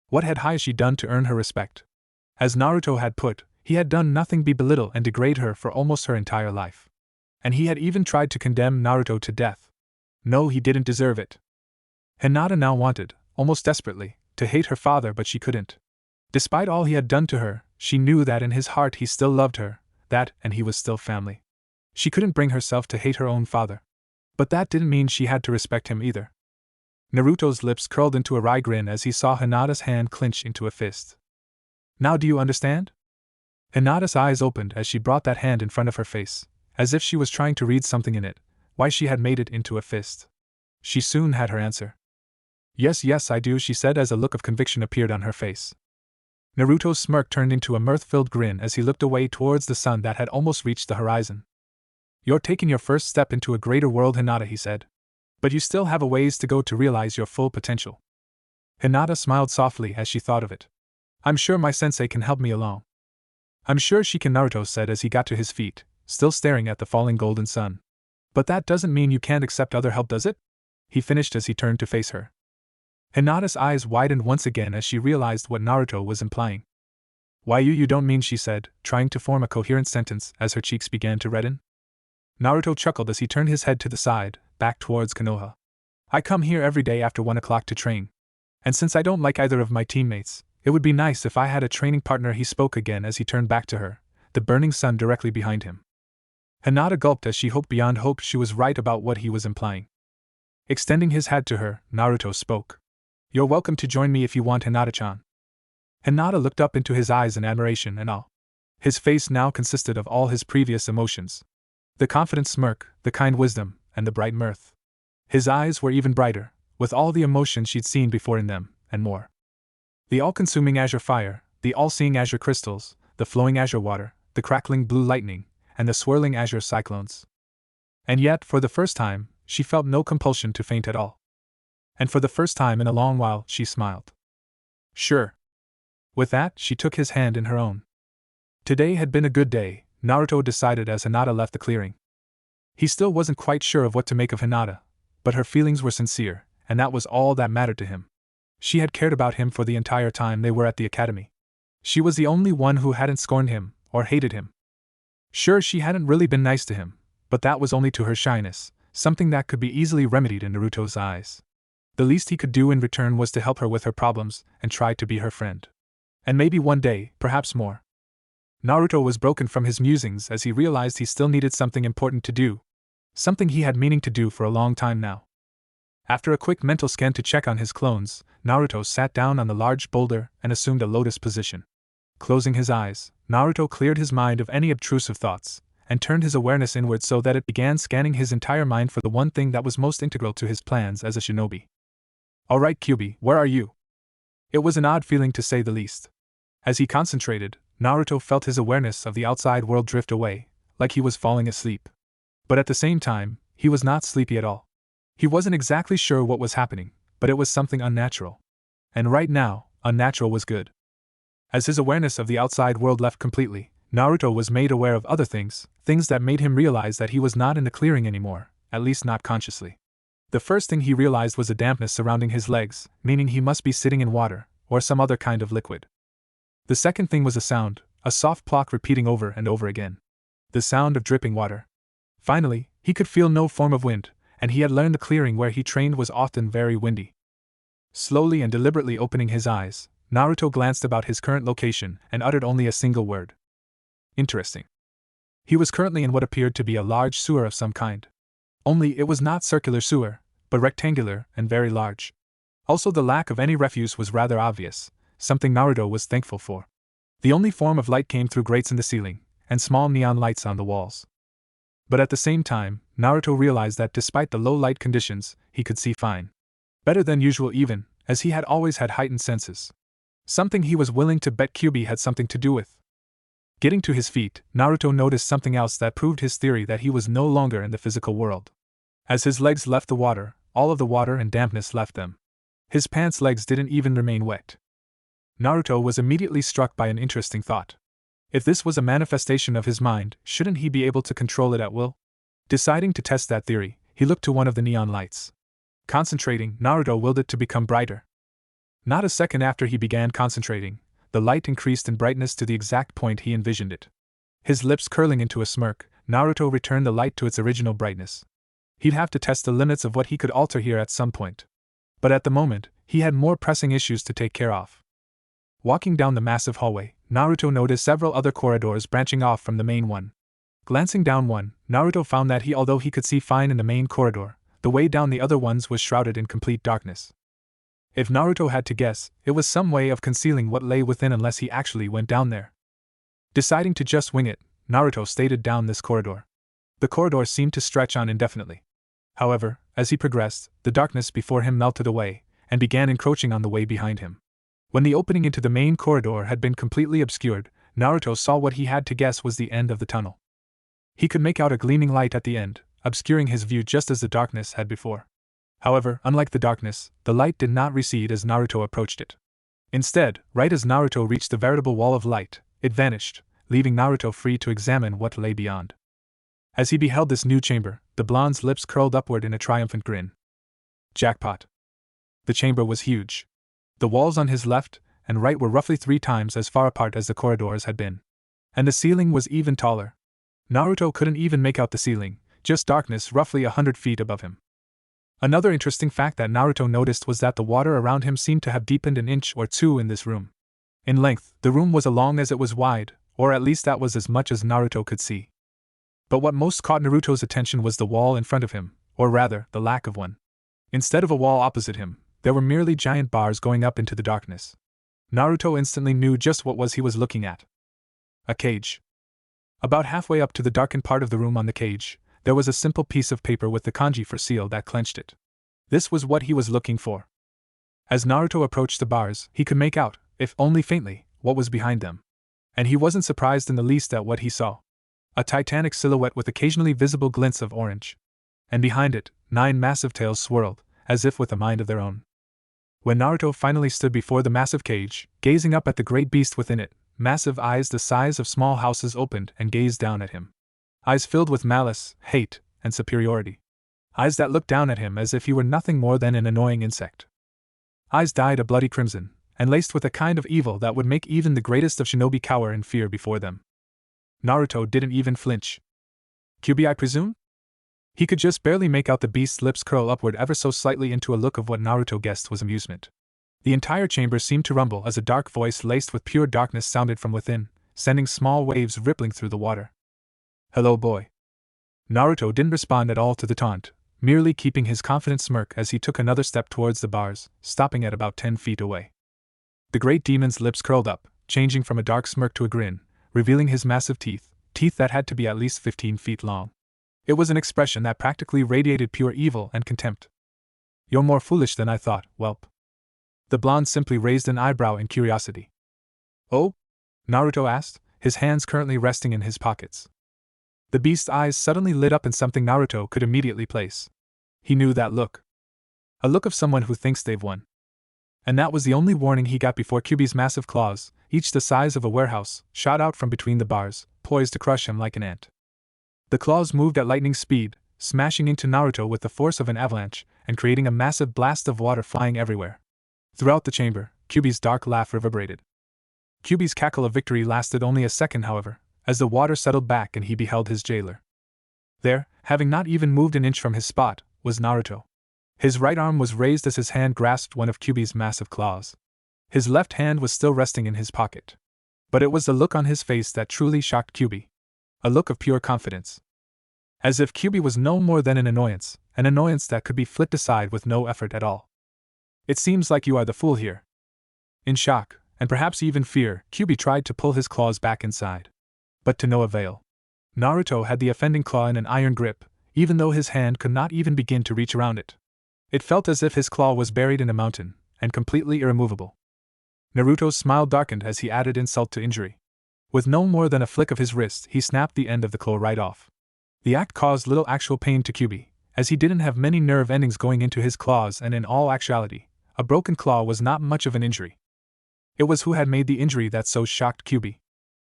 Speaker 1: What had Hayashi done to earn her respect? As Naruto had put, he had done nothing but belittle and degrade her for almost her entire life. And he had even tried to condemn Naruto to death. No, he didn't deserve it. Hinata now wanted, almost desperately, to hate her father, but she couldn't. Despite all he had done to her, she knew that in his heart he still loved her, that and he was still family. She couldn't bring herself to hate her own father. But that didn't mean she had to respect him either. Naruto's lips curled into a wry grin as he saw Hinata's hand clench into a fist. Now do you understand? Hinata's eyes opened as she brought that hand in front of her face, as if she was trying to read something in it, why she had made it into a fist. She soon had her answer. Yes, I do, she said as a look of conviction appeared on her face. Naruto's smirk turned into a mirth-filled grin as he looked away towards the sun that had almost reached the horizon. You're taking your first step into a greater world, Hinata, he said. But you still have a ways to go to realize your full potential. Hinata smiled softly as she thought of it. I'm sure my sensei can help me along. I'm sure she can, Naruto said as he got to his feet, still staring at the falling golden sun. But that doesn't mean you can't accept other help, does it? He finished as he turned to face her. Hinata's eyes widened once again as she realized what Naruto was implying. Why you don't mean, she said, trying to form a coherent sentence as her cheeks began to redden. Naruto chuckled as he turned his head to the side, back towards Konoha. I come here every day after 1 o'clock to train. And since I don't like either of my teammates, it would be nice if I had a training partner, he spoke again as he turned back to her, the burning sun directly behind him. Hinata gulped as she hoped beyond hope she was right about what he was implying. Extending his hand to her, Naruto spoke. You're welcome to join me if you want, Hinata-chan. Hinata looked up into his eyes in admiration and awe. His face now consisted of all his previous emotions. The confident smirk, the kind wisdom, and the bright mirth. His eyes were even brighter, with all the emotion she'd seen before in them, and more. The all-consuming azure fire, the all-seeing azure crystals, the flowing azure water, the crackling blue lightning, and the swirling azure cyclones. And yet, for the first time, she felt no compulsion to faint at all. And for the first time in a long while, she smiled. Sure. With that, she took his hand in her own. Today had been a good day, Naruto decided as Hinata left the clearing. He still wasn't quite sure of what to make of Hinata, but her feelings were sincere, and that was all that mattered to him. She had cared about him for the entire time they were at the academy. She was the only one who hadn't scorned him, or hated him. Sure, she hadn't really been nice to him, but that was only to her shyness, something that could be easily remedied in Naruto's eyes. The least he could do in return was to help her with her problems, and try to be her friend. And maybe one day, perhaps more. Naruto was broken from his musings as he realized he still needed something important to do. Something he had meaning to do for a long time now. After a quick mental scan to check on his clones, Naruto sat down on the large boulder and assumed a lotus position. Closing his eyes, Naruto cleared his mind of any obtrusive thoughts, and turned his awareness inward so that it began scanning his entire mind for the one thing that was most integral to his plans as a shinobi. Alright, Kyuubi, where are you? It was an odd feeling to say the least. As he concentrated, Naruto felt his awareness of the outside world drift away, like he was falling asleep. But at the same time, he was not sleepy at all. He wasn't exactly sure what was happening, but it was something unnatural. And right now, unnatural was good. As his awareness of the outside world left completely, Naruto was made aware of other things that made him realize that he was not in the clearing anymore, at least not consciously. The first thing he realized was a dampness surrounding his legs, meaning he must be sitting in water, or some other kind of liquid. The second thing was a sound, a soft plop repeating over and over again. The sound of dripping water. Finally, he could feel no form of wind, and he had learned the clearing where he trained was often very windy. Slowly and deliberately opening his eyes, Naruto glanced about his current location and uttered only a single word. Interesting. He was currently in what appeared to be a large sewer of some kind. Only it was not circular sewer, but rectangular and very large. Also, the lack of any refuse was rather obvious, something Naruto was thankful for. The only form of light came through grates in the ceiling, and small neon lights on the walls. But at the same time, Naruto realized that despite the low light conditions, he could see fine. Better than usual even, as he had always had heightened senses. Something he was willing to bet Kyuubi had something to do with. Getting to his feet, Naruto noticed something else that proved his theory that he was no longer in the physical world. As his legs left the water, all of the water and dampness left them. His pants legs didn't even remain wet. Naruto was immediately struck by an interesting thought. If this was a manifestation of his mind, shouldn't he be able to control it at will? Deciding to test that theory, he looked to one of the neon lights. Concentrating, Naruto willed it to become brighter. Not a second after he began concentrating, the light increased in brightness to the exact point he envisioned it. His lips curling into a smirk, Naruto returned the light to its original brightness. He'd have to test the limits of what he could alter here at some point. But at the moment, he had more pressing issues to take care of. Walking down the massive hallway, Naruto noticed several other corridors branching off from the main one. Glancing down one, Naruto found that although he could see fine in the main corridor, the way down the other ones was shrouded in complete darkness. If Naruto had to guess, it was some way of concealing what lay within unless he actually went down there. Deciding to just wing it, Naruto stated down this corridor. The corridor seemed to stretch on indefinitely. However, as he progressed, the darkness before him melted away, and began encroaching on the way behind him. When the opening into the main corridor had been completely obscured, Naruto saw what he had to guess was the end of the tunnel. He could make out a gleaming light at the end, obscuring his view just as the darkness had before. However, unlike the darkness, the light did not recede as Naruto approached it. Instead, right as Naruto reached the veritable wall of light, it vanished, leaving Naruto free to examine what lay beyond. As he beheld this new chamber, the blonde's lips curled upward in a triumphant grin. Jackpot. The chamber was huge. The walls on his left and right were roughly 3 times as far apart as the corridors had been. And the ceiling was even taller. Naruto couldn't even make out the ceiling, just darkness roughly 100 feet above him. Another interesting fact that Naruto noticed was that the water around him seemed to have deepened an inch or two in this room. In length, the room was as long as it was wide, or at least that was as much as Naruto could see. But what most caught Naruto's attention was the wall in front of him, or rather, the lack of one. Instead of a wall opposite him, there were merely giant bars going up into the darkness. Naruto instantly knew just what he was looking at. A cage. About halfway up to the darkened part of the room on the cage, there was a simple piece of paper with the kanji for seal that clenched it. This was what he was looking for. As Naruto approached the bars, he could make out, if only faintly, what was behind them. And he wasn't surprised in the least at what he saw. A titanic silhouette with occasionally visible glints of orange. And behind it, 9 massive tails swirled, as if with a mind of their own. When Naruto finally stood before the massive cage, gazing up at the great beast within it, massive eyes the size of small houses opened and gazed down at him. Eyes filled with malice, hate, and superiority. Eyes that looked down at him as if he were nothing more than an annoying insect. Eyes dyed a bloody crimson, and laced with a kind of evil that would make even the greatest of shinobi cower in fear before them. Naruto didn't even flinch. Kyuubi, I presume? He could just barely make out the beast's lips curl upward ever so slightly into a look of what Naruto guessed was amusement. The entire chamber seemed to rumble as a dark voice laced with pure darkness sounded from within, sending small waves rippling through the water. Hello, boy. Naruto didn't respond at all to the taunt, merely keeping his confident smirk as he took another step towards the bars, stopping at about 10 feet away. The great demon's lips curled up, changing from a dark smirk to a grin, revealing his massive teeth that had to be at least 15 feet long. It was an expression that practically radiated pure evil and contempt. You're more foolish than I thought, whelp. The blonde simply raised an eyebrow in curiosity. Oh? Naruto asked, his hands currently resting in his pockets. The beast's eyes suddenly lit up in something Naruto could immediately place. He knew that look. A look of someone who thinks they've won. And that was the only warning he got before Kyuubi's massive claws, each the size of a warehouse, shot out from between the bars, poised to crush him like an ant. The claws moved at lightning speed, smashing into Naruto with the force of an avalanche, and creating a massive blast of water flying everywhere. Throughout the chamber, Kyuubi's dark laugh reverberated. Kyuubi's cackle of victory lasted only a second, however, as the water settled back and he beheld his jailer. There, having not even moved an inch from his spot, was Naruto. His right arm was raised as his hand grasped one of Kyuubi's massive claws. His left hand was still resting in his pocket. But it was the look on his face that truly shocked Kyuubi. A look of pure confidence. As if Kyuubi was no more than an annoyance that could be flipped aside with no effort at all. It seems like you are the fool here. In shock, and perhaps even fear, Kyuubi tried to pull his claws back inside. But to no avail. Naruto had the offending claw in an iron grip, even though his hand could not even begin to reach around it. It felt as if his claw was buried in a mountain, and completely irremovable. Naruto's smile darkened as he added insult to injury. With no more than a flick of his wrist, he snapped the end of the claw right off. The act caused little actual pain to Kyuubi, as he didn't have many nerve endings going into his claws, and in all actuality, a broken claw was not much of an injury. It was who had made the injury that so shocked Kyuubi.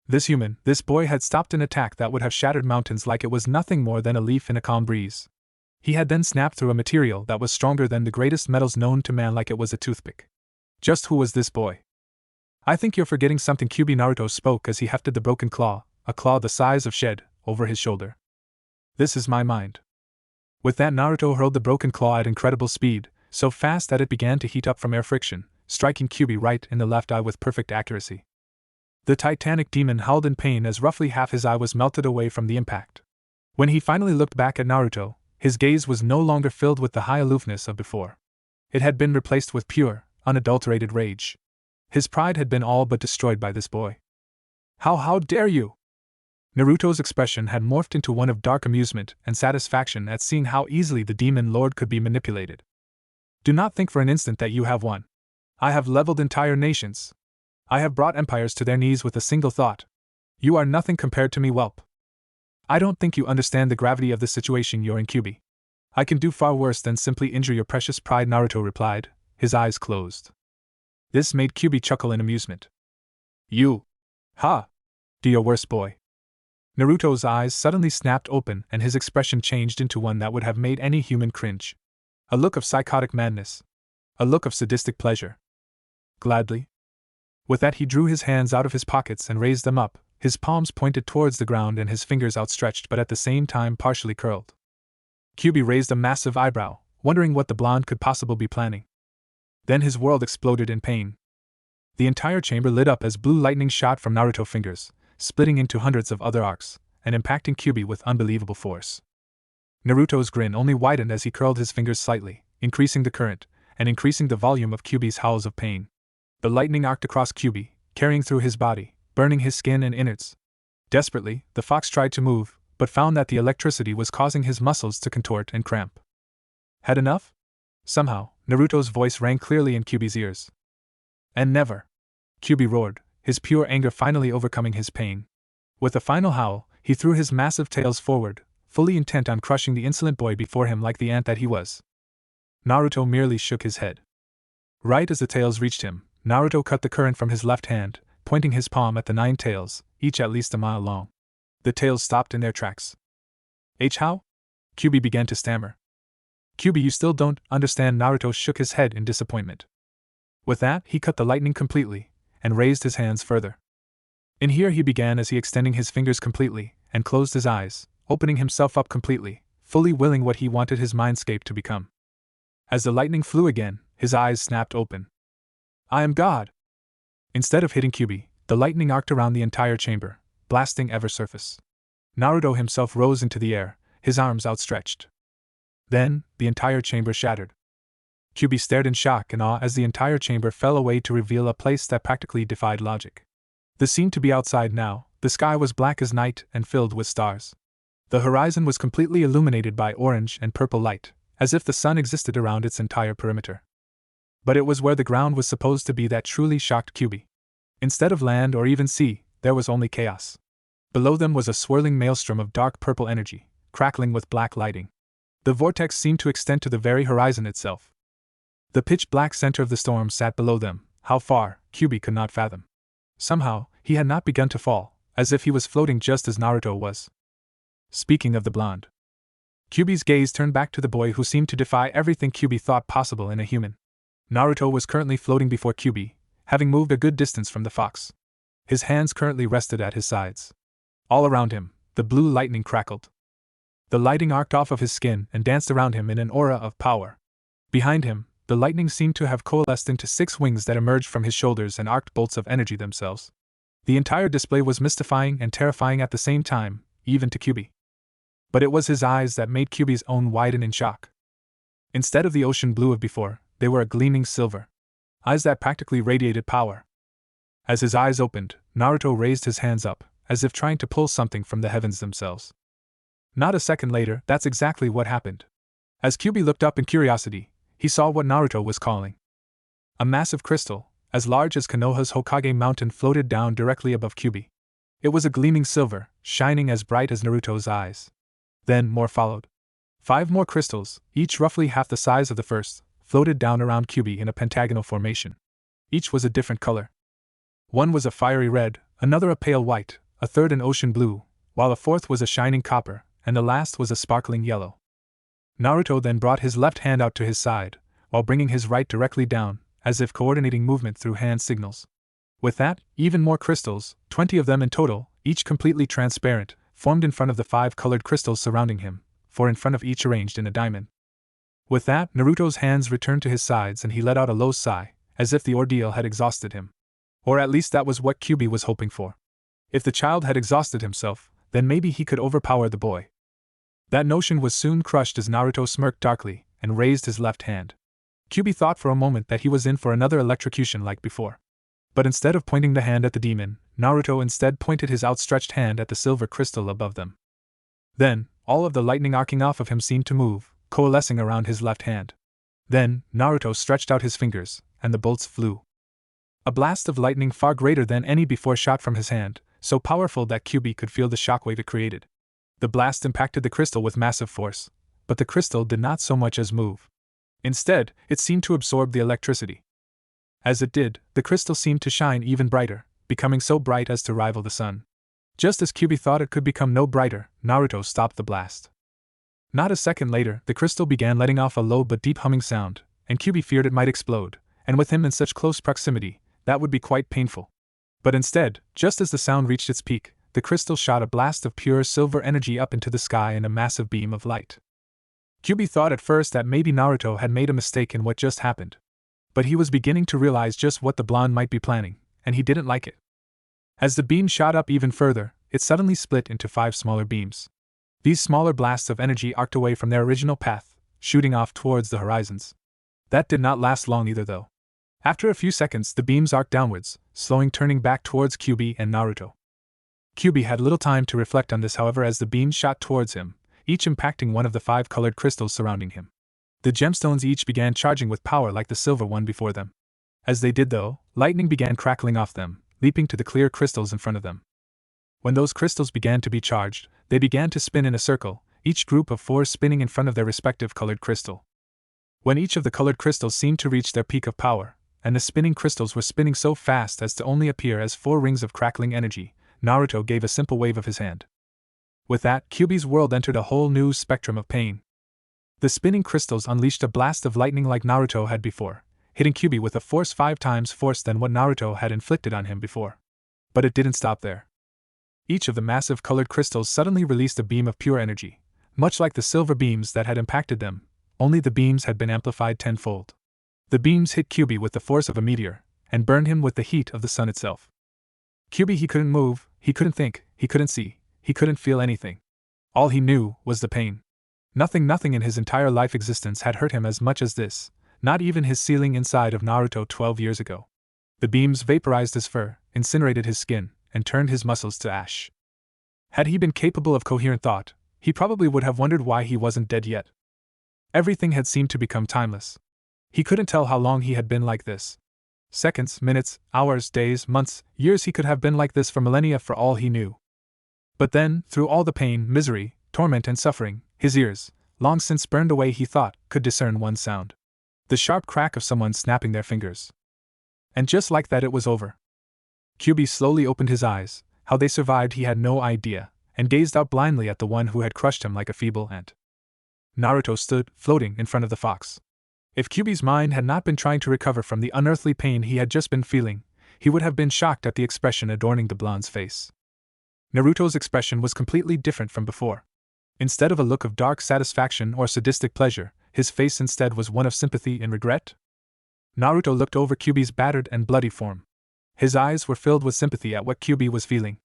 Speaker 1: This boy had stopped an attack that would have shattered mountains like it was nothing more than a leaf in a calm breeze. He had then snapped through a material that was stronger than the greatest metals known to man like it was a toothpick. Just who was this boy? I think you're forgetting something, Kyuubi. Naruto spoke as he hefted the broken claw, a claw the size of Shed, over his shoulder. This is my mind. With that, Naruto hurled the broken claw at incredible speed, so fast that it began to heat up from air friction, striking Kyuubi right in the left eye with perfect accuracy. The Titanic demon howled in pain as roughly half his eye was melted away from the impact. When he finally looked back at Naruto, his gaze was no longer filled with the high aloofness of before. It had been replaced with pure, unadulterated rage. His pride had been all but destroyed by this boy. How dare you? Naruto's expression had morphed into one of dark amusement and satisfaction at seeing how easily the demon lord could be manipulated. Do not think for an instant that you have won. I have leveled entire nations. I have brought empires to their knees with a single thought. You are nothing compared to me, whelp. I don't think you understand the gravity of the situation you're in, Kyuubi. I can do far worse than simply injure your precious pride, Naruto replied, his eyes closed. This made Kyuubi chuckle in amusement. You? Ha! Do your worst, boy. Naruto's eyes suddenly snapped open and his expression changed into one that would have made any human cringe. A look of psychotic madness. A look of sadistic pleasure. Gladly. With that, he drew his hands out of his pockets and raised them up, his palms pointed towards the ground and his fingers outstretched but at the same time partially curled. Kyuubi raised a massive eyebrow, wondering what the blonde could possibly be planning. Then his world exploded in pain. The entire chamber lit up as blue lightning shot from Naruto's fingers, splitting into hundreds of other arcs, and impacting Kyuubi with unbelievable force. Naruto's grin only widened as he curled his fingers slightly, increasing the current, and increasing the volume of Kyuubi's howls of pain. The lightning arced across Kyuubi, carrying through his body, burning his skin and innards. Desperately, the fox tried to move, but found that the electricity was causing his muscles to contort and cramp. Had enough? Somehow, Naruto's voice rang clearly in Kyuubi's ears. And never! Kyuubi roared, his pure anger finally overcoming his pain. With a final howl, he threw his massive tails forward, fully intent on crushing the insolent boy before him like the ant that he was. Naruto merely shook his head. Right as the tails reached him, Naruto cut the current from his left hand, pointing his palm at the 9 tails, each at least a mile long. The tails stopped in their tracks. How? Kyuubi began to stammer. Kyuubi, you still don't understand. Naruto shook his head in disappointment. With that, he cut the lightning completely, and raised his hands further. In here he began as he extending his fingers completely, and closed his eyes, opening himself up completely, fully willing what he wanted his mindscape to become. As the lightning flew again, his eyes snapped open. I am God! Instead of hitting Kyuubi, the lightning arced around the entire chamber, blasting every surface. Naruto himself rose into the air, his arms outstretched. Then, the entire chamber shattered. Kyuubi stared in shock and awe as the entire chamber fell away to reveal a place that practically defied logic. The scene to be outside now, the sky was black as night and filled with stars. The horizon was completely illuminated by orange and purple light, as if the sun existed around its entire perimeter. But it was where the ground was supposed to be that truly shocked Kyuubi. Instead of land or even sea, there was only chaos. Below them was a swirling maelstrom of dark purple energy, crackling with black lighting. The vortex seemed to extend to the very horizon itself. The pitch-black center of the storm sat below them. How far, Kyuubi could not fathom. Somehow, he had not begun to fall, as if he was floating just as Naruto was. Speaking of the blonde. Kyuubi's gaze turned back to the boy who seemed to defy everything Kyuubi thought possible in a human. Naruto was currently floating before Kyuubi, having moved a good distance from the fox. His hands currently rested at his sides. All around him, the blue lightning crackled. The lighting arced off of his skin and danced around him in an aura of power. Behind him, the lightning seemed to have coalesced into 6 wings that emerged from his shoulders and arced bolts of energy themselves. The entire display was mystifying and terrifying at the same time, even to Kyuubi. But it was his eyes that made Kyuubi's own widen in shock. Instead of the ocean blue of before, they were a gleaming silver. Eyes that practically radiated power. As his eyes opened, Naruto raised his hands up, as if trying to pull something from the heavens themselves. Not a second later, that's exactly what happened. As Kyuubi looked up in curiosity, he saw what Naruto was calling. A massive crystal, as large as Konoha's Hokage mountain, floated down directly above Kyuubi. It was a gleaming silver, shining as bright as Naruto's eyes. Then more followed. 5 more crystals, each roughly half the size of the first, floated down around Kyuubi in a pentagonal formation. Each was a different color. One was a fiery red, another a pale white, a third an ocean blue, while a fourth was a shining copper, and the last was a sparkling yellow. Naruto then brought his left hand out to his side, while bringing his right directly down, as if coordinating movement through hand signals. With that, even more crystals, 20 of them in total, each completely transparent, formed in front of the 5 colored crystals surrounding him, 4 in front of each arranged in a diamond. With that, Naruto's hands returned to his sides and he let out a low sigh, as if the ordeal had exhausted him. Or at least that was what Kyuubi was hoping for. If the child had exhausted himself, then maybe he could overpower the boy. That notion was soon crushed as Naruto smirked darkly and raised his left hand. Kyuubi thought for a moment that he was in for another electrocution like before. But instead of pointing the hand at the demon, Naruto instead pointed his outstretched hand at the silver crystal above them. Then, all of the lightning arcing off of him seemed to move, coalescing around his left hand. Then, Naruto stretched out his fingers, and the bolts flew. A blast of lightning far greater than any before shot from his hand, so powerful that Kyuubi could feel the shockwave it created. The blast impacted the crystal with massive force, but the crystal did not so much as move. Instead, it seemed to absorb the electricity. As it did, the crystal seemed to shine even brighter, becoming so bright as to rival the sun. Just as Kyuubi thought it could become no brighter, Naruto stopped the blast. Not a second later, the crystal began letting off a low but deep humming sound, and Kyuubi feared it might explode, and with him in such close proximity, that would be quite painful. But instead, just as the sound reached its peak, the crystal shot a blast of pure silver energy up into the sky in a massive beam of light. Kyuubi thought at first that maybe Naruto had made a mistake in what just happened. But he was beginning to realize just what the blonde might be planning, and he didn't like it. As the beam shot up even further, it suddenly split into 5 smaller beams. These smaller blasts of energy arced away from their original path, shooting off towards the horizons. That did not last long either though. After a few seconds the beams arced downwards, turning back towards Kyuubi and Naruto. Kyuubi had little time to reflect on this, however, as the beams shot towards him, each impacting one of the 5 colored crystals surrounding him. The gemstones each began charging with power like the silver one before them. As they did though, lightning began crackling off them, leaping to the clear crystals in front of them. When those crystals began to be charged, they began to spin in a circle, each group of 4 spinning in front of their respective colored crystal. When each of the colored crystals seemed to reach their peak of power, and the spinning crystals were spinning so fast as to only appear as 4 rings of crackling energy, Naruto gave a simple wave of his hand. With that, Kyuubi's world entered a whole new spectrum of pain. The spinning crystals unleashed a blast of lightning like Naruto had before, hitting Kyuubi with a force 5 times force than what Naruto had inflicted on him before. But it didn't stop there. Each of the massive colored crystals suddenly released a beam of pure energy, much like the silver beams that had impacted them, only the beams had been amplified tenfold. The beams hit Kyuubi with the force of a meteor, and burned him with the heat of the sun itself. Kyuubi, he couldn't move, he couldn't think, he couldn't see, he couldn't feel anything. All he knew was the pain. Nothing in his entire life existence had hurt him as much as this, not even his sealing inside of Naruto 12 years ago. The beams vaporized his fur, incinerated his skin, and turned his muscles to ash. Had he been capable of coherent thought, he probably would have wondered why he wasn't dead yet. Everything had seemed to become timeless. He couldn't tell how long he had been like this. Seconds, minutes, hours, days, months, years, he could have been like this for millennia for all he knew. But then, through all the pain, misery, torment and suffering, his ears, long since burned away, he thought, could discern one sound: the sharp crack of someone snapping their fingers. And just like that, it was over. Kyubi slowly opened his eyes. How they survived he had no idea, and gazed out blindly at the one who had crushed him like a feeble ant. Naruto stood, floating, in front of the fox. If Kyubi's mind had not been trying to recover from the unearthly pain he had just been feeling, he would have been shocked at the expression adorning the blonde's face. Naruto's expression was completely different from before. Instead of a look of dark satisfaction or sadistic pleasure, his face instead was one of sympathy and regret. Naruto looked over Kyubi's battered and bloody form. His eyes were filled with sympathy at what Kyubi was feeling.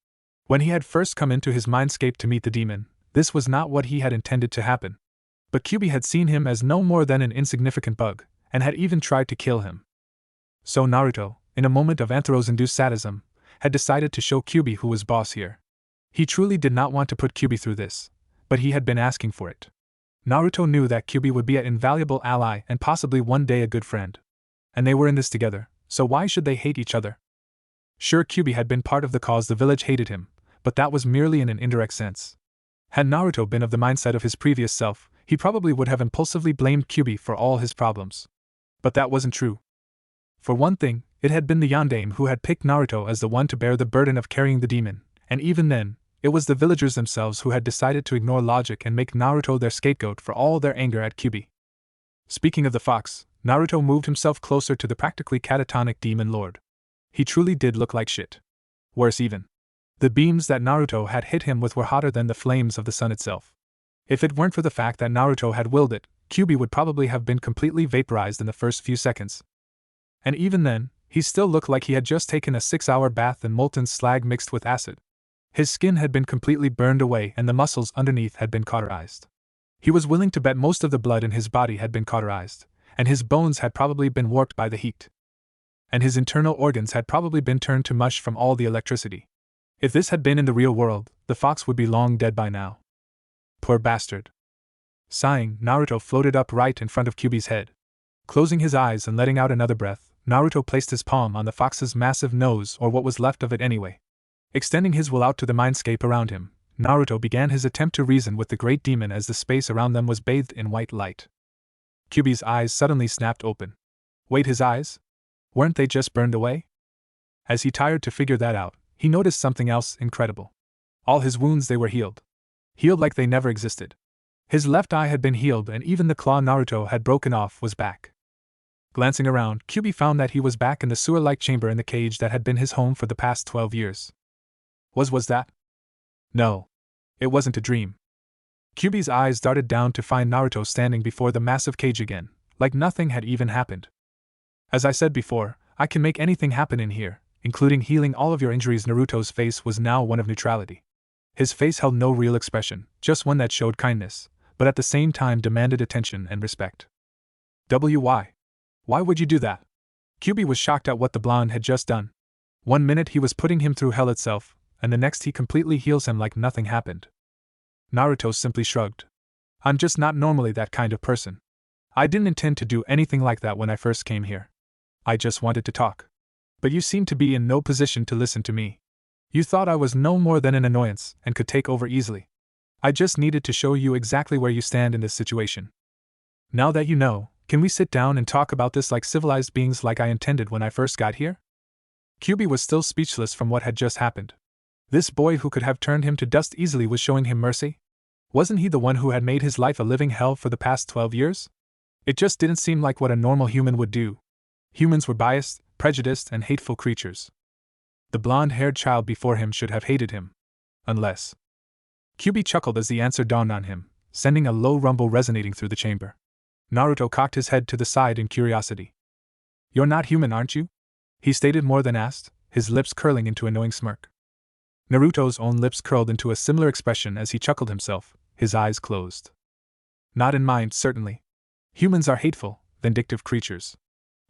Speaker 1: When he had first come into his mindscape to meet the demon, this was not what he had intended to happen. But Kyubi had seen him as no more than an insignificant bug, and had even tried to kill him. So Naruto, in a moment of Anthros-induced sadism, had decided to show Kyubi who was boss here. He truly did not want to put Kyubi through this, but he had been asking for it. Naruto knew that Kyubi would be an invaluable ally and possibly one day a good friend. And they were in this together, so why should they hate each other? Sure, Kyubi had been part of the cause the village hated him, but that was merely in an indirect sense. Had Naruto been of the mindset of his previous self, he probably would have impulsively blamed Kyubi for all his problems. But that wasn't true. For one thing, it had been the Yondaime who had picked Naruto as the one to bear the burden of carrying the demon, and even then, it was the villagers themselves who had decided to ignore logic and make Naruto their scapegoat for all their anger at Kyubi. Speaking of the fox, Naruto moved himself closer to the practically catatonic demon lord. He truly did look like shit. Worse even. The beams that Naruto had hit him with were hotter than the flames of the sun itself. If it weren't for the fact that Naruto had willed it, Kyubi would probably have been completely vaporized in the first few seconds. And even then, he still looked like he had just taken a 6-hour bath in molten slag mixed with acid. His skin had been completely burned away and the muscles underneath had been cauterized. He was willing to bet most of the blood in his body had been cauterized, and his bones had probably been warped by the heat. And his internal organs had probably been turned to mush from all the electricity. If this had been in the real world, the fox would be long dead by now. Poor bastard. Sighing, Naruto floated up right in front of Kyubi's head. Closing his eyes and letting out another breath, Naruto placed his palm on the fox's massive nose, or what was left of it anyway. Extending his will out to the mindscape around him, Naruto began his attempt to reason with the great demon as the space around them was bathed in white light. Kyubi's eyes suddenly snapped open. Wait, his eyes? Weren't they just burned away? As he tried to figure that out, he noticed something else incredible. All his wounds, they were healed. Healed like they never existed. His left eye had been healed and even the claw Naruto had broken off was back. Glancing around, Kyubi found that he was back in the sewer-like chamber in the cage that had been his home for the past 12 years. Was that? No. It wasn't a dream. Kyubi's eyes darted down to find Naruto standing before the massive cage again, like nothing had even happened. As I said before, I can make anything happen in here, including healing all of your injuries. Naruto's face was now one of neutrality. His face held no real expression, just one that showed kindness, but at the same time demanded attention and respect. Why? Why would you do that? Kyubi was shocked at what the blonde had just done. 1 minute he was putting him through hell itself, and the next he completely heals him like nothing happened. Naruto simply shrugged. I'm just not normally that kind of person. I didn't intend to do anything like that when I first came here. I just wanted to talk. But you seem to be in no position to listen to me. You thought I was no more than an annoyance and could take over easily. I just needed to show you exactly where you stand in this situation. Now that you know, can we sit down and talk about this like civilized beings like I intended when I first got here? Kyubi was still speechless from what had just happened. This boy who could have turned him to dust easily was showing him mercy? Wasn't he the one who had made his life a living hell for the past 12 years? It just didn't seem like what a normal human would do. Humans were biased, prejudiced, and hateful creatures. The blonde-haired child before him should have hated him. Unless. Kyubi chuckled as the answer dawned on him, sending a low rumble resonating through the chamber. Naruto cocked his head to the side in curiosity. You're not human, aren't you? He stated more than asked, his lips curling into a knowing smirk. Naruto's own lips curled into a similar expression as he chuckled himself, his eyes closed. Not in mind, certainly. Humans are hateful, vindictive creatures.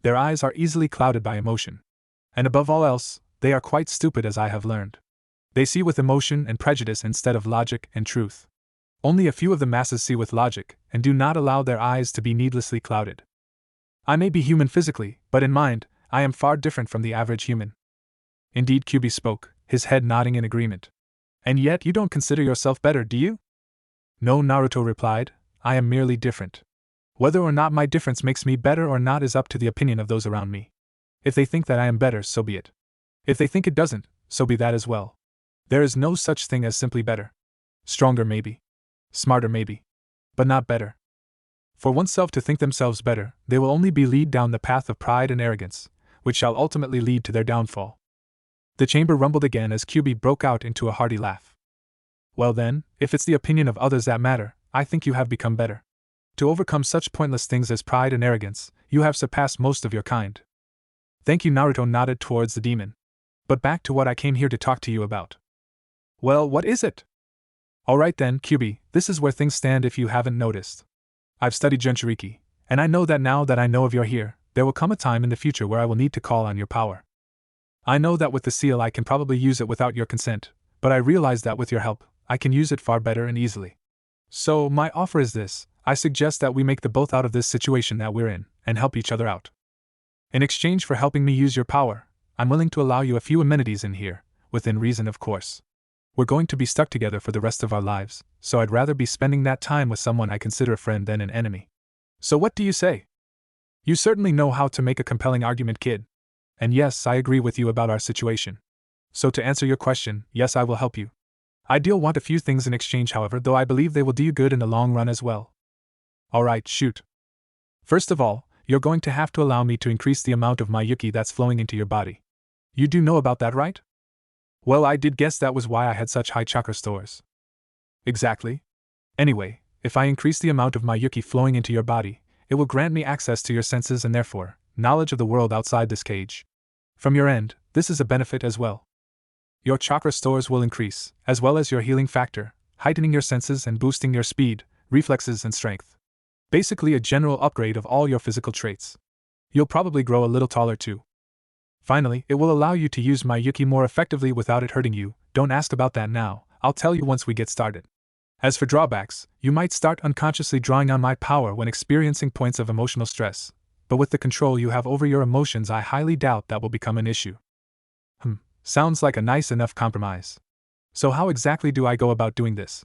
Speaker 1: Their eyes are easily clouded by emotion. And above all else, they are quite stupid, as I have learned. They see with emotion and prejudice instead of logic and truth. Only a few of the masses see with logic, and do not allow their eyes to be needlessly clouded. I may be human physically, but in mind, I am far different from the average human. Indeed, Kyubi spoke, his head nodding in agreement. And yet you don't consider yourself better, do you? No, Naruto replied, I am merely different. Whether or not my difference makes me better or not is up to the opinion of those around me. If they think that I am better, so be it. If they think it doesn't, so be that as well. There is no such thing as simply better. Stronger maybe. Smarter maybe. But not better. For oneself to think themselves better, they will only be lead down the path of pride and arrogance, which shall ultimately lead to their downfall. The chamber rumbled again as QB broke out into a hearty laugh. Well then, if it's the opinion of others that matter, I think you have become better. To overcome such pointless things as pride and arrogance, you have surpassed most of your kind. Thank you. Naruto nodded towards the demon. But back to what I came here to talk to you about. Well, what is it? Alright then, QB, this is where things stand if you haven't noticed. I've studied Jinchuriki, and I know that now that I know of you're here, there will come a time in the future where I will need to call on your power. I know that with the seal I can probably use it without your consent, but I realize that with your help, I can use it far better and easily. So, my offer is this: I suggest that we make the both out of this situation that we're in, and help each other out. In exchange for helping me use your power, I'm willing to allow you a few amenities in here, within reason of course. We're going to be stuck together for the rest of our lives, so I'd rather be spending that time with someone I consider a friend than an enemy. So what do you say? You certainly know how to make a compelling argument, kid. And yes, I agree with you about our situation. So to answer your question, yes, I will help you. I do want a few things in exchange, however, though I believe they will do you good in the long run as well. Alright, shoot. First of all, you're going to have to allow me to increase the amount of my yuki that's flowing into your body. You do know about that, right? Well, I did guess that was why I had such high chakra stores. Exactly. Anyway, if I increase the amount of my yuki flowing into your body, it will grant me access to your senses and therefore, knowledge of the world outside this cage. From your end, this is a benefit as well. Your chakra stores will increase, as well as your healing factor, heightening your senses and boosting your speed, reflexes and strength. Basically a general upgrade of all your physical traits. You'll probably grow a little taller too. Finally, it will allow you to use my yuki more effectively without it hurting you. Don't ask about that now, I'll tell you once we get started. As for drawbacks, you might start unconsciously drawing on my power when experiencing points of emotional stress, but with the control you have over your emotions I highly doubt that will become an issue. Sounds like a nice enough compromise. So how exactly do I go about doing this?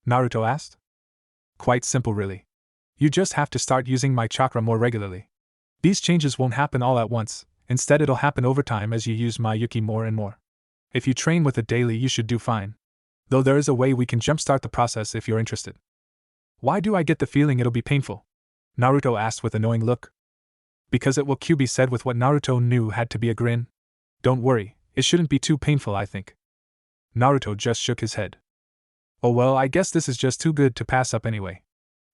Speaker 1: Naruto asked. Quite simple really. You just have to start using my chakra more regularly. These changes won't happen all at once. Instead, it'll happen over time as you use my yuki more and more. If you train with it daily, you should do fine. Though there is a way we can jumpstart the process if you're interested. Why do I get the feeling it'll be painful? Naruto asked with a knowing look. Because it will, QB said with what Naruto knew had to be a grin. Don't worry, it shouldn't be too painful, I think. Naruto just shook his head. Oh well, I guess this is just too good to pass up anyway.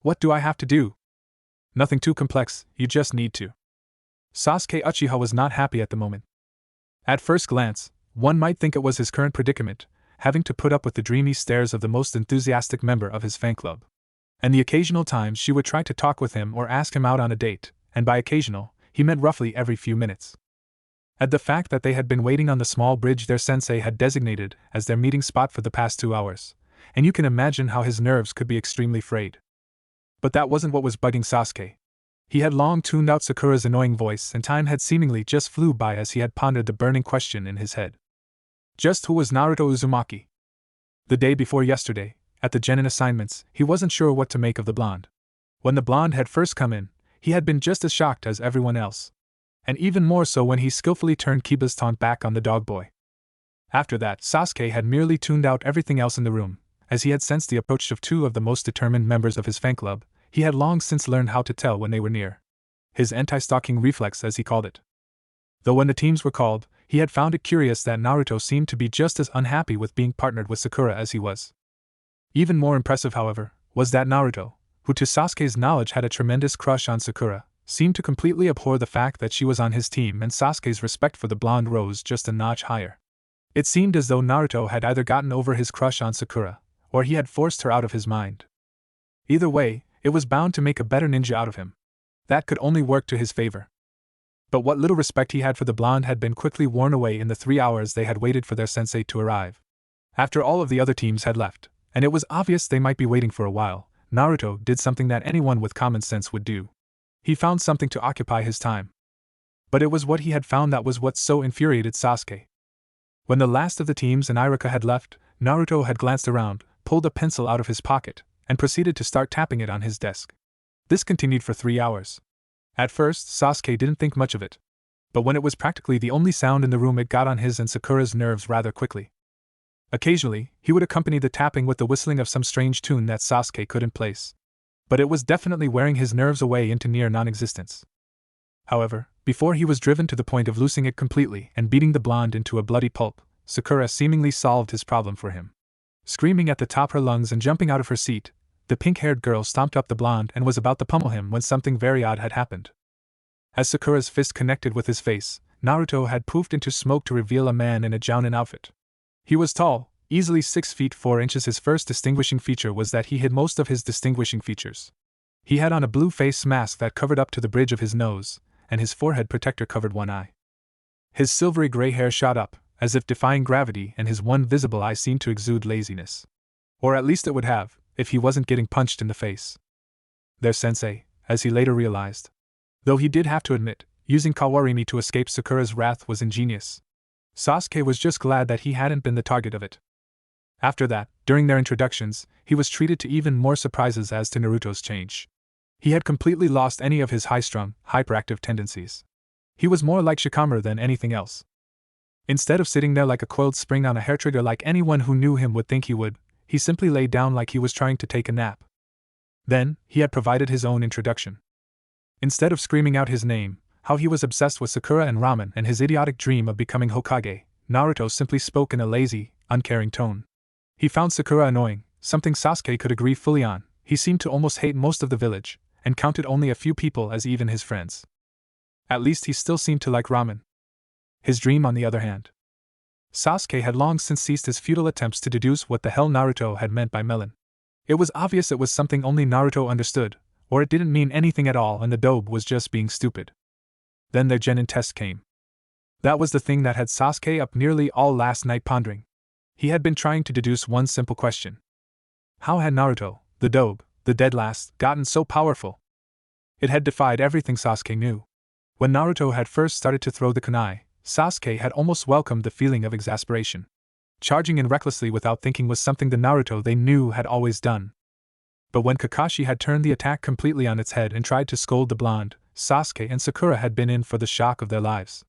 Speaker 1: What do I have to do? Nothing too complex, you just need to. Sasuke Uchiha was not happy at the moment. At first glance, one might think it was his current predicament, having to put up with the dreamy stares of the most enthusiastic member of his fan club. And the occasional times she would try to talk with him or ask him out on a date, and by occasional, he meant roughly every few minutes. At the fact that they had been waiting on the small bridge their sensei had designated as their meeting spot for the past 2 hours, and you can imagine how his nerves could be extremely frayed. But that wasn't what was bugging Sasuke. He had long tuned out Sakura's annoying voice, and time had seemingly just flew by as he had pondered the burning question in his head. Just who was Naruto Uzumaki? The day before yesterday, at the genin assignments, he wasn't sure what to make of the blonde. When the blonde had first come in, he had been just as shocked as everyone else. And even more so when he skillfully turned Kiba's taunt back on the dog boy. After that, Sasuke had merely tuned out everything else in the room, as he had sensed the approach of 2 of the most determined members of his fan club. He had long since learned how to tell when they were near. His anti-stalking reflex, as he called it. Though when the teams were called, he had found it curious that Naruto seemed to be just as unhappy with being partnered with Sakura as he was. Even more impressive, however, was that Naruto, who to Sasuke's knowledge had a tremendous crush on Sakura, seemed to completely abhor the fact that she was on his team, and Sasuke's respect for the blonde rose just a notch higher. It seemed as though Naruto had either gotten over his crush on Sakura, or he had forced her out of his mind. Either way, it was bound to make a better ninja out of him. That could only work to his favor. But what little respect he had for the blonde had been quickly worn away in the 3 hours they had waited for their sensei to arrive. After all of the other teams had left, and it was obvious they might be waiting for a while, Naruto did something that anyone with common sense would do. He found something to occupy his time. But it was what he had found that was what so infuriated Sasuke. When the last of the teams and Iruka had left, Naruto had glanced around, pulled a pencil out of his pocket, and proceeded to start tapping it on his desk. This continued for 3 hours. At first, Sasuke didn't think much of it. But when it was practically the only sound in the room, it got on his and Sakura's nerves rather quickly. Occasionally, he would accompany the tapping with the whistling of some strange tune that Sasuke couldn't place. But it was definitely wearing his nerves away into near non-existence. However, before he was driven to the point of losing it completely and beating the blonde into a bloody pulp, Sakura seemingly solved his problem for him. Screaming at the top of her lungs and jumping out of her seat, the pink-haired girl stomped up the blonde and was about to pummel him when something very odd had happened. As Sakura's fist connected with his face, Naruto had poofed into smoke to reveal a man in a Jounin outfit. He was tall, easily 6 feet 4 inches. His first distinguishing feature was that he hid most of his distinguishing features. He had on a blue face mask that covered up to the bridge of his nose, and his forehead protector covered one eye. His silvery gray hair shot up, as if defying gravity, and his one visible eye seemed to exude laziness. Or at least it would have, if he wasn't getting punched in the face. Their sensei, as he later realized. Though he did have to admit, using Kawarimi to escape Sakura's wrath was ingenious. Sasuke was just glad that he hadn't been the target of it. After that, during their introductions, he was treated to even more surprises as to Naruto's change. He had completely lost any of his high-strung, hyperactive tendencies. He was more like Shikamaru than anything else. Instead of sitting there like a coiled spring on a hair trigger like anyone who knew him would think he would, he simply lay down like he was trying to take a nap. Then, he had provided his own introduction. Instead of screaming out his name, how he was obsessed with Sakura and ramen and his idiotic dream of becoming Hokage, Naruto simply spoke in a lazy, uncaring tone. He found Sakura annoying, something Sasuke could agree fully on. He seemed to almost hate most of the village, and counted only a few people as even his friends. At least he still seemed to like ramen. His dream, on the other hand. Sasuke had long since ceased his futile attempts to deduce what the hell Naruto had meant by melon. It was obvious it was something only Naruto understood, or it didn't mean anything at all and the dobe was just being stupid. Then their genin test came. That was the thing that had Sasuke up nearly all last night pondering. He had been trying to deduce one simple question. How had Naruto, the dobe, the dead last, gotten so powerful? It had defied everything Sasuke knew. When Naruto had first started to throw the kunai, Sasuke had almost welcomed the feeling of exasperation. Charging in recklessly without thinking was something the Naruto they knew had always done. But when Kakashi had turned the attack completely on its head and tried to scold the blonde, Sasuke and Sakura had been in for the shock of their lives.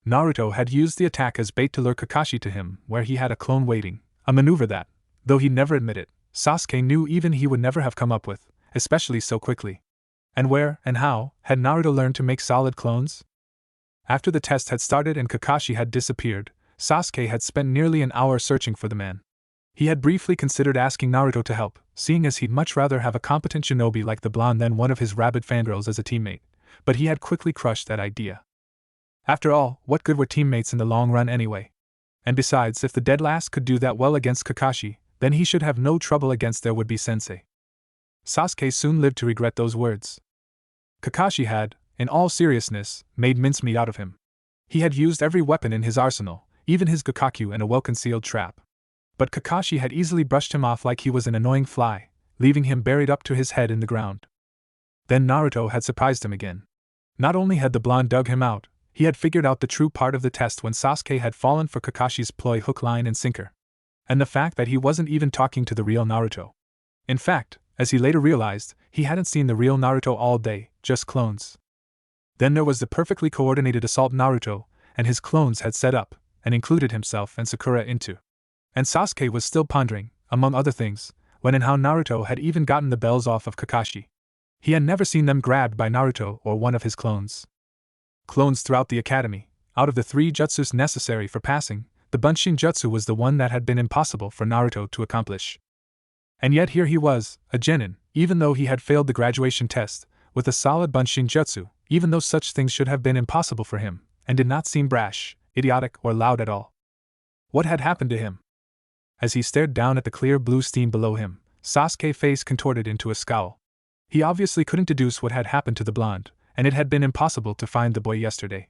Speaker 1: Naruto had used the attack as bait to lure Kakashi to him, where he had a clone waiting, a maneuver that, though he'd never admit it, Sasuke knew even he would never have come up with, especially so quickly. And where, and how, had Naruto learned to make solid clones? After the test had started and Kakashi had disappeared, Sasuke had spent nearly an hour searching for the man. He had briefly considered asking Naruto to help, seeing as he'd much rather have a competent shinobi like the blonde than one of his rabid fangirls as a teammate, but he had quickly crushed that idea. After all, what good were teammates in the long run anyway? And besides, if the dead last could do that well against Kakashi, then he should have no trouble against their would-be sensei. Sasuke soon lived to regret those words. Kakashi had, in all seriousness, made mincemeat out of him. He had used every weapon in his arsenal, even his Gakkaku and a well-concealed trap. But Kakashi had easily brushed him off like he was an annoying fly, leaving him buried up to his head in the ground. Then Naruto had surprised him again. Not only had the blonde dug him out, he had figured out the true part of the test when Sasuke had fallen for Kakashi's ploy hook, line, and sinker. And the fact that he wasn't even talking to the real Naruto. In fact, as he later realized, he hadn't seen the real Naruto all day, just clones. Then there was the perfectly coordinated assault Naruto and his clones had set up, and included himself and Sakura into. And Sasuke was still pondering, among other things, when and how Naruto had even gotten the bells off of Kakashi. He had never seen them grabbed by Naruto or one of his clones. Clones throughout the academy, out of the 3 jutsus necessary for passing, the Bunshin Jutsu was the one that had been impossible for Naruto to accomplish. And yet here he was, a genin, even though he had failed the graduation test, with a solid Bunshin Jutsu, even though such things should have been impossible for him, and did not seem brash, idiotic, or loud at all. What had happened to him? As he stared down at the clear blue steam below him, Sasuke's face contorted into a scowl. He obviously couldn't deduce what had happened to the blonde, and it had been impossible to find the boy yesterday.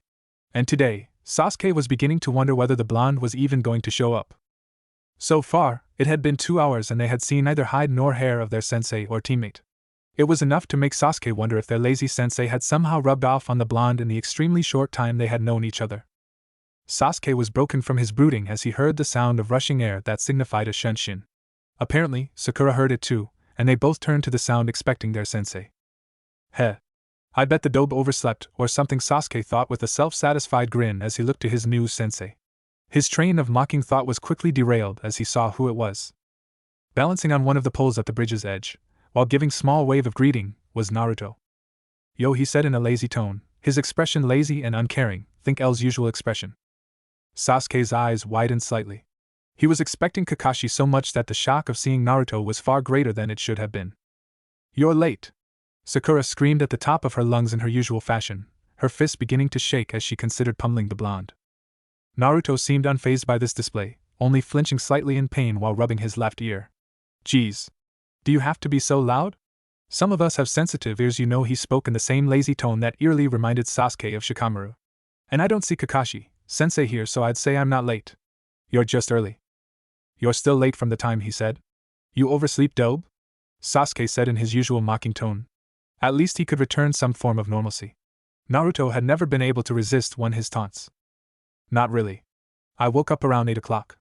Speaker 1: And today, Sasuke was beginning to wonder whether the blonde was even going to show up. So far, it had been 2 hours and they had seen neither hide nor hair of their sensei or teammate. It was enough to make Sasuke wonder if their lazy sensei had somehow rubbed off on the blonde in the extremely short time they had known each other. Sasuke was broken from his brooding as he heard the sound of rushing air that signified a shunshin. Apparently, Sakura heard it too, and they both turned to the sound expecting their sensei. Heh. I bet the dobe overslept or something, Sasuke thought with a self-satisfied grin as he looked to his new sensei. His train of mocking thought was quickly derailed as he saw who it was. Balancing on one of the poles at the bridge's edge, while giving small wave of greeting, was Naruto. Yo, he said in a lazy tone, his expression lazy and uncaring, think L's usual expression. Sasuke's eyes widened slightly. He was expecting Kakashi so much that the shock of seeing Naruto was far greater than it should have been. You're late! Sakura screamed at the top of her lungs in her usual fashion, her fists beginning to shake as she considered pummeling the blonde. Naruto seemed unfazed by this display, only flinching slightly in pain while rubbing his left ear. Geez. Do you have to be so loud? Some of us have sensitive ears, you know. He spoke in the same lazy tone that eerily reminded Sasuke of Shikamaru. And I don't see Kakashi, sensei here, so I'd say I'm not late. You're just early. You're still late from the time, he said. You oversleep, dobe? Sasuke said in his usual mocking tone. At least he could return some form of normalcy. Naruto had never been able to resist his taunts. Not really. I woke up around 8 o'clock.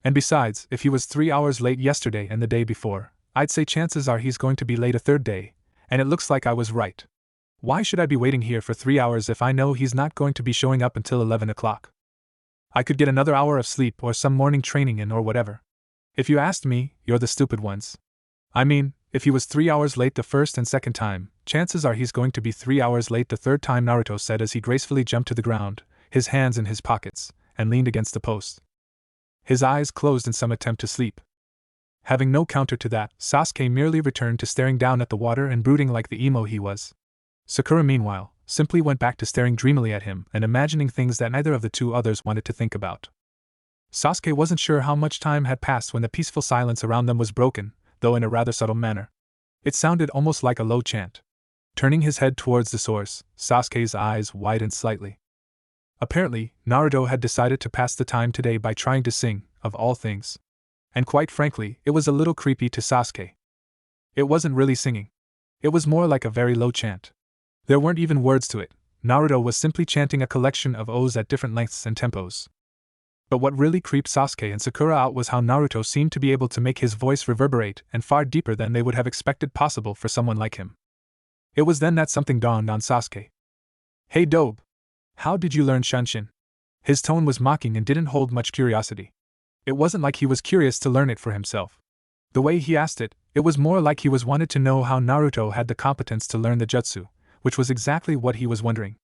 Speaker 1: And besides, if he was 3 hours late yesterday and the day before, I'd say chances are he's going to be late a third day, and it looks like I was right. Why should I be waiting here for 3 hours if I know he's not going to be showing up until 11 o'clock? I could get another hour of sleep or some morning training in or whatever. If you asked me, you're the stupid ones. I mean, if he was 3 hours late the first and second time, chances are he's going to be 3 hours late the third time, Naruto said as he gracefully jumped to the ground, his hands in his pockets, and leaned against the post. His eyes closed in some attempt to sleep. Having no counter to that, Sasuke merely returned to staring down at the water and brooding like the emo he was. Sakura, meanwhile, simply went back to staring dreamily at him and imagining things that neither of the two others wanted to think about. Sasuke wasn't sure how much time had passed when the peaceful silence around them was broken, though in a rather subtle manner. It sounded almost like a low chant. Turning his head towards the source, Sasuke's eyes widened slightly. Apparently, Naruto had decided to pass the time today by trying to sing, of all things. And quite frankly, it was a little creepy to Sasuke. It wasn't really singing. It was more like a very low chant. There weren't even words to it. Naruto was simply chanting a collection of O's at different lengths and tempos. But what really creeped Sasuke and Sakura out was how Naruto seemed to be able to make his voice reverberate and far deeper than they would have expected possible for someone like him. It was then that something dawned on Sasuke. Hey dobe! How did you learn Shunshin? His tone was mocking and didn't hold much curiosity. It wasn't like he was curious to learn it for himself. The way he asked it, it was more like he wanted to know how Naruto had the competence to learn the jutsu, which was exactly what he was wondering.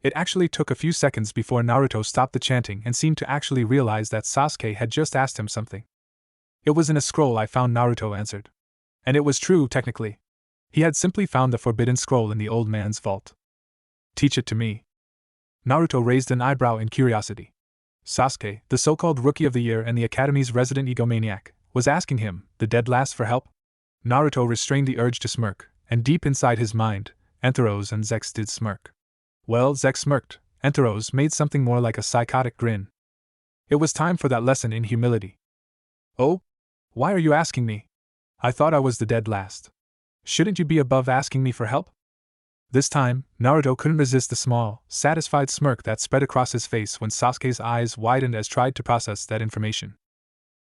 Speaker 1: It actually took a few seconds before Naruto stopped the chanting and seemed to actually realize that Sasuke had just asked him something. It was in a scroll I found, Naruto answered. And it was true, technically. He had simply found the forbidden scroll in the old man's vault. Teach it to me. Naruto raised an eyebrow in curiosity. Sasuke, the so-called Rookie of the Year and the Academy's resident egomaniac, was asking him, the dead last, for help? Naruto restrained the urge to smirk, and deep inside his mind, Enteros and Zex did smirk. Well, Zex smirked, Enteros made something more like a psychotic grin. It was time for that lesson in humility. Oh? Why are you asking me? I thought I was the dead last. Shouldn't you be above asking me for help? This time, Naruto couldn't resist the small, satisfied smirk that spread across his face when Sasuke's eyes widened as tried to process that information.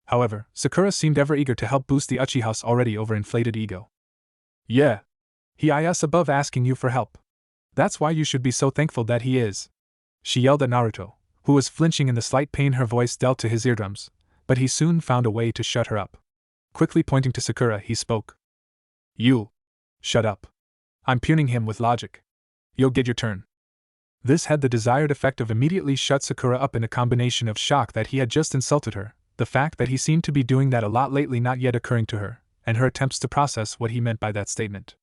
Speaker 1: However, Sakura seemed ever eager to help boost the Uchiha's already overinflated ego. Yeah. He is above asking you for help. That's why you should be so thankful that he is. She yelled at Naruto, who was flinching in the slight pain her voice dealt to his eardrums, but he soon found a way to shut her up. Quickly pointing to Sakura, he spoke. You. Shut up. I'm puning him with logic. You'll get your turn. This had the desired effect of immediately shut Sakura up in a combination of shock that he had just insulted her, the fact that he seemed to be doing that a lot lately not yet occurring to her, and her attempts to process what he meant by that statement.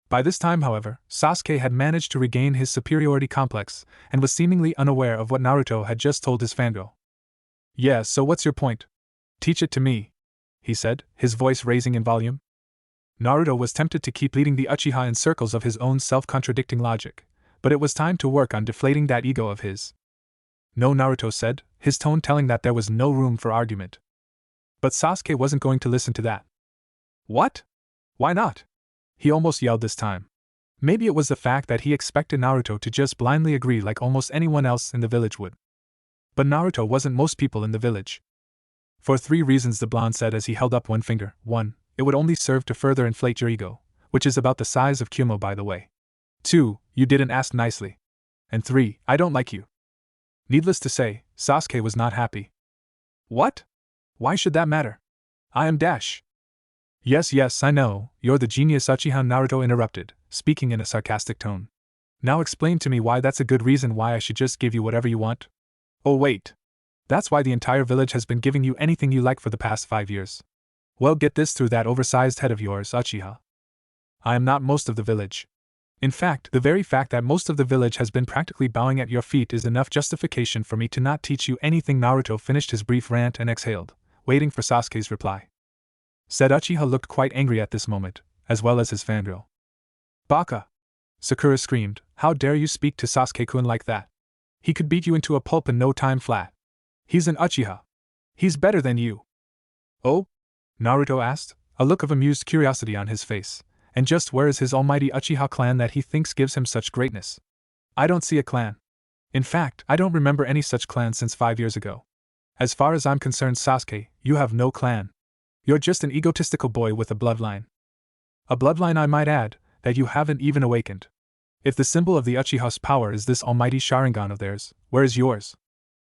Speaker 1: By this time, however, Sasuke had managed to regain his superiority complex and was seemingly unaware of what Naruto had just told his fangirl. Yeah, so what's your point? Teach it to me, he said, his voice raising in volume. Naruto was tempted to keep leading the Uchiha in circles of his own self-contradicting logic, but it was time to work on deflating that ego of his. No, Naruto said, his tone telling that there was no room for argument. But Sasuke wasn't going to listen to that. What? Why not? He almost yelled this time. Maybe it was the fact that he expected Naruto to just blindly agree like almost anyone else in the village would. But Naruto wasn't most people in the village. For 3 reasons, the blonde said as he held up one finger. 1. It would only serve to further inflate your ego, which is about the size of Kumo by the way. 2. You didn't ask nicely. And 3. I don't like you. Needless to say, Sasuke was not happy. What? Why should that matter? I am Dash. Yes, I know, you're the genius, Uchiha, Naruto interrupted, speaking in a sarcastic tone. Now explain to me why that's a good reason why I should just give you whatever you want. Oh wait. That's why the entire village has been giving you anything you like for the past 5 years. Well, get this through that oversized head of yours, Uchiha. I am not most of the village. In fact, the very fact that most of the village has been practically bowing at your feet is enough justification for me to not teach you anything. Naruto finished his brief rant and exhaled, waiting for Sasuke's reply. Said Uchiha looked quite angry at this moment, as well as his fangirl. Baka! Sakura screamed, how dare you speak to Sasuke-kun like that? He could beat you into a pulp in no time flat. He's an Uchiha. He's better than you. Oh? Naruto asked, a look of amused curiosity on his face. And just where is his almighty Uchiha clan that he thinks gives him such greatness? I don't see a clan. In fact, I don't remember any such clan since 5 years ago. As far as I'm concerned, Sasuke, you have no clan. You're just an egotistical boy with a bloodline. A bloodline, I might add, that you haven't even awakened. If the symbol of the Uchiha's power is this almighty Sharingan of theirs, where is yours?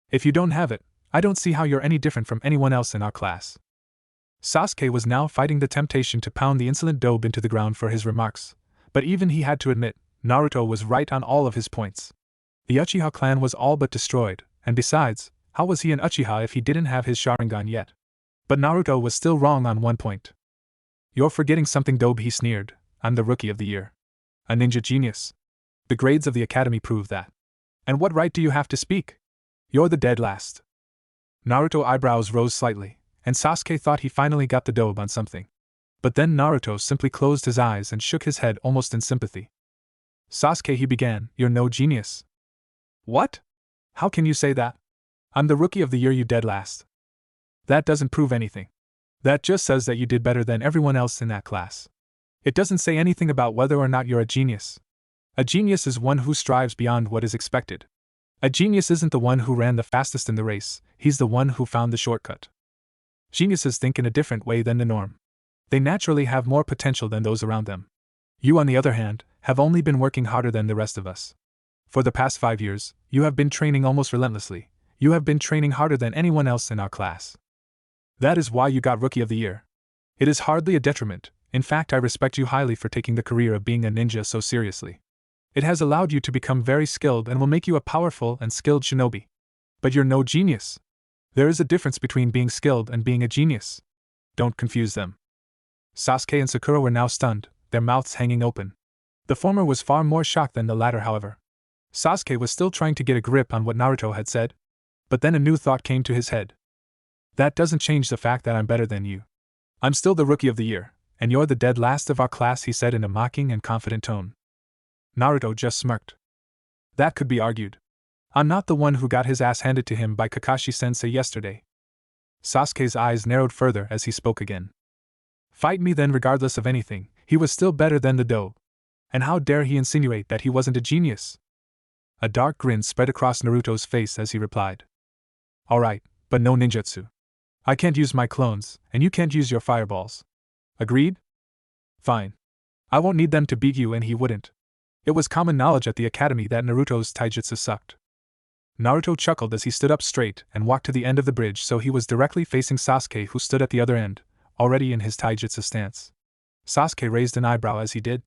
Speaker 1: If you don't have it, I don't see how you're any different from anyone else in our class. Sasuke was now fighting the temptation to pound the insolent dobe into the ground for his remarks, but even he had to admit, Naruto was right on all of his points. The Uchiha clan was all but destroyed, and besides, how was he an Uchiha if he didn't have his Sharingan yet? But Naruto was still wrong on one point. You're forgetting something, Dobe, he sneered. I'm the rookie of the year. A ninja genius. The grades of the academy prove that. And what right do you have to speak? You're the dead last. Naruto's eyebrows rose slightly, and Sasuke thought he finally got the dobe on something. But then Naruto simply closed his eyes and shook his head almost in sympathy. Sasuke, he began, you're no genius. What? How can you say that? I'm the rookie of the year, you dead last. That doesn't prove anything. That just says that you did better than everyone else in that class. It doesn't say anything about whether or not you're a genius. A genius is one who strives beyond what is expected. A genius isn't the one who ran the fastest in the race, he's the one who found the shortcut. Geniuses think in a different way than the norm. They naturally have more potential than those around them. You, on the other hand, have only been working harder than the rest of us. For the past 5 years, you have been training almost relentlessly. You have been training harder than anyone else in our class. That is why you got Rookie of the Year. It is hardly a detriment. In fact, I respect you highly for taking the career of being a ninja so seriously. It has allowed you to become very skilled and will make you a powerful and skilled shinobi. But you're no genius. There is a difference between being skilled and being a genius. Don't confuse them. Sasuke and Sakura were now stunned, their mouths hanging open. The former was far more shocked than the latter, however. Sasuke was still trying to get a grip on what Naruto had said. But then a new thought came to his head. That doesn't change the fact that I'm better than you. I'm still the Rookie of the Year, and you're the dead last of our class, he said in a mocking and confident tone. Naruto just smirked. That could be argued. I'm not the one who got his ass handed to him by Kakashi-sensei yesterday. Sasuke's eyes narrowed further as he spoke again. Fight me then, regardless of anything, he was still better than the doe. And how dare he insinuate that he wasn't a genius? A dark grin spread across Naruto's face as he replied. Alright, but no ninjutsu. I can't use my clones, and you can't use your fireballs. Agreed? Fine. I won't need them to beat you, and he wouldn't. It was common knowledge at the academy that Naruto's taijutsu sucked. Naruto chuckled as he stood up straight and walked to the end of the bridge, so he was directly facing Sasuke, who stood at the other end, already in his taijutsu stance. Sasuke raised an eyebrow as he did.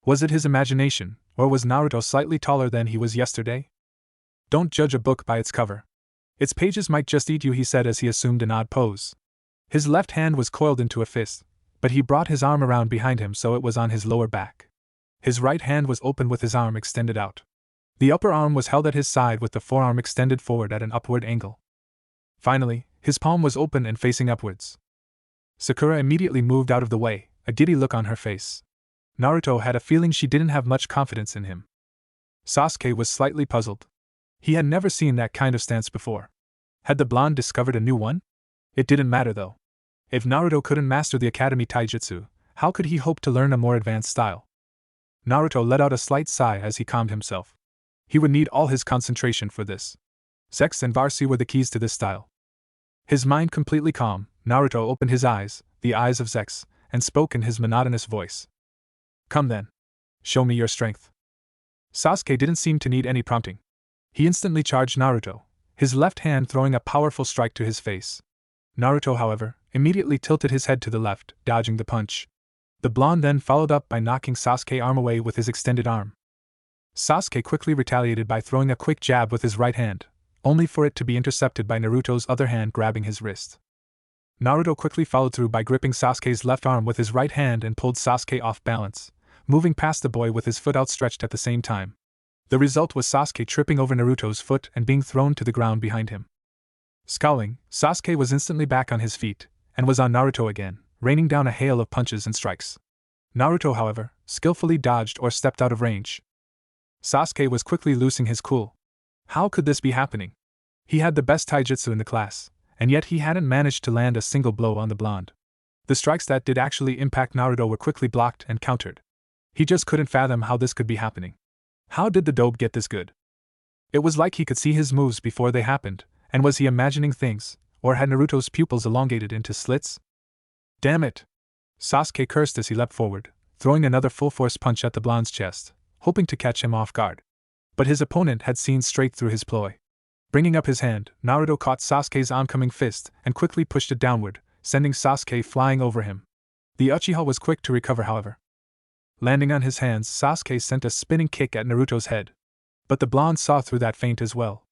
Speaker 1: Was it his imagination, or was Naruto slightly taller than he was yesterday? Don't judge a book by its cover. Its pages might just eat you, he said as he assumed an odd pose. His left hand was coiled into a fist, but he brought his arm around behind him so it was on his lower back. His right hand was open with his arm extended out. The upper arm was held at his side with the forearm extended forward at an upward angle. Finally, his palm was open and facing upwards. Sakura immediately moved out of the way, a giddy look on her face. Naruto had a feeling she didn't have much confidence in him. Sasuke was slightly puzzled. He had never seen that kind of stance before. Had the blonde discovered a new one? It didn't matter though. If Naruto couldn't master the academy taijutsu, how could he hope to learn a more advanced style? Naruto let out a slight sigh as he calmed himself. He would need all his concentration for this. Zex and Varsi were the keys to this style. His mind completely calm, Naruto opened his eyes, the eyes of Zex, and spoke in his monotonous voice. Come then. Show me your strength. Sasuke didn't seem to need any prompting. He instantly charged Naruto, his left hand throwing a powerful strike to his face. Naruto, however, immediately tilted his head to the left, dodging the punch. The blonde then followed up by knocking Sasuke's arm away with his extended arm. Sasuke quickly retaliated by throwing a quick jab with his right hand, only for it to be intercepted by Naruto's other hand grabbing his wrist. Naruto quickly followed through by gripping Sasuke's left arm with his right hand and pulled Sasuke off balance, moving past the boy with his foot outstretched at the same time. The result was Sasuke tripping over Naruto's foot and being thrown to the ground behind him. Scowling, Sasuke was instantly back on his feet, and was on Naruto again, raining down a hail of punches and strikes. Naruto, however, skillfully dodged or stepped out of range. Sasuke was quickly losing his cool. How could this be happening? He had the best taijutsu in the class, and yet he hadn't managed to land a single blow on the blonde. The strikes that did actually impact Naruto were quickly blocked and countered. He just couldn't fathom how this could be happening. How did the dope get this good? It was like he could see his moves before they happened, and was he imagining things, or had Naruto's pupils elongated into slits? Damn it! Sasuke cursed as he leapt forward, throwing another full-force punch at the blonde's chest, hoping to catch him off guard. But his opponent had seen straight through his ploy. Bringing up his hand, Naruto caught Sasuke's oncoming fist and quickly pushed it downward, sending Sasuke flying over him. The Uchiha was quick to recover, however. Landing on his hands, Sasuke sent a spinning kick at Naruto's head. But the blonde saw through that feint as well.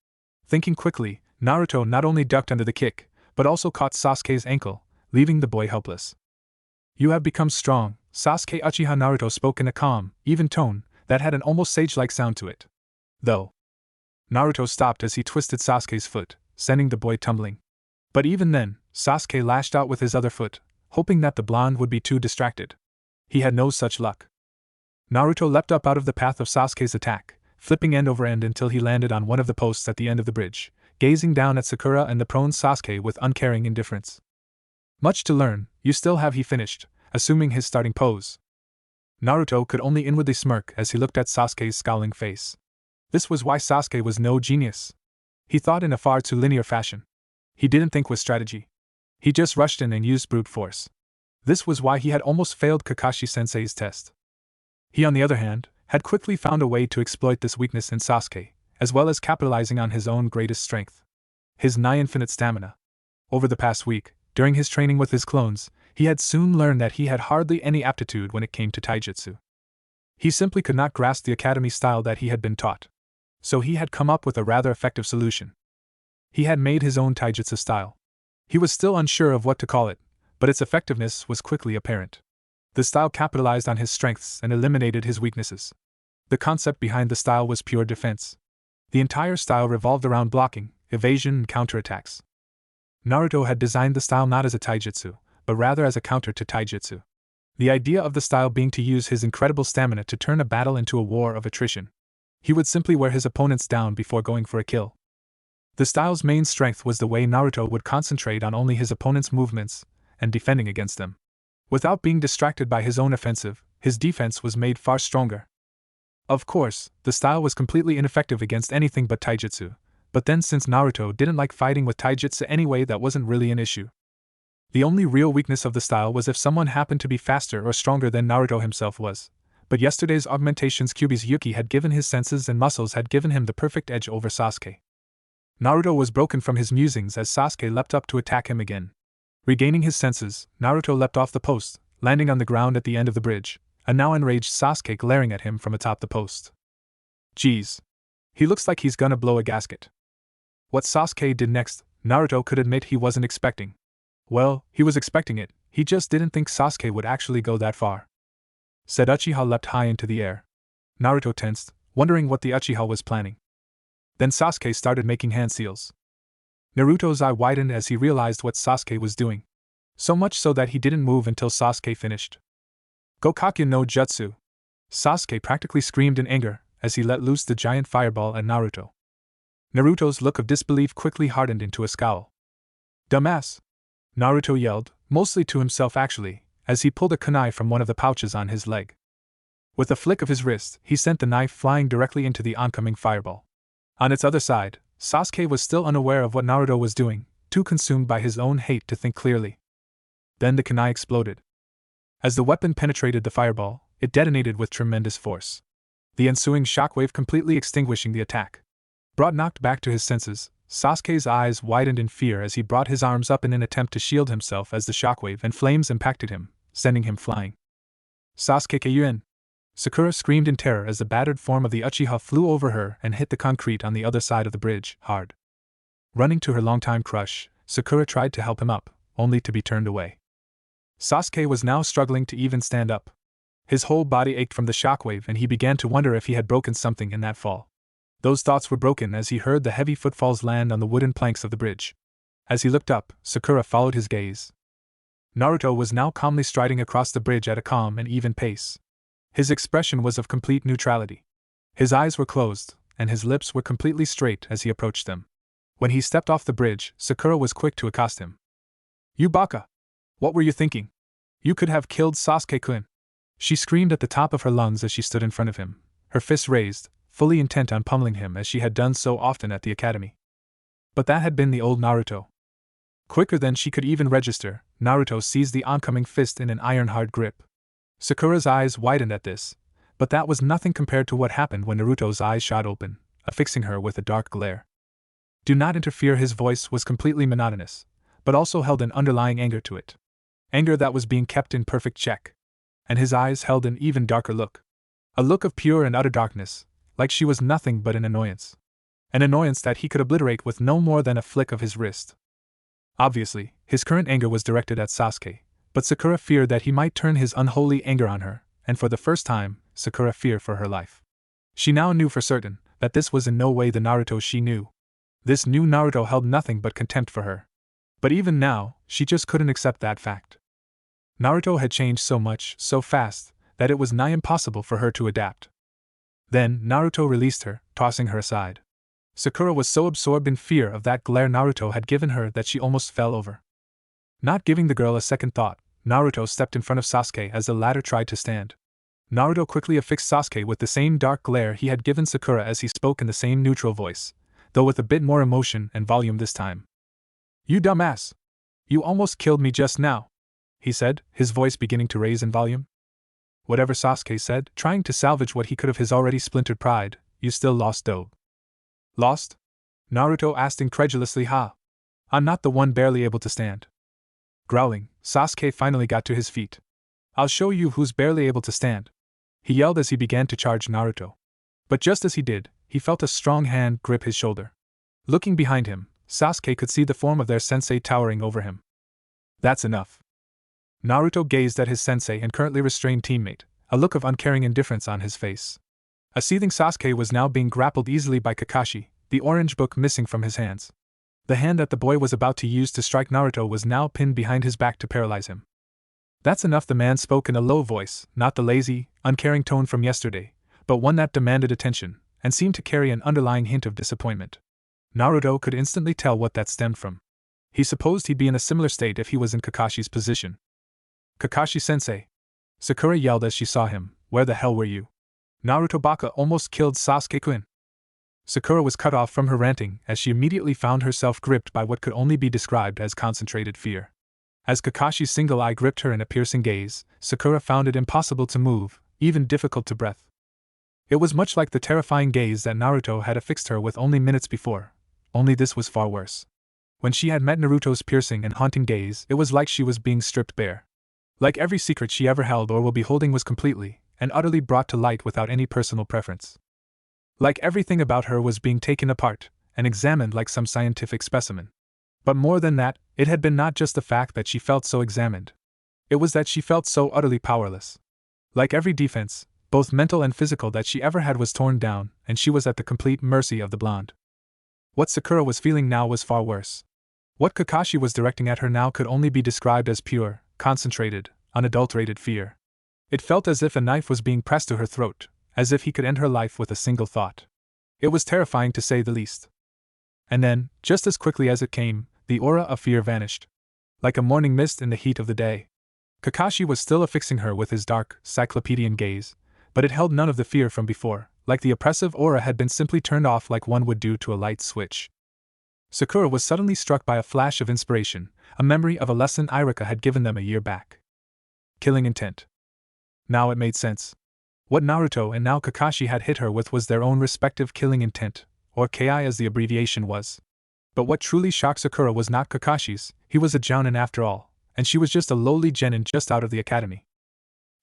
Speaker 1: Thinking quickly, Naruto not only ducked under the kick, but also caught Sasuke's ankle, leaving the boy helpless. You have become strong, Sasuke. Uchiha Naruto spoke in a calm, even tone that had an almost sage-like sound to it. Though. Naruto stopped as he twisted Sasuke's foot, sending the boy tumbling. But even then, Sasuke lashed out with his other foot, hoping that the blonde would be too distracted. He had no such luck. Naruto leapt up out of the path of Sasuke's attack, flipping end over end until he landed on one of the posts at the end of the bridge, gazing down at Sakura and the prone Sasuke with uncaring indifference. Much to learn, you still have, he finished, assuming his starting pose. Naruto could only inwardly smirk as he looked at Sasuke's scowling face. This was why Sasuke was no genius. He thought in a far too linear fashion. He didn't think with strategy. He just rushed in and used brute force. This was why he had almost failed Kakashi-sensei's test. He, on the other hand, had quickly found a way to exploit this weakness in Sasuke, as well as capitalizing on his own greatest strength. His nigh-infinite stamina. Over the past week, during his training with his clones, he had soon learned that he had hardly any aptitude when it came to taijutsu. He simply could not grasp the academy style that he had been taught. So he had come up with a rather effective solution. He had made his own taijutsu style. He was still unsure of what to call it, but its effectiveness was quickly apparent. The style capitalized on his strengths and eliminated his weaknesses. The concept behind the style was pure defense. The entire style revolved around blocking, evasion, and counterattacks. Naruto had designed the style not as a taijutsu, but rather as a counter to taijutsu. The idea of the style being to use his incredible stamina to turn a battle into a war of attrition. He would simply wear his opponents down before going for a kill. The style's main strength was the way Naruto would concentrate on only his opponent's movements and defending against them. Without being distracted by his own offensive, his defense was made far stronger. Of course, the style was completely ineffective against anything but taijutsu, but then since Naruto didn't like fighting with taijutsu anyway, that wasn't really an issue. The only real weakness of the style was if someone happened to be faster or stronger than Naruto himself was. But yesterday's augmentations Kyuubi's Yuki had given his senses and muscles had given him the perfect edge over Sasuke. Naruto was broken from his musings as Sasuke leapt up to attack him again. Regaining his senses, Naruto leapt off the post, landing on the ground at the end of the bridge, a now enraged Sasuke glaring at him from atop the post. Geez. He looks like he's gonna blow a gasket. What Sasuke did next, Naruto could admit he wasn't expecting. Well, he was expecting it, he just didn't think Sasuke would actually go that far. Said Uchiha leapt high into the air. Naruto tensed, wondering what the Uchiha was planning. Then Sasuke started making hand seals. Naruto's eye widened as he realized what Sasuke was doing. So much so that he didn't move until Sasuke finished. Gokakyu no Jutsu! Sasuke practically screamed in anger as he let loose the giant fireball at Naruto. Naruto's look of disbelief quickly hardened into a scowl. Dumbass! Naruto yelled, mostly to himself actually, as he pulled a kunai from one of the pouches on his leg. With a flick of his wrist, he sent the knife flying directly into the oncoming fireball. On its other side, Sasuke was still unaware of what Naruto was doing, too consumed by his own hate to think clearly. Then the kunai exploded. As the weapon penetrated the fireball, it detonated with tremendous force, the ensuing shockwave completely extinguishing the attack. Brought knocked back to his senses, Sasuke's eyes widened in fear as he brought his arms up in an attempt to shield himself as the shockwave and flames impacted him, sending him flying. Sasuke Kyuin! Sakura screamed in terror as the battered form of the Uchiha flew over her and hit the concrete on the other side of the bridge, hard. Running to her longtime crush, Sakura tried to help him up, only to be turned away. Sasuke was now struggling to even stand up. His whole body ached from the shockwave and he began to wonder if he had broken something in that fall. Those thoughts were broken as he heard the heavy footfalls land on the wooden planks of the bridge. As he looked up, Sakura followed his gaze. Naruto was now calmly striding across the bridge at a calm and even pace. His expression was of complete neutrality. His eyes were closed, and his lips were completely straight as he approached them. When he stepped off the bridge, Sakura was quick to accost him. "You baka! What were you thinking? You could have killed Sasuke-kun!" She screamed at the top of her lungs as she stood in front of him, her fists raised, fully intent on pummeling him as she had done so often at the academy. But that had been the old Naruto. Quicker than she could even register, Naruto seized the oncoming fist in an iron-hard grip. Sakura's eyes widened at this, but that was nothing compared to what happened when Naruto's eyes shot open, affixing her with a dark glare. "Do not interfere." His voice was completely monotonous, but also held an underlying anger to it. Anger that was being kept in perfect check. And his eyes held an even darker look. A look of pure and utter darkness, like she was nothing but an annoyance. An annoyance that he could obliterate with no more than a flick of his wrist. Obviously, his current anger was directed at Sasuke, but Sakura feared that he might turn his unholy anger on her, and for the first time, Sakura feared for her life. She now knew for certain that this was in no way the Naruto she knew. This new Naruto held nothing but contempt for her. But even now, she just couldn't accept that fact. Naruto had changed so much, so fast, that it was nigh impossible for her to adapt. Then, Naruto released her, tossing her aside. Sakura was so absorbed in fear of that glare Naruto had given her that she almost fell over. Not giving the girl a second thought, Naruto stepped in front of Sasuke as the latter tried to stand. Naruto quickly affixed Sasuke with the same dark glare he had given Sakura as he spoke in the same neutral voice, though with a bit more emotion and volume this time. "You dumbass! You almost killed me just now," he said, his voice beginning to raise in volume. "Whatever," Sasuke said, trying to salvage what he could of his already splintered pride, "you still lost, though." "Lost?" Naruto asked incredulously. "Ha! I'm not the one barely able to stand." Growling, Sasuke finally got to his feet. "I'll show you who's barely able to stand," he yelled as he began to charge Naruto. But just as he did, he felt a strong hand grip his shoulder. Looking behind him, Sasuke could see the form of their sensei towering over him. "That's enough." Naruto gazed at his sensei and currently restrained teammate, a look of uncaring indifference on his face. A seething Sasuke was now being grappled easily by Kakashi, the orange book missing from his hands. The hand that the boy was about to use to strike Naruto was now pinned behind his back to paralyze him. "That's enough," the man spoke in a low voice, not the lazy, uncaring tone from yesterday, but one that demanded attention, and seemed to carry an underlying hint of disappointment. Naruto could instantly tell what that stemmed from. He supposed he'd be in a similar state if he was in Kakashi's position. "Kakashi-sensei!" Sakura yelled as she saw him. "Where the hell were you? Naruto baka almost killed Sasuke-kun." Sakura was cut off from her ranting as she immediately found herself gripped by what could only be described as concentrated fear. As Kakashi's single eye gripped her in a piercing gaze, Sakura found it impossible to move, even difficult to breathe. It was much like the terrifying gaze that Naruto had affixed her with only minutes before, only this was far worse. When she had met Naruto's piercing and haunting gaze, it was like she was being stripped bare. Like every secret she ever held or will be holding was completely and utterly brought to light without any personal preference. Like everything about her was being taken apart and examined like some scientific specimen. But more than that, it had been not just the fact that she felt so examined. It was that she felt so utterly powerless. Like every defense, both mental and physical, that she ever had was torn down, and she was at the complete mercy of the blonde. What Sakura was feeling now was far worse. What Kakashi was directing at her now could only be described as pure, concentrated, unadulterated fear. It felt as if a knife was being pressed to her throat, as if he could end her life with a single thought. It was terrifying to say the least. And then, just as quickly as it came, the aura of fear vanished. Like a morning mist in the heat of the day. Kakashi was still affixing her with his dark, cyclopedian gaze, but it held none of the fear from before, like the oppressive aura had been simply turned off like one would do to a light switch. Sakura was suddenly struck by a flash of inspiration, a memory of a lesson Irika had given them a year back. Killing intent. Now it made sense. What Naruto and now Kakashi had hit her with was their own respective killing intent, or KI as the abbreviation was. But what truly shocked Sakura was not Kakashi's, he was a Jounin after all, and she was just a lowly genin just out of the academy.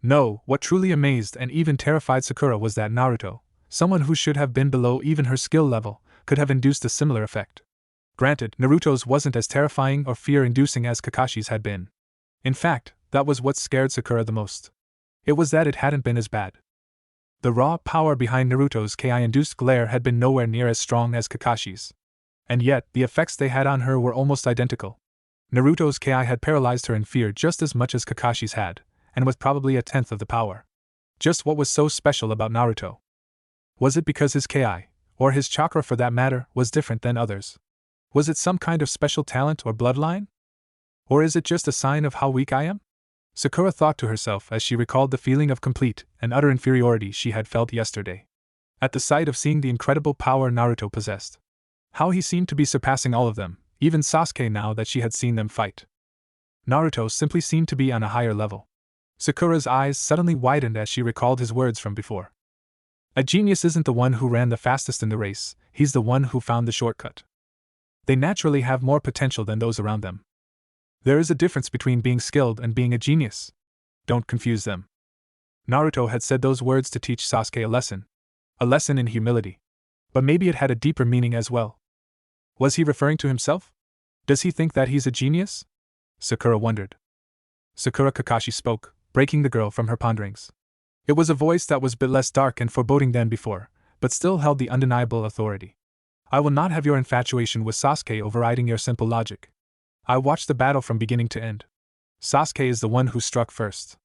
Speaker 1: No, what truly amazed and even terrified Sakura was that Naruto, someone who should have been below even her skill level, could have induced a similar effect. Granted, Naruto's wasn't as terrifying or fear-inducing as Kakashi's had been. In fact, that was what scared Sakura the most. It was that it hadn't been as bad. The raw power behind Naruto's Ki-induced glare had been nowhere near as strong as Kakashi's. And yet, the effects they had on her were almost identical. Naruto's Ki had paralyzed her in fear just as much as Kakashi's had, and with probably a tenth of the power. Just what was so special about Naruto? Was it because his Ki, or his chakra for that matter, was different than others? Was it some kind of special talent or bloodline? Or is it just a sign of how weak I am? Sakura thought to herself as she recalled the feeling of complete and utter inferiority she had felt yesterday. At the sight of seeing the incredible power Naruto possessed. How he seemed to be surpassing all of them, even Sasuke now that she had seen them fight. Naruto simply seemed to be on a higher level. Sakura's eyes suddenly widened as she recalled his words from before. A genius isn't the one who ran the fastest in the race, he's the one who found the shortcut. They naturally have more potential than those around them. There is a difference between being skilled and being a genius. Don't confuse them. Naruto had said those words to teach Sasuke a lesson in humility. But maybe it had a deeper meaning as well. Was he referring to himself? Does he think that he's a genius? Sakura wondered. Sakura Kakashi spoke, breaking the girl from her ponderings. It was a voice that was a bit less dark and foreboding than before, but still held the undeniable authority. I will not have your infatuation with Sasuke overriding your simple logic. I watched the battle from beginning to end. Sasuke is the one who struck first.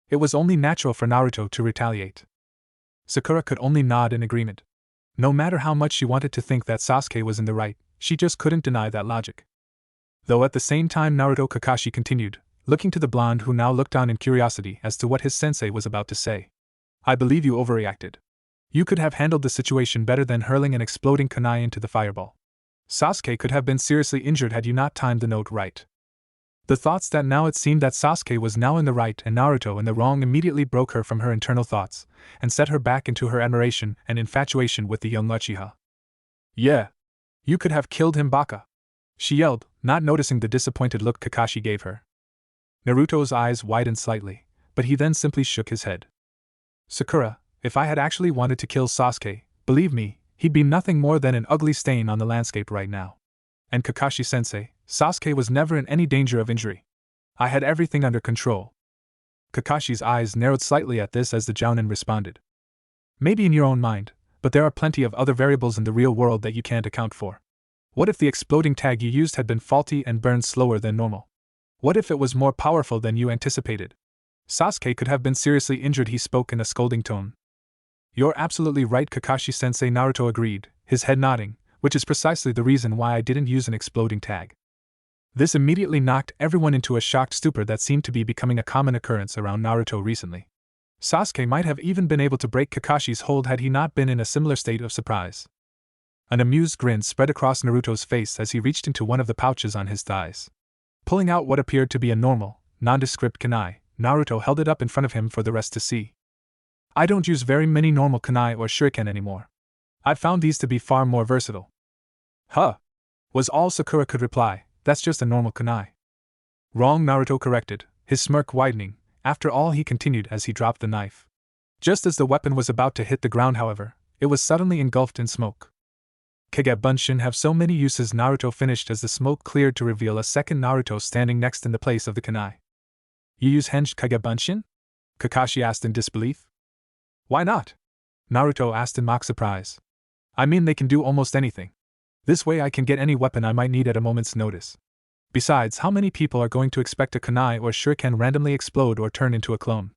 Speaker 1: It was only natural for Naruto to retaliate. Sakura could only nod in agreement. No matter how much she wanted to think that Sasuke was in the right, she just couldn't deny that logic. Though at the same time Naruto Kakashi continued, looking to the blonde who now looked on in curiosity as to what his sensei was about to say. I believe you overreacted. You could have handled the situation better than hurling an exploding kunai into the fireball. Sasuke could have been seriously injured had you not timed the note right. The thoughts that now it seemed that Sasuke was now in the right and Naruto in the wrong immediately broke her from her internal thoughts, and set her back into her admiration and infatuation with the young Uchiha. Yeah. You could have killed him, Baka. She yelled, not noticing the disappointed look Kakashi gave her. Naruto's eyes widened slightly, but he then simply shook his head. Sakura, if I had actually wanted to kill Sasuke, believe me, he'd be nothing more than an ugly stain on the landscape right now. And Kakashi-sensei, Sasuke was never in any danger of injury. I had everything under control. Kakashi's eyes narrowed slightly at this as the Jounin responded. Maybe in your own mind, but there are plenty of other variables in the real world that you can't account for. What if the exploding tag you used had been faulty and burned slower than normal? What if it was more powerful than you anticipated? Sasuke could have been seriously injured, he spoke in a scolding tone. You're absolutely right, Kakashi-sensei, Naruto agreed, his head nodding, which is precisely the reason why I didn't use an exploding tag. This immediately knocked everyone into a shocked stupor that seemed to be becoming a common occurrence around Naruto recently. Sasuke might have even been able to break Kakashi's hold had he not been in a similar state of surprise. An amused grin spread across Naruto's face as he reached into one of the pouches on his thighs. Pulling out what appeared to be a normal, nondescript kunai, Naruto held it up in front of him for the rest to see. I don't use very many normal kunai or shuriken anymore. I've found these to be far more versatile. Huh! Was all Sakura could reply, that's just a normal kunai. Wrong, Naruto corrected, his smirk widening. After all, he continued as he dropped the knife. Just as the weapon was about to hit the ground, however, it was suddenly engulfed in smoke. Kagebunshin have so many uses, Naruto finished as the smoke cleared to reveal a second Naruto standing next in the place of the kunai. You use henged Kagebunshin? Kakashi asked in disbelief. Why not? Naruto asked in mock surprise. I mean, they can do almost anything. This way I can get any weapon I might need at a moment's notice. Besides, how many people are going to expect a kunai or shuriken randomly explode or turn into a clone?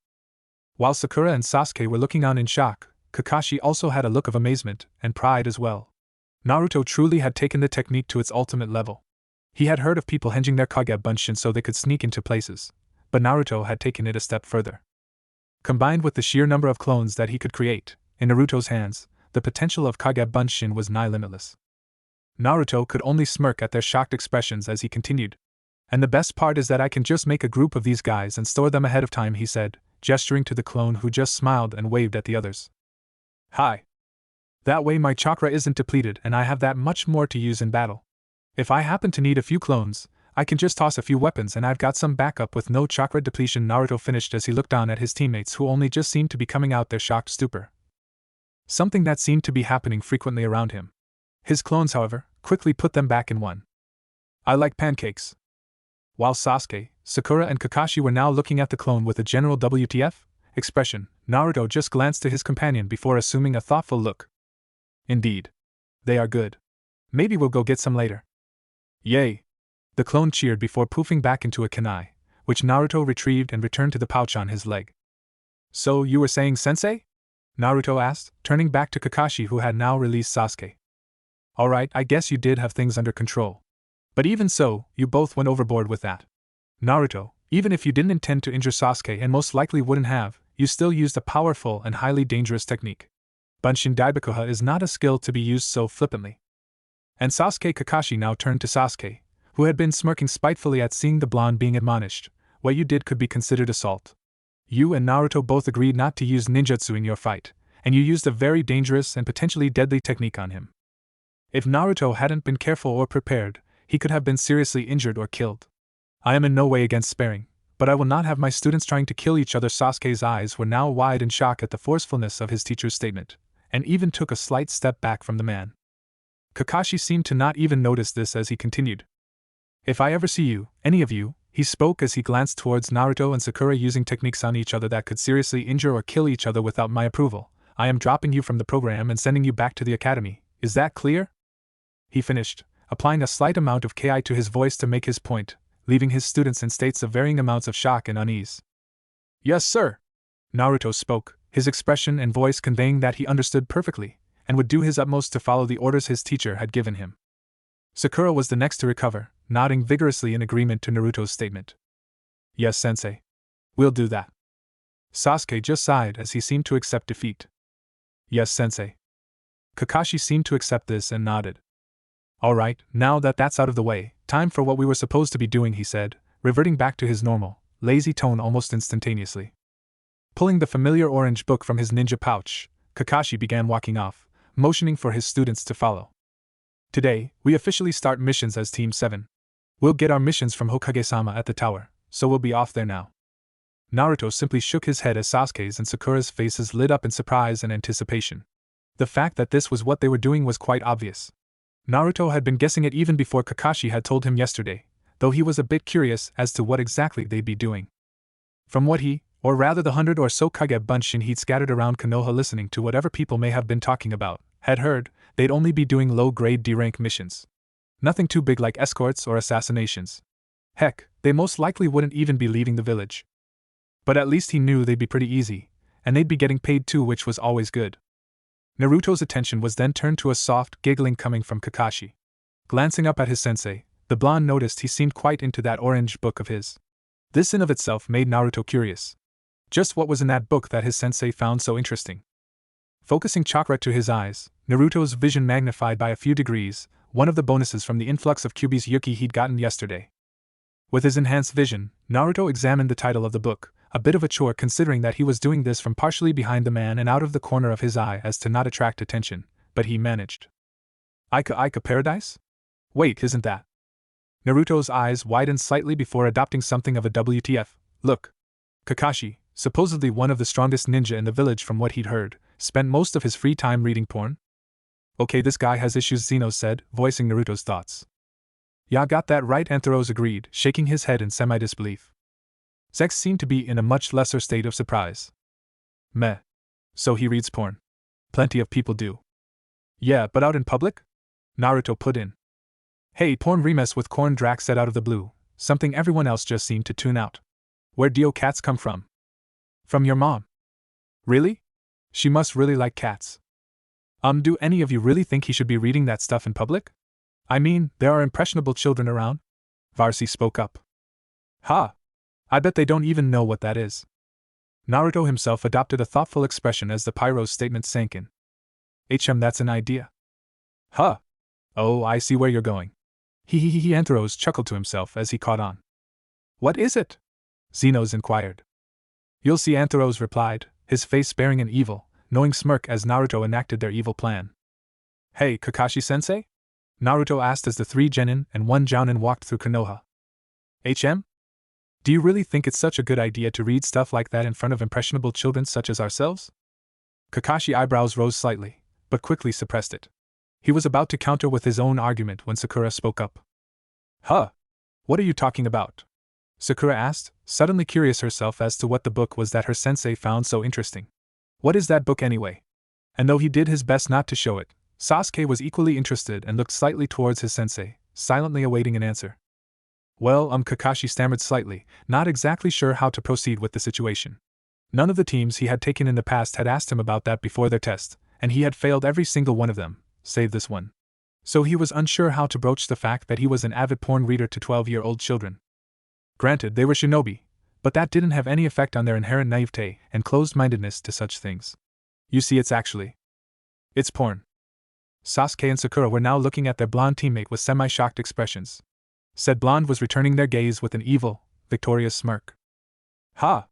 Speaker 1: While Sakura and Sasuke were looking on in shock, Kakashi also had a look of amazement and pride as well. Naruto truly had taken the technique to its ultimate level. He had heard of people hinging their Kagebunshin so they could sneak into places, but Naruto had taken it a step further. Combined with the sheer number of clones that he could create, in Naruto's hands, the potential of Kagebunshin was nigh limitless. Naruto could only smirk at their shocked expressions as he continued. And the best part is that I can just make a group of these guys and store them ahead of time, he said, gesturing to the clone who just smiled and waved at the others. Hi. That way my chakra isn't depleted and I have that much more to use in battle. If I happen to need a few clones, I can just toss a few weapons and I've got some backup with no chakra depletion, Naruto finished as he looked down at his teammates who only just seemed to be coming out their shocked stupor. Something that seemed to be happening frequently around him. His clones, however, quickly put them back in one. I like pancakes. While Sasuke, Sakura and Kakashi were now looking at the clone with a general WTF expression, Naruto just glanced to his companion before assuming a thoughtful look. Indeed. They are good. Maybe we'll go get some later. Yay! The clone cheered before poofing back into a kunai, which Naruto retrieved and returned to the pouch on his leg. So you were saying, Sensei? Naruto asked, turning back to Kakashi who had now released Sasuke. Alright, I guess you did have things under control. But even so, you both went overboard with that. Naruto, even if you didn't intend to injure Sasuke and most likely wouldn't have, you still used a powerful and highly dangerous technique. Bunshin Daibakuha is not a skill to be used so flippantly. And Sasuke Kakashi now turned to Sasuke, who had been smirking spitefully at seeing the blonde being admonished. What you did could be considered assault. You and Naruto both agreed not to use ninjutsu in your fight, and you used a very dangerous and potentially deadly technique on him. If Naruto hadn't been careful or prepared, he could have been seriously injured or killed. I am in no way against sparing, but I will not have my students trying to kill each other. Sasuke's eyes were now wide in shock at the forcefulness of his teacher's statement, and even took a slight step back from the man. Kakashi seemed to not even notice this as he continued. If I ever see you, any of you, he spoke as he glanced towards Naruto and Sakura using techniques on each other that could seriously injure or kill each other without my approval, I am dropping you from the program and sending you back to the academy. Is that clear? He finished, applying a slight amount of ki to his voice to make his point, leaving his students in states of varying amounts of shock and unease. Yes, sir. Naruto spoke, his expression and voice conveying that he understood perfectly, and would do his utmost to follow the orders his teacher had given him. Sakura was the next to recover, nodding vigorously in agreement to Naruto's statement. Yes, sensei. We'll do that. Sasuke just sighed as he seemed to accept defeat. Yes, sensei. Kakashi seemed to accept this and nodded. Alright, now that that's out of the way, time for what we were supposed to be doing, he said, reverting back to his normal, lazy tone almost instantaneously. Pulling the familiar orange book from his ninja pouch, Kakashi began walking off, motioning for his students to follow. Today, we officially start missions as Team 7. We'll get our missions from Hokage-sama at the tower, so we'll be off there now. Naruto simply shook his head as Sasuke's and Sakura's faces lit up in surprise and anticipation. The fact that this was what they were doing was quite obvious. Naruto had been guessing it even before Kakashi had told him yesterday, though he was a bit curious as to what exactly they'd be doing. From what he, or rather the 100 or so Kage Bunshin he'd scattered around Konoha listening to whatever people may have been talking about, had heard, they'd only be doing low-grade D-rank missions. Nothing too big like escorts or assassinations. Heck, they most likely wouldn't even be leaving the village. But at least he knew they'd be pretty easy, and they'd be getting paid too, which was always good. Naruto's attention was then turned to a soft giggling coming from Kakashi. Glancing up at his sensei, the blonde noticed he seemed quite into that orange book of his. This in of itself made Naruto curious. Just what was in that book that his sensei found so interesting? Focusing chakra to his eyes, Naruto's vision magnified by a few degrees, one of the bonuses from the influx of Kyuubi's Yuki he'd gotten yesterday. With his enhanced vision, Naruto examined the title of the book, a bit of a chore considering that he was doing this from partially behind the man and out of the corner of his eye as to not attract attention, but he managed. Aika Paradise? Wait, isn't that? Naruto's eyes widened slightly before adopting something of a WTF look. Kakashi, supposedly one of the strongest ninja in the village from what he'd heard, spent most of his free time reading porn? Okay, this guy has issues, Zeno said, voicing Naruto's thoughts. Yeah, got that right, Antheros agreed, shaking his head in semi-disbelief. Zex seemed to be in a much lesser state of surprise. Meh. So he reads porn. Plenty of people do. Yeah, but out in public? Naruto put in. Hey, porn remess with corn, Drax said out of the blue, something everyone else just seemed to tune out. Where'd Dio cats come from? From your mom. Really? She must really like cats. Do any of you really think he should be reading that stuff in public? I mean, there are impressionable children around. Varsi spoke up. Ha! I bet they don't even know what that is. Naruto himself adopted a thoughtful expression as the pyro's statement sank in. That's an idea. Huh. Oh, I see where you're going. Anthros chuckled to himself as he caught on. What is it? Xenos inquired. You'll see, Anthros replied, his face bearing an evil, knowing smirk as Naruto enacted their evil plan. Hey, Kakashi-sensei? Naruto asked as the 3 genin and 1 jounin walked through Konoha. HM? Do you really think it's such a good idea to read stuff like that in front of impressionable children such as ourselves? Kakashi's eyebrows rose slightly, but quickly suppressed it. He was about to counter with his own argument when Sakura spoke up. Huh? What are you talking about? Sakura asked, suddenly curious herself as to what the book was that her sensei found so interesting. What is that book anyway? And though he did his best not to show it, Sasuke was equally interested and looked slightly towards his sensei, silently awaiting an answer. Well, Kakashi stammered slightly, not exactly sure how to proceed with the situation. None of the teams he had taken in the past had asked him about that before their test, and he had failed every single one of them, save this one. So he was unsure how to broach the fact that he was an avid porn reader to 12-year-old children. Granted, they were shinobi, but that didn't have any effect on their inherent naivete and closed-mindedness to such things. You see, it's porn. Sasuke and Sakura were now looking at their blonde teammate with semi-shocked expressions. Said blonde was returning their gaze with an evil, victorious smirk. Ha!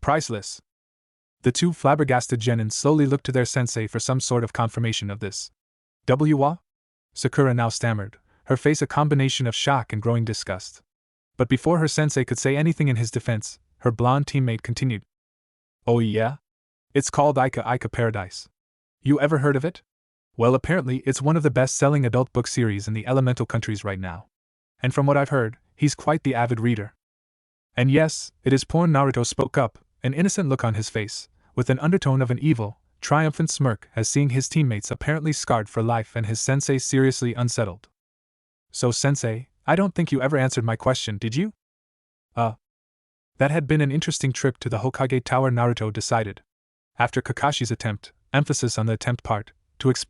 Speaker 1: Priceless! The 2 flabbergasted genin slowly looked to their sensei for some sort of confirmation of this. Wa? Sakura now stammered, her face a combination of shock and growing disgust. But before her sensei could say anything in his defense, her blonde teammate continued. Oh yeah? It's called Ika Paradise. You ever heard of it? Well, apparently it's one of the best-selling adult book series in the elemental countries right now. And from what I've heard, he's quite the avid reader. And yes, it is porn. Naruto spoke up, an innocent look on his face, with an undertone of an evil, triumphant smirk as seeing his teammates apparently scarred for life and his sensei seriously unsettled. So sensei, I don't think you ever answered my question, did you? That had been an interesting trip to the Hokage Tower, Naruto decided. After Kakashi's attempt, emphasis on the attempt part, to explain